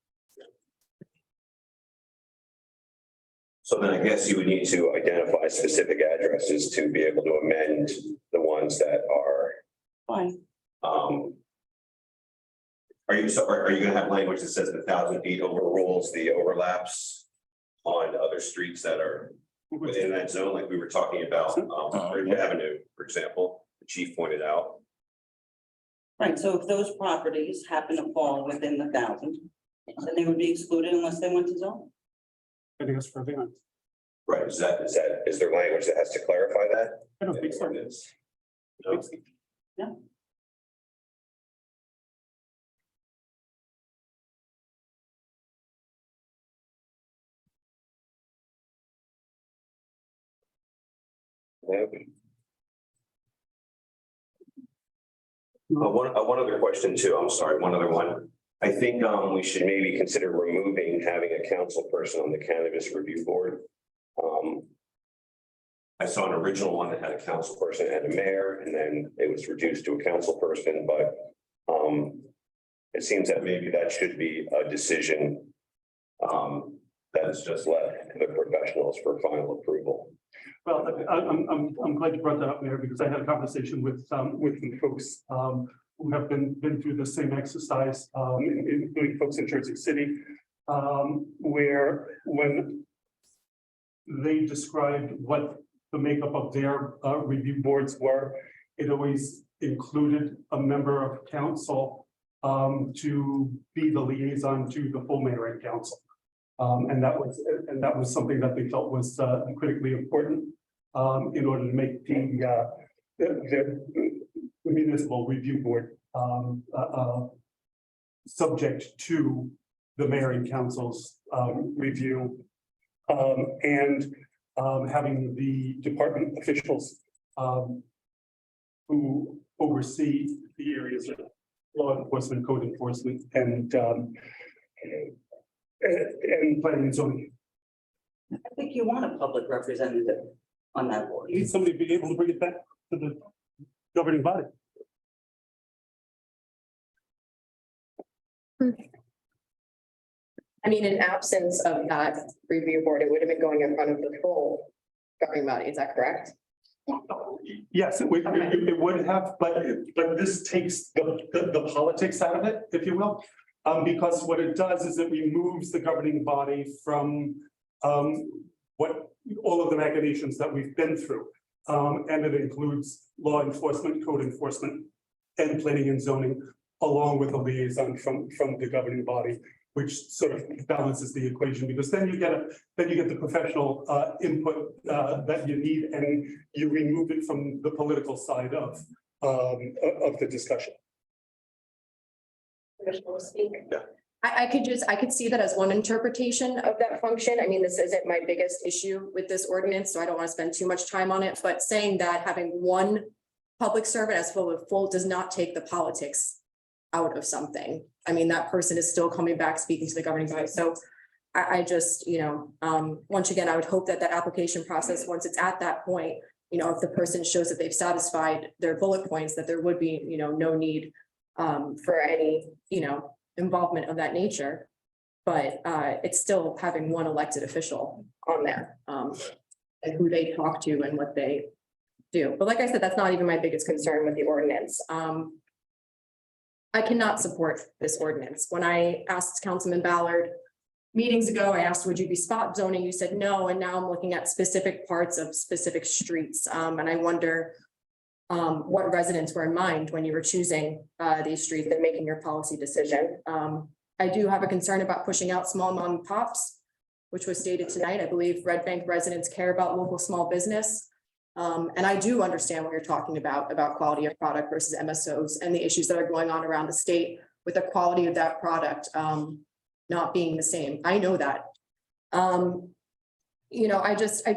So then I guess you would need to identify specific addresses to be able to amend the ones that are. Fine. Are you gonna have language that says the 1,000 feet overrules the overlaps on other streets that are within that zone, like we were talking about, Bridge Avenue, for example, the chief pointed out. Right, so if those properties happen to fall within the 1,000, then they would be excluded unless they went to zone. I think it's for everyone. Right, is there language that has to clarify that? I don't think so. No? Yeah. One other question too, I'm sorry, one other one. I think we should maybe consider removing having a council person on the cannabis review board. I saw an original one that had a council person and a mayor, and then it was reduced to a council person, but it seems that maybe that should be a decision that is just left to the professionals for final approval. Well, I'm glad you brought that up, Mayor, because I had a conversation with some folks who have been through the same exercise, including folks in Jersey City, where when they described what the makeup of their review boards were, it always included a member of council to be the liaison to the full mayor and council. And that was something that they felt was critically important in order to make the municipal review board subject to the mayor and council's review, and having the department officials who oversee the areas of law enforcement, code enforcement, and planning and zoning. I think you want a public representative on that board. You need somebody to be able to bring it back to the governing body. I mean, in absence of that review board, it would have been going in front of the full governing body. Is that correct? Yes, it would have, but this takes the politics out of it, if you will. Because what it does is it removes the governing body from what all of the machinations that we've been through. And it includes law enforcement, code enforcement, and planning and zoning, along with a liaison from the governing body, which sort of balances the equation, because then you get the professional input that you need, and you remove it from the political side of the discussion. Yeah. I could see that as one interpretation of that function. I mean, this isn't my biggest issue with this ordinance, so I don't want to spend too much time on it, but saying that having one public servant as full does not take the politics out of something. I mean, that person is still coming back, speaking to the governing body. So I just, once again, I would hope that application process, once it's at that point, if the person shows that they've satisfied their bullet points, that there would be, no need for any, involvement of that nature. But it's still having one elected official on there, and who they talk to and what they do. But like I said, that's not even my biggest concern with the ordinance. I cannot support this ordinance. When I asked Councilman Ballard meetings ago, I asked, would you be spot zoning? You said no, and now I'm looking at specific parts of specific streets. And I wonder what residents were in mind when you were choosing these streets and making your policy decision. I do have a concern about pushing out small mom and pops, which was stated tonight. I believe Red Bank residents care about local small business. And I do understand what you're talking about quality of product versus MSOs and the issues that are going on around the state with the quality of that product not being the same. I know that. I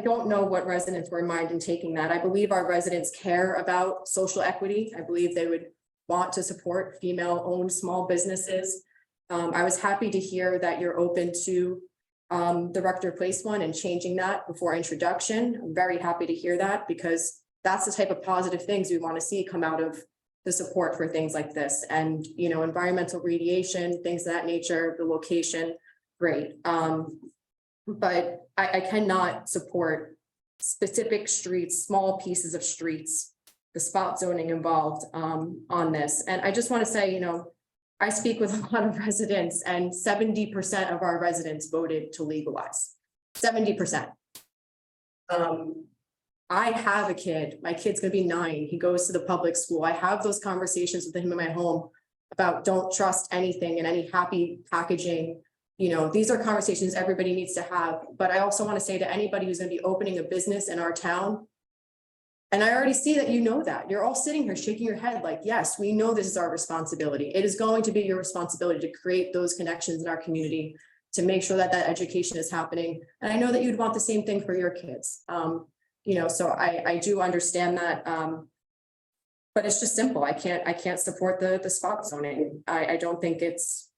don't know what residents were in mind in taking that. I believe our residents care about social equity. I believe they would want to support female-owned small businesses. I was happy to hear that you're open to the rector place one and changing that before introduction. I'm very happy to hear that, because that's the type of positive things we want to see come out of the support for things like this. And, environmental radiation, things of that nature, the location, great. But I cannot support specific streets, small pieces of streets, the spot zoning involved on this. And I just want to say, I speak with a lot of residents, and 70% of our residents voted to legalize. 70%. I have a kid. My kid's gonna be 9. He goes to the public school. I have those conversations with him in my home about don't trust anything and any happy packaging. These are conversations everybody needs to have. But I also want to say to anybody who's gonna be opening a business in our town, and I already see that that. You're all sitting here shaking your head like, yes, we know this is our responsibility. It is going to be your responsibility to create those connections in our community, to make sure that education is happening. And I know that you'd want the same thing for your kids. So I do understand that. But it's just simple. I can't support the spot zoning. I don't think it's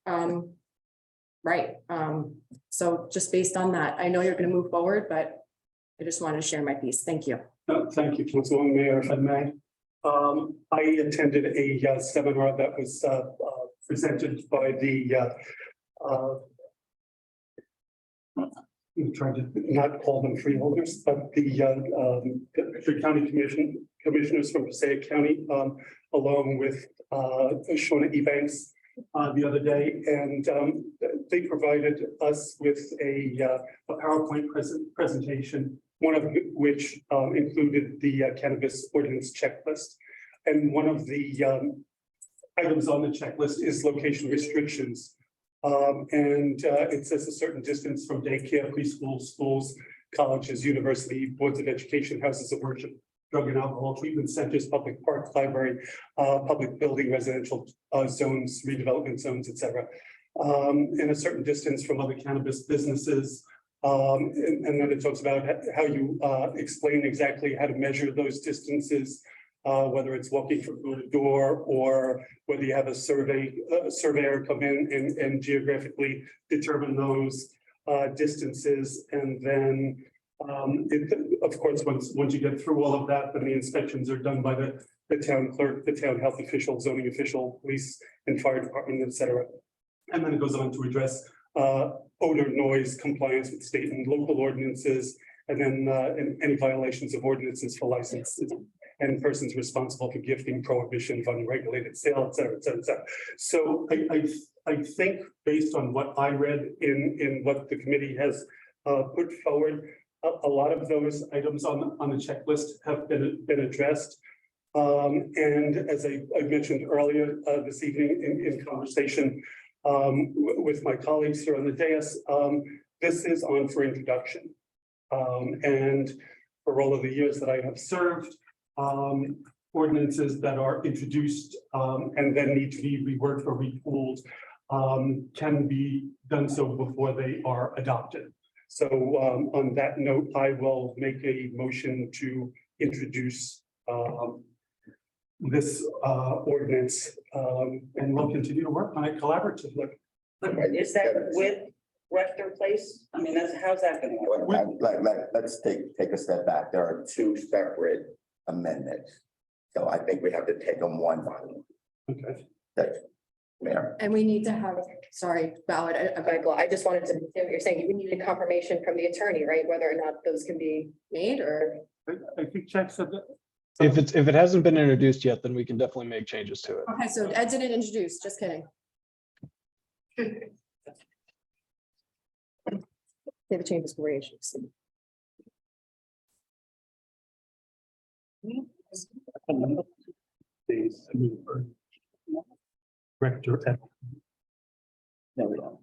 right. So just based on that, I know you're going to move forward, but I just wanted to share my piece. Thank you. Thank you, Councilwoman Mayor, if I may. I attended a seminar that was presented by the I'm trying to not call them freeholders, but the county commissioners from Passaic County, along with Shawna Ebanks the other day, and they provided us with a PowerPoint presentation, one of which included the cannabis ordinance checklist. And one of the items on the checklist is location restrictions. It says a certain distance from daycare, preschool, schools, colleges, university, boards of education, houses of worship, drug and alcohol treatment centers, public park, library, public building, residential zones, redevelopment zones, etc. And a certain distance from other cannabis businesses. And then it talks about how you explain exactly how to measure those distances, whether it's walking from door to door, or whether you have a surveyor come in and geographically determine those distances. And then, of course, once you get through all of that, then the inspections are done by the town clerk, the town health official, zoning official, police and fire department, etc. And then it goes on to address odor, noise, compliance with state and local ordinances, and then any violations of ordinances for licenses and persons responsible for gifting, prohibition of unregulated sale, et cetera, et cetera, et cetera. So I think based on what I read in what the committee has put forward, a lot of those items on the checklist have been addressed. And as I mentioned earlier this evening in conversation with my colleagues here on the dais, this is on for introduction. And for all of the years that I have served, ordinances that are introduced and then need to be reworked or retooled can be done so before they are adopted. So on that note, I will make a motion to introduce this ordinance and we'll continue to work on it collaboratively. Is that with Rector Place? I mean, how's that gonna work? Let's take a step back. There are two separate amendments. So I think we have to take them one by one. Okay. That's Mayor. And we need to have, sorry, Ballard, I just wanted to say what you're saying. You need a confirmation from the attorney, right? Whether or not those can be made or. I think Jack said that. If it hasn't been introduced yet, then we can definitely make changes to it. Okay, so Ed didn't introduce, just kidding. They have changes for issues. Rector. No, we don't.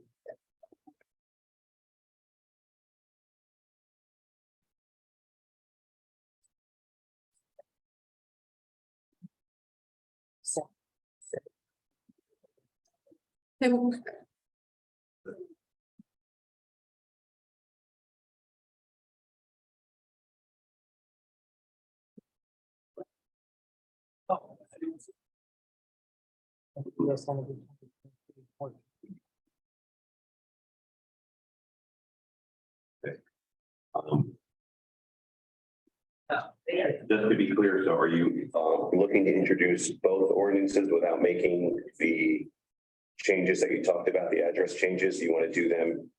Just to be clear, so are you looking to introduce both ordinances without making the changes that you talked about, the address changes? You want to do them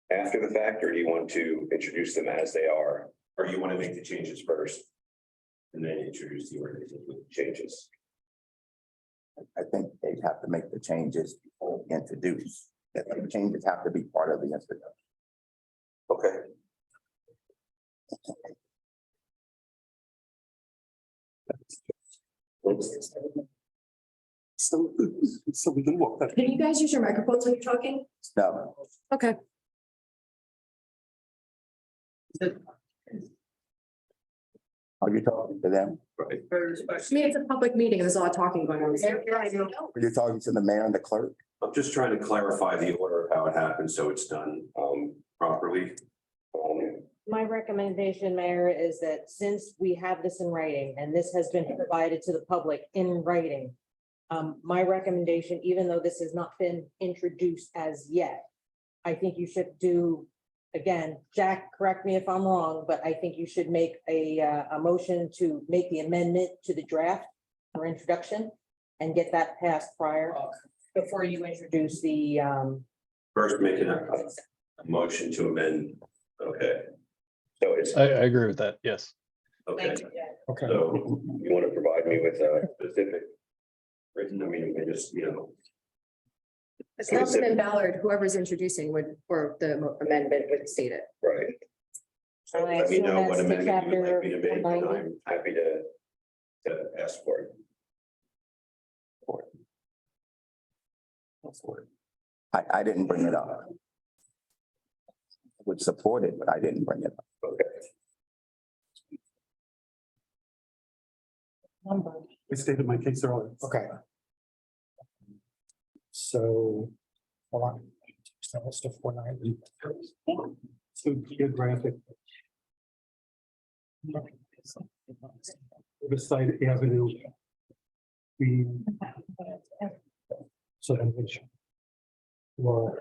after the fact, or do you want to introduce them as they are? Or you want to make the changes first and then introduce the ordinances with the changes? I think they have to make the changes before we introduce. The changes have to be part of the introduction. Okay. So we can walk that. Can you guys use your microphones when you're talking? No. Okay. Are you talking to them? Right. I mean, it's a public meeting. There's a lot of talking going on. Are you talking to the mayor and the clerk? I'm just trying to clarify the order of how it happened, so it's done properly. My recommendation, Mayor, is that since we have this in writing and this has been provided to the public in writing, my recommendation, even though this has not been introduced as yet, I think you should do, again, Jack, correct me if I'm wrong, but I think you should make a motion to make the amendment to the draft for introduction and get that passed prior before you introduce the First, making a motion to amend. Okay. So it's, I agree with that. Yes. okay. Okay. So you want to provide me with a specific written, I mean, I just, It's not within Ballard, whoever's introducing would, or the amendment would state it. right. So I let me assume know what that's the amendment you would like me to chapter make, and 190. I'm happy to ask for it. I didn't bring it up. I would support it, but I didn't bring it up. Okay. I stated my case earlier. Okay. So, hold on. So let's do 490. So geographic. Riverside Avenue. So then which? Well,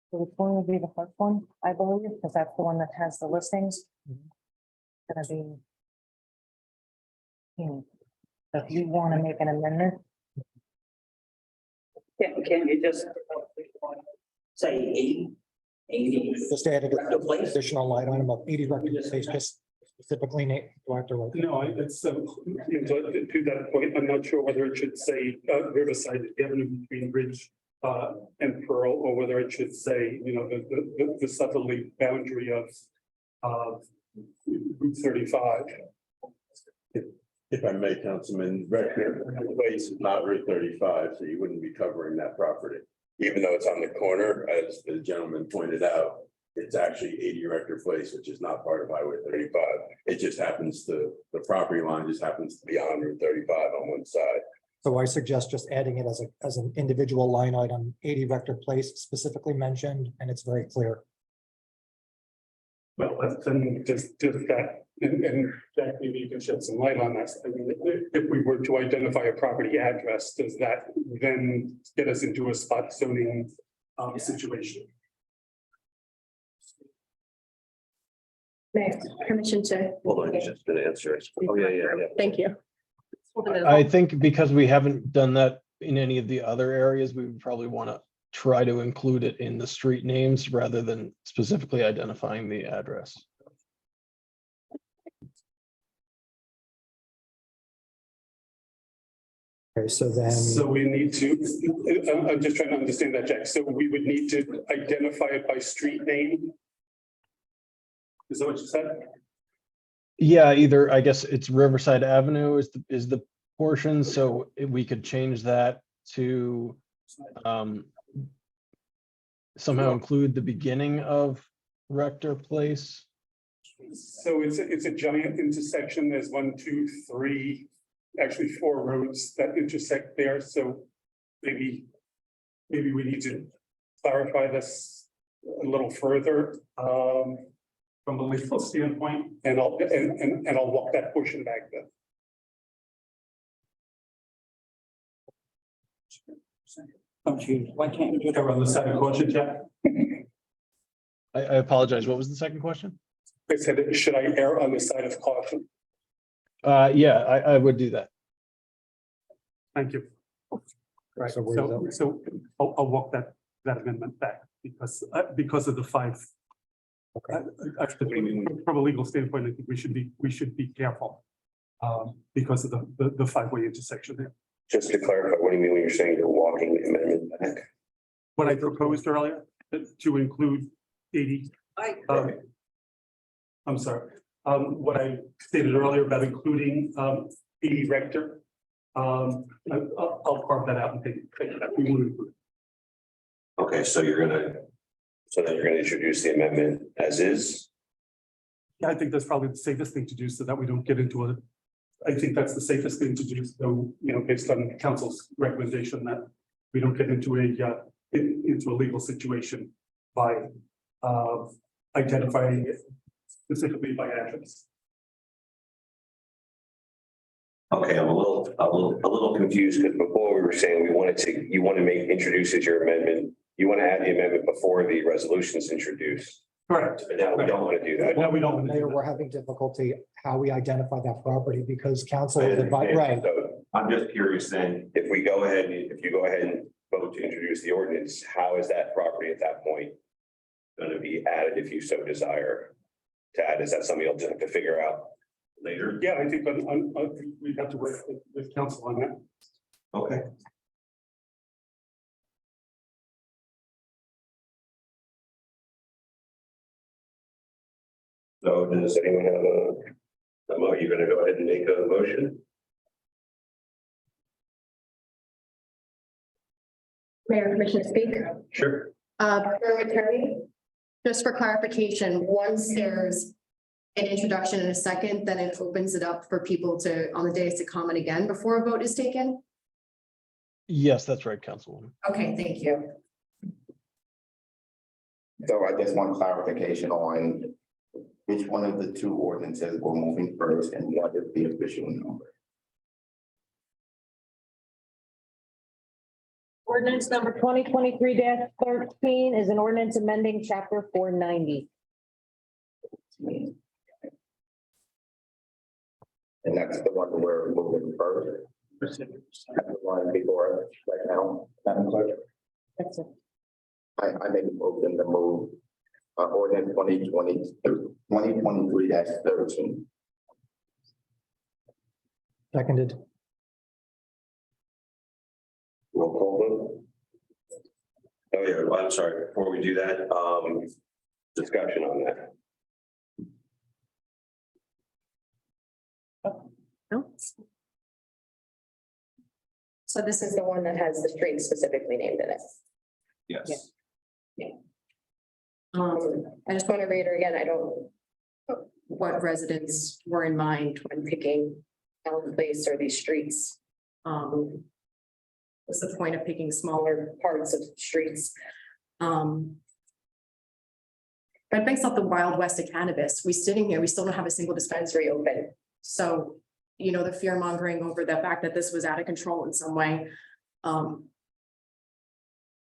So which one would be the first one, I believe, because that's the one that has the listings. Gonna be. So if you want to make an amendment, Can't you just say 8? Just added an additional line item of 80 Rector Place, just specifically named. Do I have to write? No, it's, to that point, I'm not sure whether it should say Riverside Avenue between Ridge and Pearl, or whether it should say, you know, the southerly boundary of Route 35. If I may, Councilman, Rector Place is not Route 35, so you wouldn't be covering that property. Even though it's on the corner, as the gentleman pointed out, it's actually 80 Rector Place, which is not part of Highway 35. It just happens to, the property line just happens to be on Route 35 on one side. So I suggest just adding it as an individual line item, 80 Rector Place specifically mentioned, and it's very clear. Well, then just that, and Jack, maybe you can shed some light on that. I mean, if we were to identify a property address, does that then get us into a spot zoning situation? Mayor, permission to. Hold on, he's just gonna answer it. Oh, yeah. Thank you. I think because we haven't done that in any of the other areas, we would probably want to try to include it in the street names rather than specifically identifying the address. Okay, so then. So we need to, I'm just trying to understand that, Jack. So we would need to identify it by street name? Is that what you said? Yeah, either, I guess it's Riverside Avenue is the portion, so we could change that to somehow include the beginning of Rector Place. So it's a giant intersection. There's 1, 2, 3, actually 4 roads that intersect there. So maybe we need to clarify this a little further from a legal standpoint, and I'll walk that portion back then. Why can't you Cover on the second question, Jack? I apologize. What was the second question? I said, should I err on the side of caution? Yeah, I would do that. Thank you. Right, So where is so I'll walk that amendment back because of the 5. Okay. Actually, from a legal standpoint, I think we should be careful because of the 5-way intersection there. Just to clarify, what do you mean when you're saying you're walking the amendment back? What I proposed earlier, to include 80. I'm sorry, what I stated earlier about including 80 Rector. I'll carve that out and take it out. We will include it. Okay, so then you're gonna introduce the amendment as is? Yeah, I think that's probably the safest thing to do so that we don't get into I think that's the safest thing to do. So, you know, based on council's recommendation that we don't get into a legal situation by identifying it specifically by address. Okay, I'm a little confused because before we were saying you want to introduce as your amendment, you want to add the amendment before the resolution is introduced. Correct. But now we don't want to do that. Now we don't. Mayor, we're having difficulty how we identify that property because council I is understand. right. So I'm just curious then, if you go ahead and vote to introduce the ordinance, how is that property at that point going to be added if you so desire to add? Is that something you'll just have to figure out later? Yeah, I think we have to work with council on that. Okay. So does anyone have you're going to go ahead and make a motion? Mayor, permission to speak? Sure. Borough Attorney, just for clarification, once there's an introduction in a second, then it opens it up for people on the days to comment again before a vote is taken? Yes, that's right, Councilwoman. Okay, thank you. So I just want clarification on which one of the 2 ordinances we're moving first and what is the official number? Ordinance number 2023-13 is an ordinance amending chapter 490. And that's the one we're moving first. That's the one before us right now, Madam Clerk. That's it. I make a motion to move Ordinance 2023-13. Seconded. Roll call vote. Oh, yeah, well, I'm sorry, before we do that, discussion on that. No. So this is the one that has the street specifically named in it. Yes. I just want to reiterate again, I don't know what residents were in mind when picking Allen Place or these streets. What's the point of picking smaller parts of streets? But based off the Wild West of cannabis, we sitting here, we still don't have a single dispensary open. So, you know, the fear mongering over the fact that this was out of control in some way,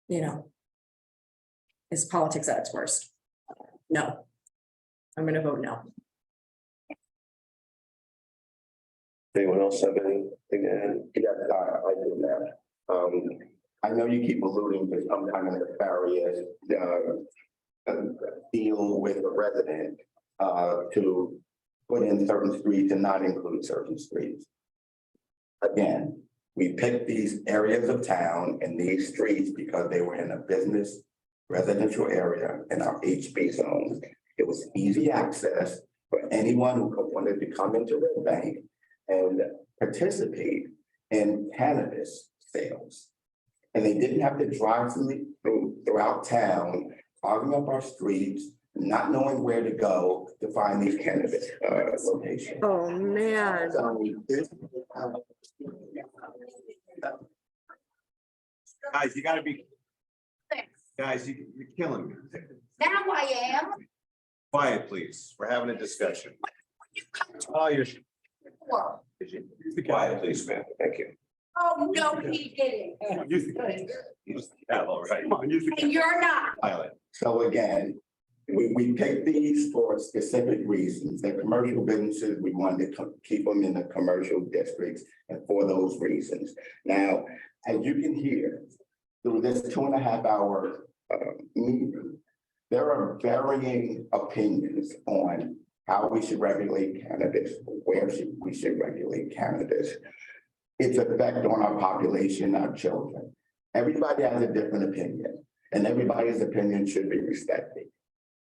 you know, is politics at its worst. No. I'm gonna vote no. Anyone else have anything to add? Yes, I do that. I know you keep alluding to some kind of nefarious deal with the resident to put in certain streets and not include certain streets. Again, we picked these areas of town and these streets because they were in a business residential area in our HB zones. It was easy access for anyone who wanted to come into Red Bank and participate in cannabis sales. And they didn't have to drive throughout town, clogging up our streets, not knowing where to go to find these cannabis locations. Oh, man. Guys, you gotta be. Guys, you're killing me. Now I am. Quiet, please. We're having a discussion. Oh, you're. Quiet, please, ma'am. Thank you. Oh, no, he didn't. Yeah, all right. And you're not. Pilot. So again, we picked these for specific reasons. They're commercial businesses. We wanted to keep them in the commercial districts and for those reasons. Now, as you can hear through this 2.5 hour meeting, there are varying opinions on how we should regulate cannabis, where we should regulate cannabis, its effect on our population, our children. Everybody has a different opinion, and everybody's opinion should be respected.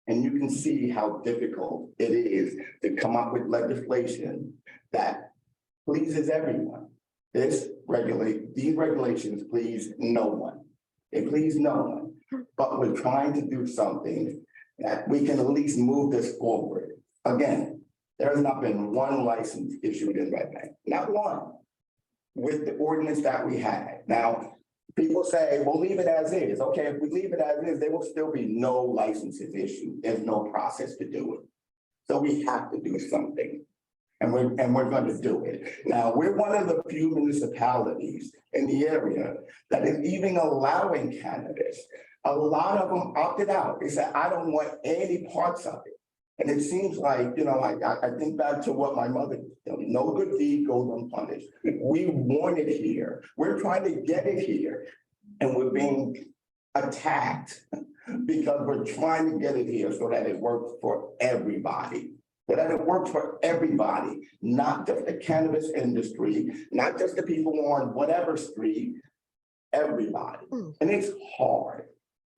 And you can see how difficult it is to come up with legislation that pleases everyone. These regulations please no one. They please no one. But we're trying to do something that we can at least move this forward. Again, there has not been one license issued in Red Bank, not one, with the ordinance that we had. Now, people say, well, leave it as is. Okay, if we leave it as is, there will still be no licenses issued. There's no process to do it. So we have to do something. And we're going to do it. Now, we're one of the few municipalities in the area that is even allowing cannabis. A lot of them opted out. They said, I don't want any parts of it. And it seems like, you know, I think back to what my mother, no good deed goes unpunished. We want it here. We're trying to get it here. And we're being attacked because we're trying to get it here so that it works for everybody. So that it works for everybody, not just the cannabis industry, not just the people on whatever street, everybody. And it's hard.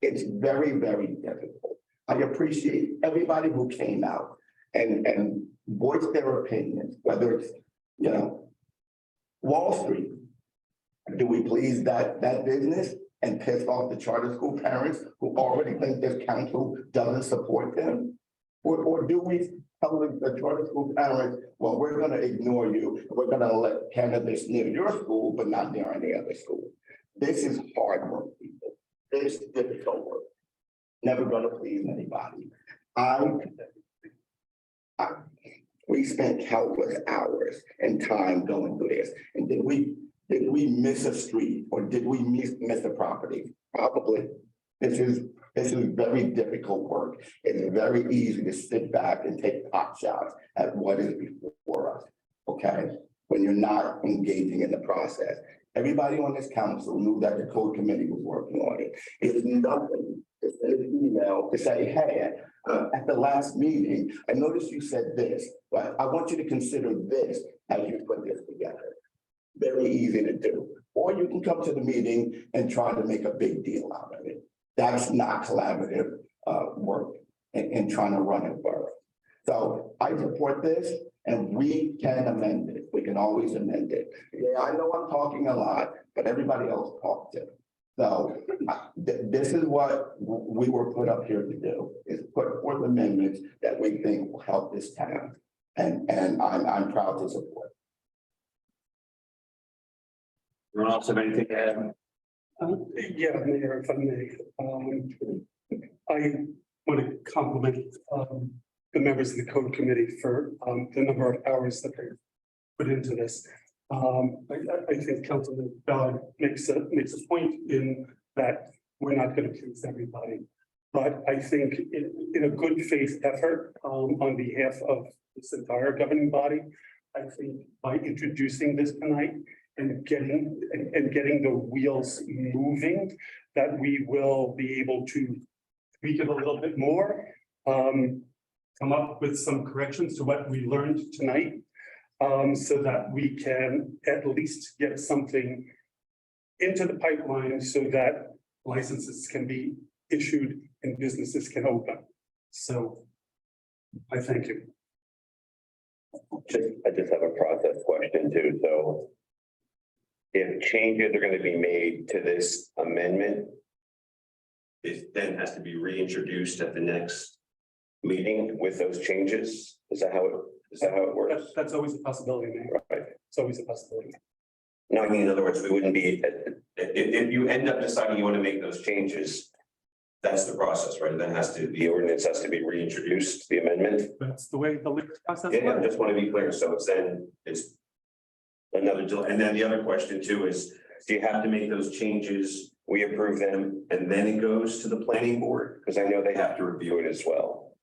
It's very, very difficult. I appreciate everybody who came out and voiced their opinions, whether it's, you know, Wall Street. Do we please that business and piss off the charter school parents who already think this council doesn't support them? Or do we tell the charter school parents, well, we're gonna ignore you, we're gonna let cannabis near your school, but not near any other school? This is hard work, people. This is difficult work. Never gonna please anybody. We spent countless hours and time going through this. And did we miss a street or did we miss a property? Probably. This is very difficult work. It's very easy to sit back and take pot shots at what is before us, okay? When you're not engaging in the process. Everybody on this council knew that the code committee was working on it. It's nothing. It's email to say, hey, at the last meeting, I noticed you said this, but I want you to consider this as you put this together. Very easy to do. Or you can come to the meeting and try to make a big deal out of it. That's not collaborative work in trying to run a borough. So I support this, and we can amend it. We can always amend it. Yeah, I know I'm talking a lot, but everybody else talked it. So this is what we were put up here to do, is put forth amendments that we think will help this town. And I'm proud to support. Anyone else have anything to add? Yeah, Mayor, if I may, I want to compliment the members of the code committee for the number of hours that they put into this. I think Councilman Ballard makes a point in that we're not going to please everybody. But I think in a good faith effort on behalf of this entire governing body, I think by introducing this tonight and getting the wheels moving, that we will be able to tweak it a little bit more, come up with some corrections to what we learned tonight, so that we can at least get something into the pipeline so that licenses can be issued and businesses can open. So I thank you. I just have a process question too. So if changes are going to be made to this amendment, it then has to be reintroduced at the next meeting with those changes? Is that how it works? That's always a possibility, Mayor. Right. It's always a possibility. No, I mean, in other words, we wouldn't be, if you end up deciding you want to make those changes, that's the process, right? Then the ordinance has to be reintroduced, the amendment. That's the way the legal process Yeah, I works. just want to be clear. So it's another delay. And then the other question too is, do you have to make those changes? We approve them and then it goes to the planning board? Because I know they have to review it as well.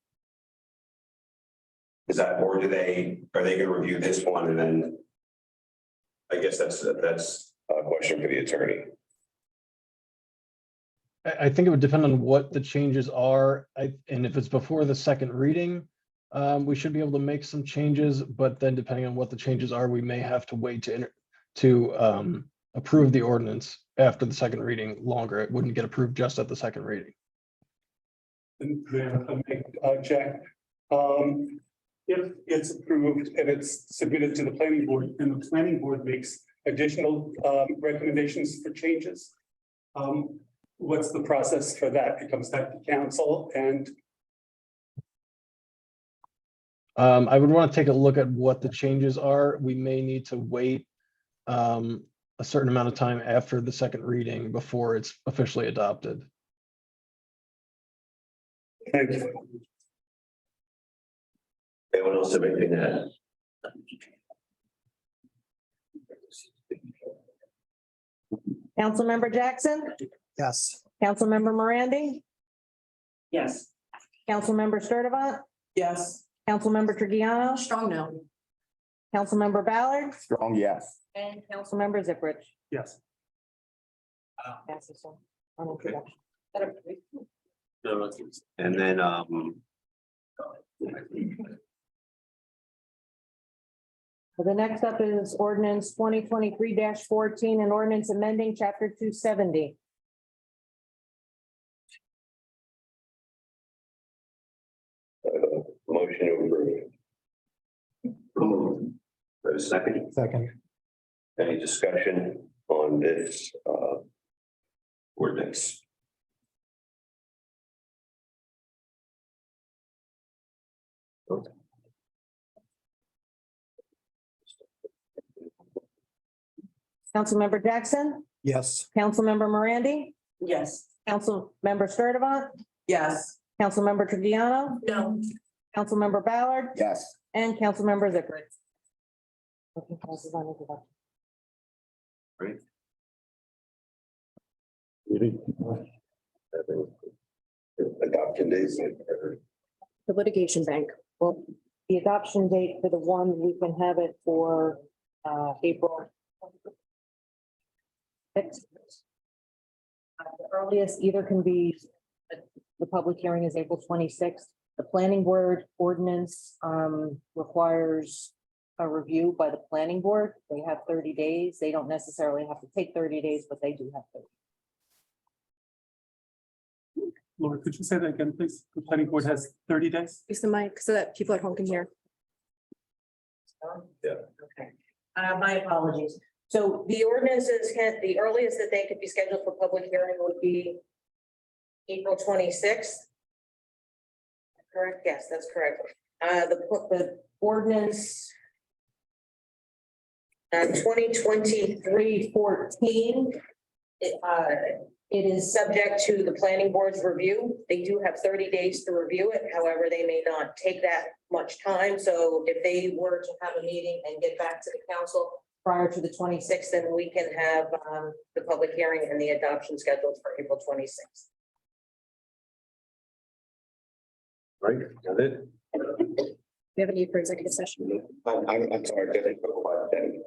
Is that, or are they going to review this one and then? I guess that's a question for the attorney. I think it would depend on what the changes are. And if it's before the second reading, we should be able to make some changes, but then depending on what the changes are, we may have to wait to approve the ordinance after the second reading longer. It wouldn't get approved just at the second reading. And Mayor, if I may, Jack, if it's approved and it's submitted to the planning board and the planning board makes additional recommendations for changes, what's the process for that? It comes back to council and I would want to take a look at what the changes are. We may need to wait a certain amount of time after the second reading before it's officially adopted. thank you. Anyone else have anything to add? Councilmember Jackson, Yes. Councilmember Morandi, Yes. Councilmember Sturdivant, Yes. Councilmember Trigiano, Strong no. Councilmember Ballard, Strong yes. and Councilmember Ziprich. Yes. Passes on introduction. And then So the next up is ordinance 2023-14, an ordinance amending chapter 270. motion to approve. A second. Second. Any discussion on this ordinance? Councilmember Jackson, Yes. Councilmember Morandi, Yes. Councilmember Sturdivant, Yes. Councilmember Trigiano, No. Councilmember Ballard, Yes. and Councilmember Ziprich. Motion passes on introduction. Adoption days. The litigation bank. Well, the adoption date for the one, we can have it for April 6th. The earliest either can be The public hearing is April 26th. The planning board ordinance requires a review by the planning board. They have 30 days. They don't necessarily have to take 30 days, but they do have 30. Laura, could you say that again, please? The planning board has 30 days? Use the mic so that people at home can hear. Yeah. Okay. My apologies. So the ordinances the earliest that they could be scheduled for public hearing would be April 26th. Correct? Yes, that's correct. The ordinance 2023-14. It is subject to the planning board's review. They do have 30 days to review it. However, they may not take that much time. So if they were to have a meeting and get back to the council prior to the 26th, then we can have the public hearing and the adoption scheduled for April 26th. Right, got it? We have a need for executive session. I'm sorry, didn't talk about that.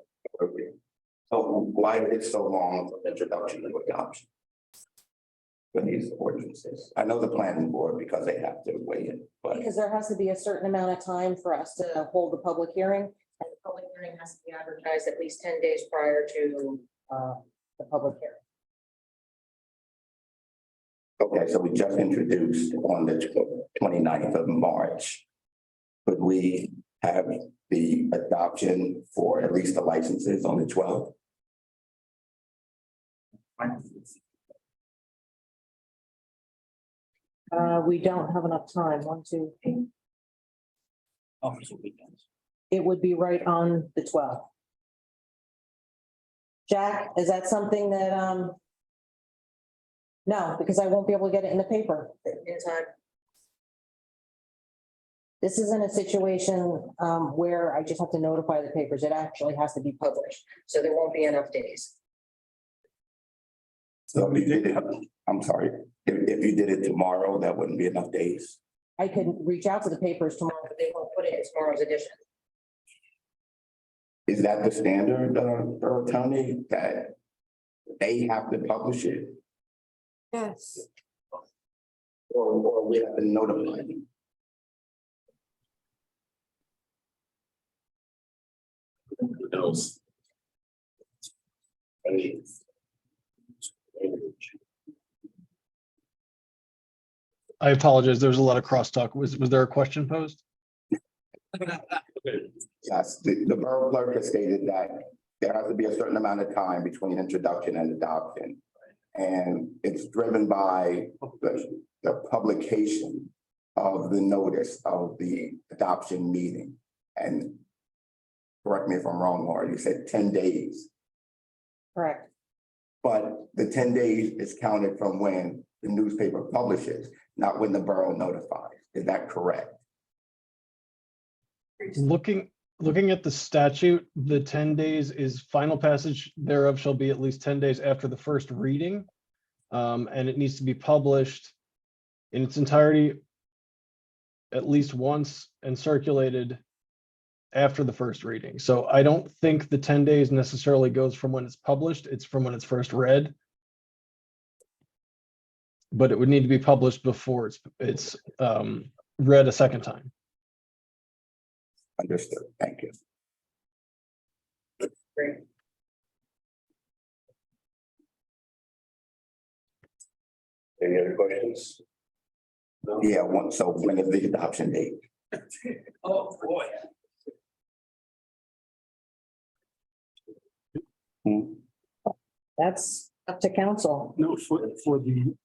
So why is it so long for introduction to adoption? For these ordinances, I know the planning board because they have to weigh in, but Because there has to be a certain amount of time for us to hold the public hearing. And the public hearing has to be advertised at least 10 days prior to the public hearing. okay, so we just introduced on the 29th of March. Could we have the adoption for at least the licenses on the 12th? We don't have enough time. 1, 2, 3. It would be right on the 12th. Jack, is that something that, no, because I won't be able to get it in the paper in time. This isn't a situation where I just have to notify the papers. It actually has to be published. So there won't be enough days. So we did it, I'm sorry, if you did it tomorrow, that wouldn't be enough days. I could reach out to the papers tomorrow, but they won't put it in tomorrow's edition. Is that the standard, Borough Attorney, that they have to publish it? Yes. Or we have to notify them? Who knows? I apologize. There was a lot of crosstalk. Was there a question posed? Yes, the borough clerk has stated that there has to be a certain amount of time between introduction and adoption. And it's driven by the publication of the notice of the adoption meeting. And correct me if I'm wrong, Laura, you said 10 days. Correct. But the 10 days is counted from when the newspaper publishes, not when the borough notifies. Is that correct? Looking at the statute, the 10 days is final passage thereof shall be at least 10 days after the first reading. And it needs to be published in its entirety at least once and circulated after the first reading. So I don't think the 10 days necessarily goes from when it's published, it's from when it's first read. But it would need to be published before it's read a second time. Understood. Thank you. Great. Any other questions? No? Yeah, so when is the adoption date? Oh, boy. That's up to council. No, for the.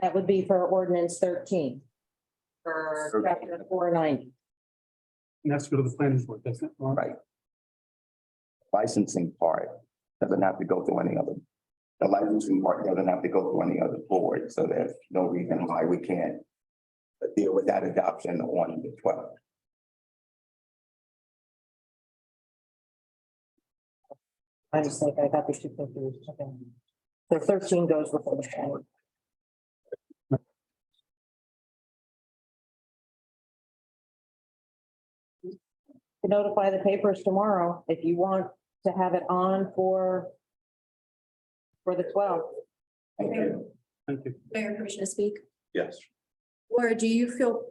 That would be for ordinance 13. For chapter 490. And that's go to the planning board, doesn't it? Right. Licensing part doesn't have to go through any other. The licensing part doesn't have to go through any other board, so there's no reason why we can't deal with that adoption on the 12th. I just think I got these two confused. Okay. So 13 goes before the planning. To notify the papers tomorrow if you want to have it on for the 12th. Thank you. Mayor, permission to speak? Yes. Laura, do you feel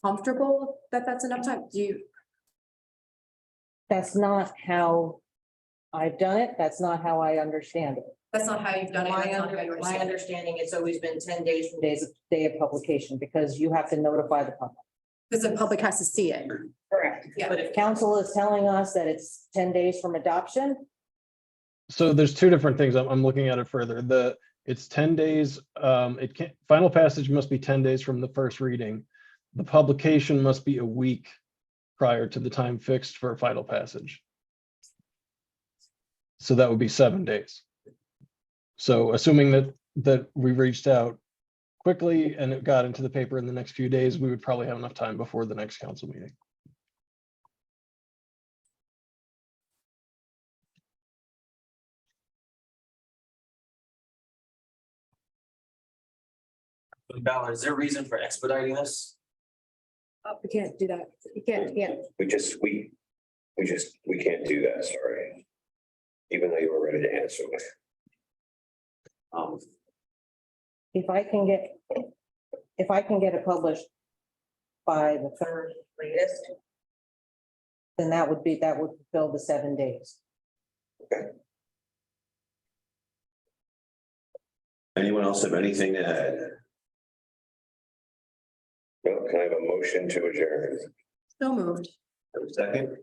comfortable that that's enough time? Do you? That's not how I've done it. That's not how I understand it. That's not how you've done it. My That's not how you my understand it. understanding, it's always been 10 days from day of publication, because you have to notify the public. Because the public has to see it. Correct. Yeah. But if council is telling us that it's 10 days from adoption, So there's two different things. I'm looking at it further. It's 10 days. Final passage must be 10 days from the first reading. The publication must be a week prior to the time fixed for final passage. So that would be 7 days. So assuming that we reached out quickly and it got into the paper in the next few days, we would probably have enough time before the next council meeting. Ballard, is there a reason for expediting this? We can't do that. You can't. We can't do that, sorry. Even though you were ready to answer. if I can get it published by the third latest, then that would fulfill the 7 days. Anyone else have anything to add? No, can I have a motion to adjourn? So moved. Have a second?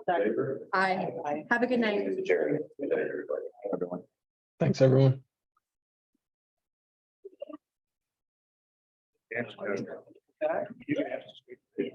Favor? Aye. Have a good night. Adjourn. Good night, everybody. Everyone. Thanks, everyone. You have to speak.